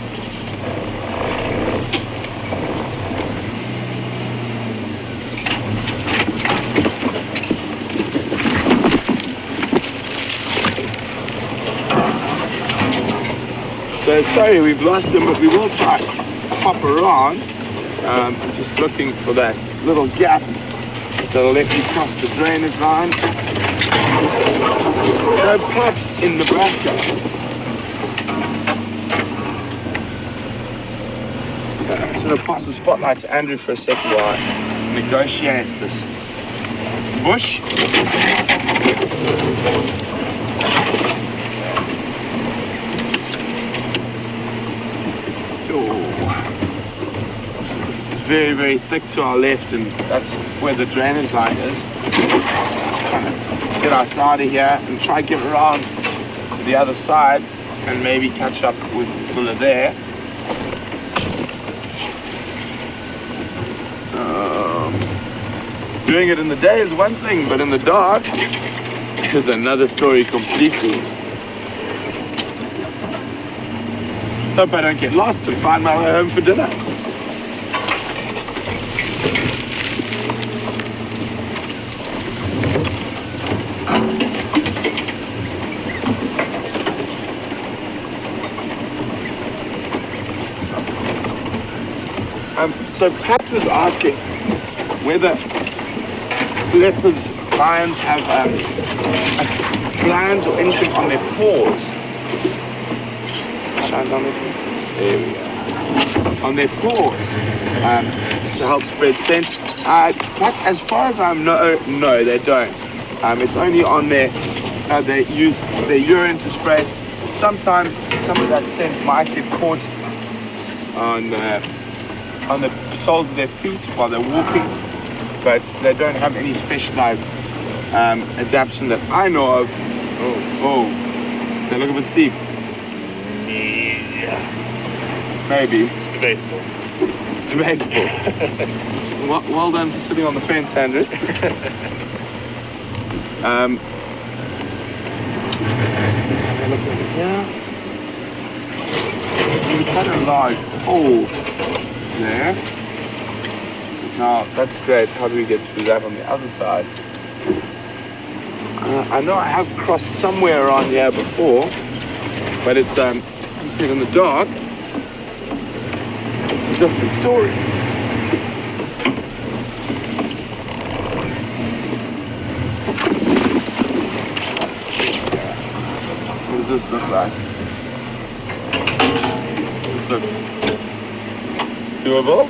So sorry we've lost him, but we will try to hop around. Just looking for that little gap that'll let me cross the drainage line. No pot in the backyard. I'm just going to pass the spotlight to Andrew for a second while I negotiate this bush. Very, very thick to our left, and that's where the drainage line is. Just trying to get us out of here and try to get around to the other side and maybe catch up with Mvula there. Doing it in the day is one thing, but in the dark is another story completely. Let's hope I don't get lost and find my way home for dinner. So Pat was asking whether leopards, lions have glands or anything on their paws. Shine down there. There we go. On their paws to help spread scent. But as far as I know, no, they don't. It's only on their. They use their urine to spray. Sometimes some of that scent might get caught on the soles of their feet while they're walking, but they don't have any specialized adaptation that I know of. Oh, they look a bit steep. Yeah. Maybe. It's debatable. Debatable. Well done for sitting on the fence, Andrew. Look over here. We've had a large hole there. Now that's great. How do we get through that on the other side? I know I have crossed somewhere around here before, but it's you see it in the dark. It's a different story. What does this look like? This looks doable.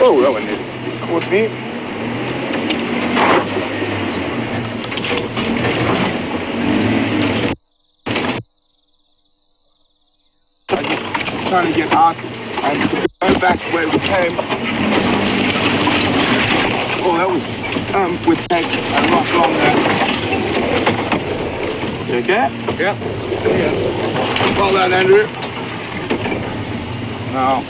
Oh, that one nearly caught me. I'm just trying to get out and to go back where we came. Oh, that was would take a lot longer. You okay? Yeah. Well done, Andrew. Now,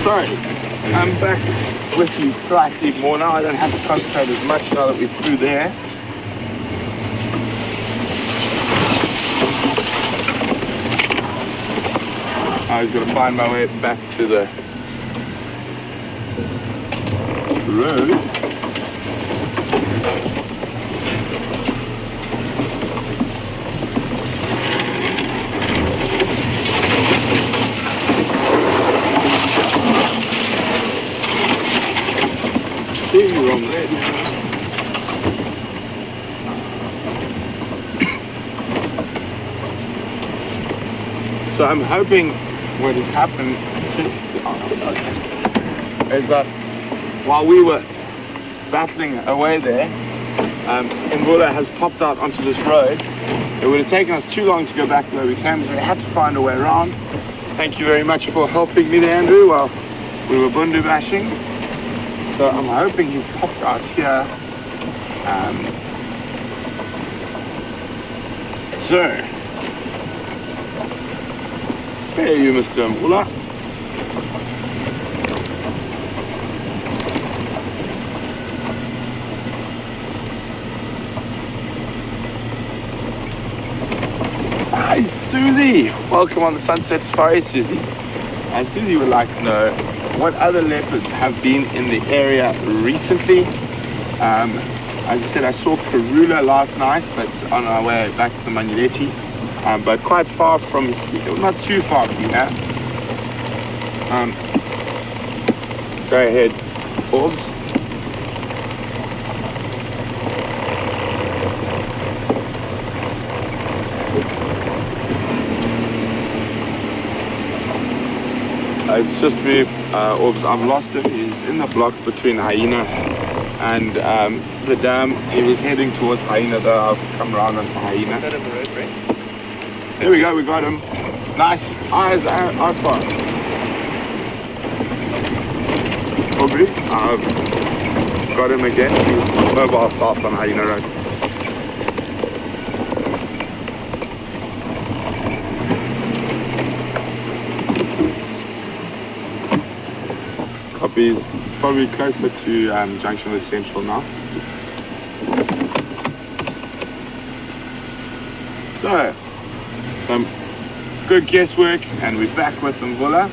sorry, I'm back with you slightly more now. I don't have to concentrate as much now that we're through there. I was going to find my way back to the road. So I'm hoping what has happened is that while we were battling away there, Mvula has popped out onto this road. It would have taken us too long to go back the way we came, so we had to find a way around. Thank you very much for helping me there, Andrew, while we were bundu bashing. So I'm hoping he's popped out here. So, where are you, Mr. Mvula? Hi, Susie! Welcome on the Sunset Safari, Susie. And Susie would like to know what other leopards have been in the area recently. As I said, I saw Karula last night, but on our way back to the Manuleti. But quite far from here, not too far from here. Go ahead, Forbes. It's just me, Orbs. I've lost him. He's in the block between Hyena and the dam. He was heading towards Hyena, though. I've come around onto Hyena. Is that on the road, Brent? There we go, we got him. Nice. Eyes out far. Aubrey, I've got him again. He's mobile south on Hyena Road. Copy. He's probably closer to junction with Central now. So, some good guesswork, and we're back with Mvula.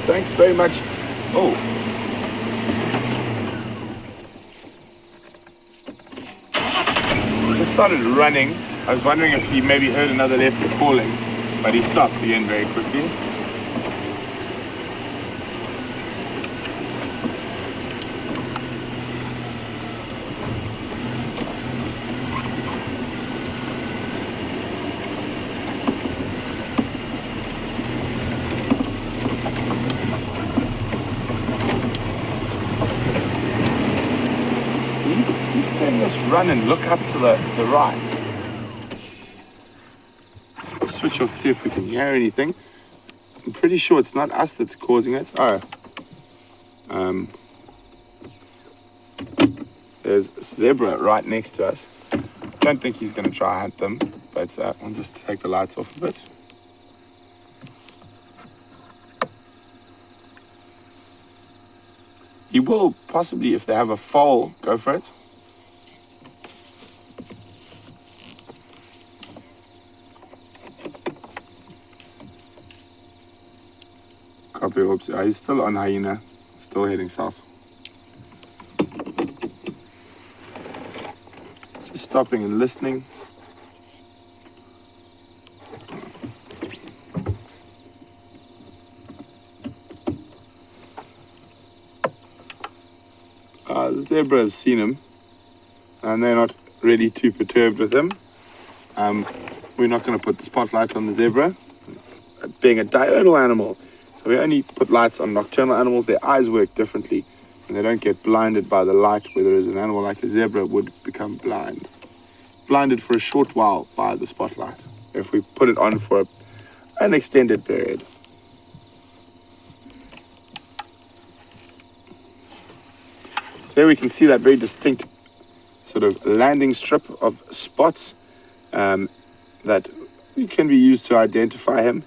Thanks very much. Oh. Just started running. I was wondering if he maybe heard another leopard calling, but he stopped again very quickly. Run and look up to the right. Let's switch off to see if we can hear anything. I'm pretty sure it's not us that's causing it. Oh. There's a zebra right next to us. Don't think he's going to try hunt them, but I'll just take the lights off a bit. He will possibly, if they have a foal, go for it. Copy, oops. He's still on Hyena, still heading south. Just stopping and listening. The zebra has seen him, and they're not really too perturbed with him. We're not going to put the spotlight on the zebra, being a diurnal animal. So we only put lights on nocturnal animals. Their eyes work differently, and they don't get blinded by the light, whereas an animal like a zebra would become blinded for a short while by the spotlight if we put it on for an extended period. So there we can see that very distinct sort of landing strip of spots that can be used to identify him.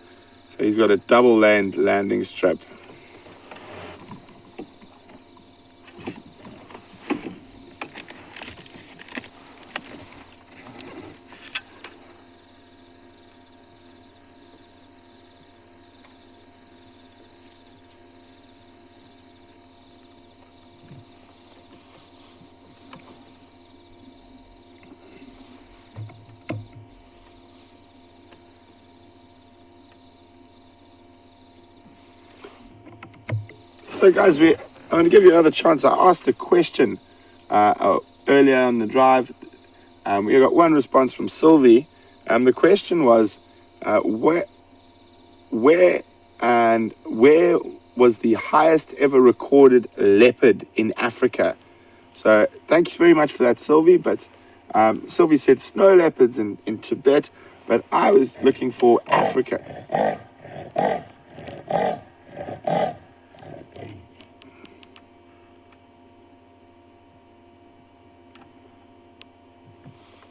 So he's got a double lane landing strip. So guys, I'm going to give you another chance. I asked a question earlier on the drive. We got one response from Sylvie. The question was, where was the highest ever recorded leopard in Africa? So thank you very much for that, Sylvie. But Sylvie said snow leopards in Tibet, but I was looking for Africa.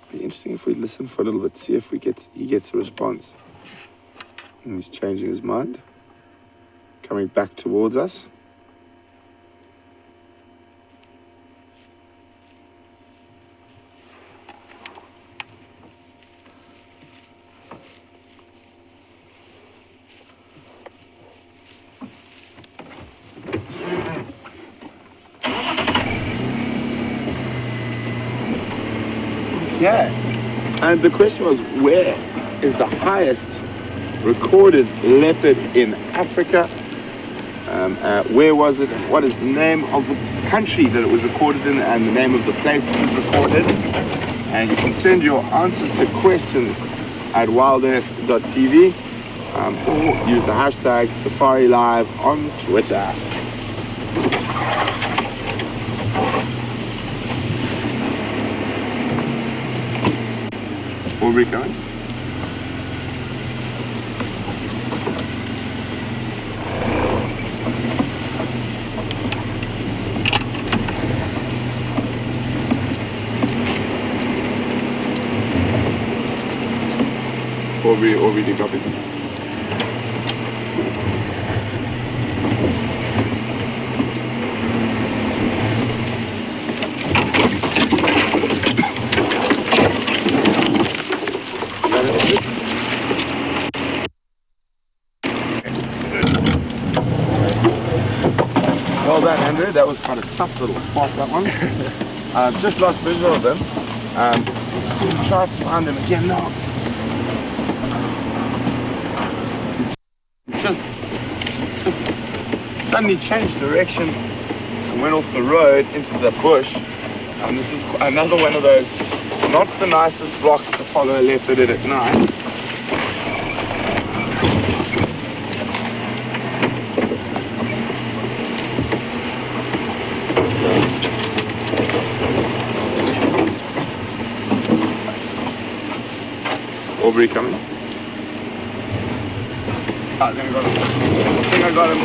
Be interesting if we listen for a little bit, see if he gets a response. And he's changing his mind, coming back towards us. Yeah, and the question was, where is the highest recorded leopard in Africa? Where was it, and what is the name of the country that it was recorded in, and the name of the place it was recorded? And you can send your answers to questions at WildEarth.tv, or use the hashtag Safari Live on Twitter. Where are we going? Already got it. Well done, Andrew. That was quite a tough little spot, that one. Just lost visual of them. Try to find them again now. Just suddenly changed direction and went off the road into the bush. And this is another one of those, not the nicest blocks to follow a leopard in at night. Aubrey coming. I think I got him. I think I got him.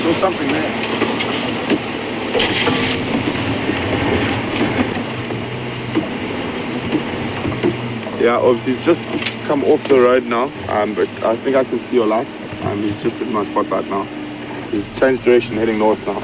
Saw something there. Yeah, obviously he's just come off the road now, but I think I can see your light. He's just in my spot right now. He's changed direction, heading north now.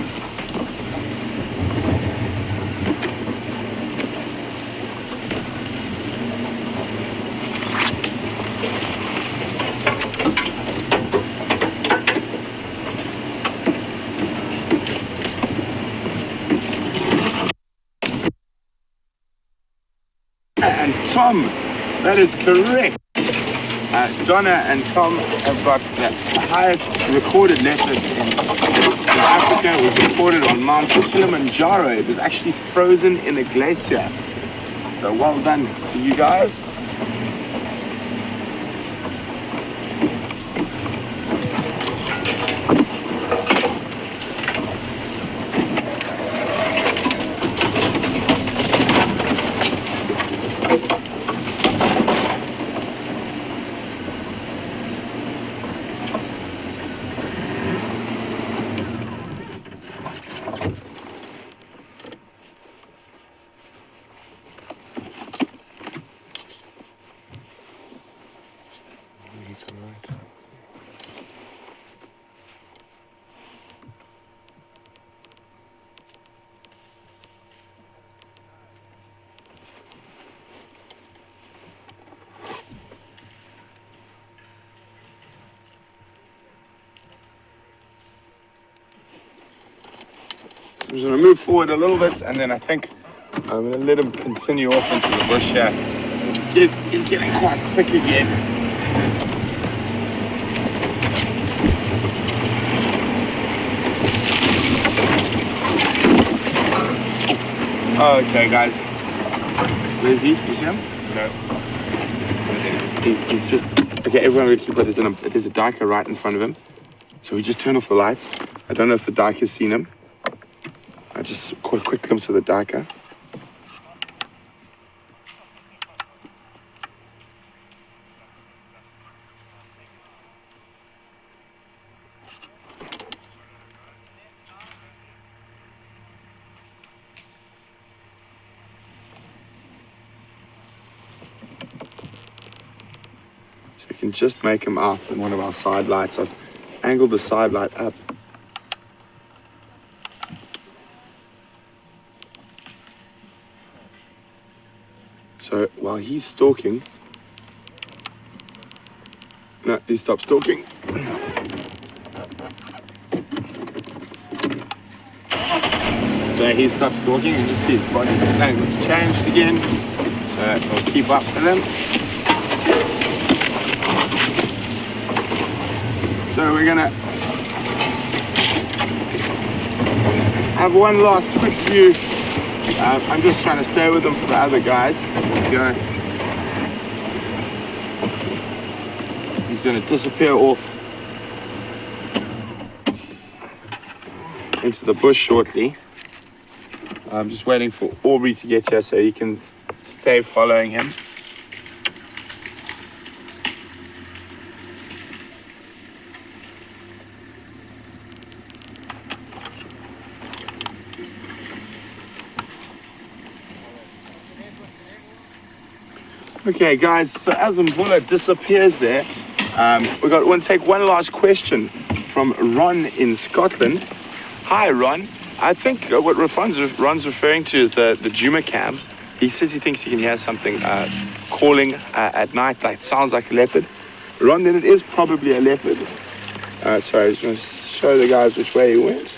And Tom, that is correct. Donna and Tom have got the highest recorded leopard in Africa. It was recorded on Mount Kilimanjaro. It was actually frozen in a glacier. So well done to you guys. I'm just going to move forward a little bit, and then I think I'm going to let him continue off into the bush here. He's getting quite thick again. Oh, okay, guys. Where's he? You see him? No. He's just... Okay, everyone will keep it. There's a diker right in front of him. So we just turn off the lights. I don't know if the diker's seen him. I just caught a quick glimpse of the diker. So we can just make him out in one of our side lights. I've angled the side light up. So while he's stalking, no, he stopped stalking. So he stopped stalking, you just see his body language changed again. So we'll keep up with him. So we're gonna have one last quick view. I'm just trying to stay with them for the other guys. He's gonna disappear off into the bush shortly. I'm just waiting for Aubrey to get here so he can stay following him. Okay, guys, so as Mvula disappears there, we want to take one last question from Ron in Scotland. Hi, Ron. I think what Ron's referring to is the Juma cam. He says he thinks he can hear something calling at night, like sounds like a leopard. Ron, then it is probably a leopard. So I was going to show the guys which way he went.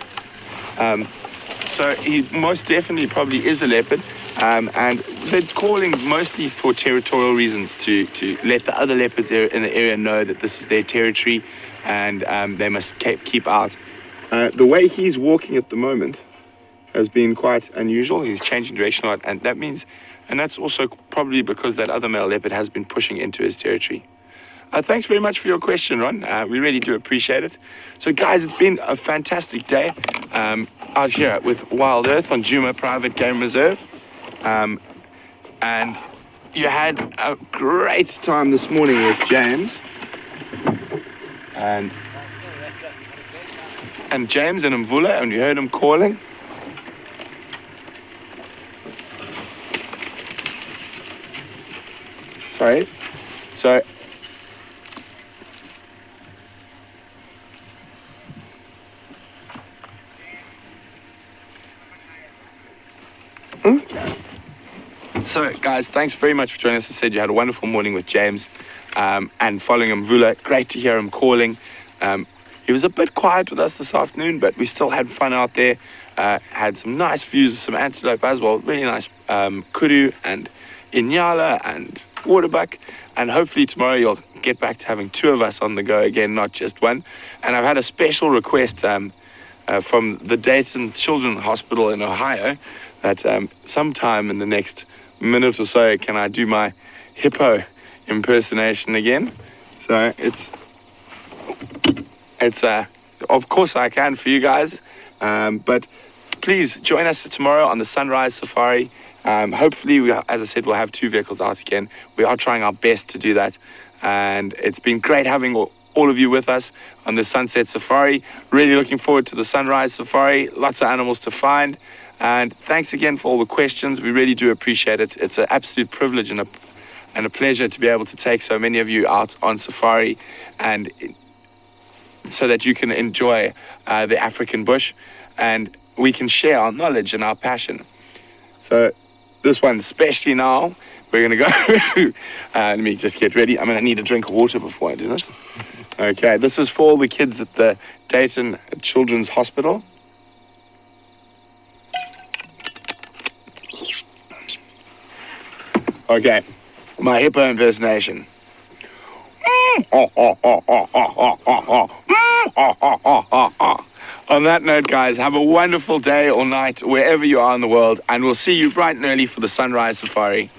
So he most definitely probably is a leopard. And they're calling mostly for territorial reasons to let the other leopards in the area know that this is their territory and they must keep out. The way he's walking at the moment has been quite unusual. He's changing direction a lot, and that means, and that's also probably because that other male leopard has been pushing into his territory. Thanks very much for your question, Ron. We really do appreciate it. So, guys, it's been a fantastic day out here with WildEarth on Juma Private Game Reserve. And you had a great time this morning with James. And James and Mvula, and you heard him calling. Sorry. So So, guys, thanks very much for joining us. As I said, you had a wonderful morning with James and following Mvula. Great to hear him calling. He was a bit quiet with us this afternoon, but we still had fun out there. Had some nice views of some antelope as well. Really nice kudu and inyala and waterbuck. And hopefully tomorrow you'll get back to having two of us on the go again, not just one. And I've had a special request from the Dayton Children's Hospital in Ohio that sometime in the next minute or so, can I do my hippo impersonation again? So it's of course I can for you guys, but please join us tomorrow on the Sunrise Safari. Hopefully, as I said, we'll have two vehicles out again. We are trying our best to do that, and it's been great having all of you with us on the Sunset Safari. Really looking forward to the Sunrise Safari. Lots of animals to find. And thanks again for all the questions. We really do appreciate it. It's an absolute privilege and a pleasure to be able to take so many of you out on safari, and so that you can enjoy the African bush and we can share our knowledge and our passion. So this one, especially now, we're going to go. Let me just get ready. I'm going to need a drink of water before I do this. Okay, this is for all the kids at the Dayton Children's Hospital. Okay, my hippo impersonation. On that note, guys, have a wonderful day or night wherever you are in the world, and we'll see you bright and early for the sunrise safari.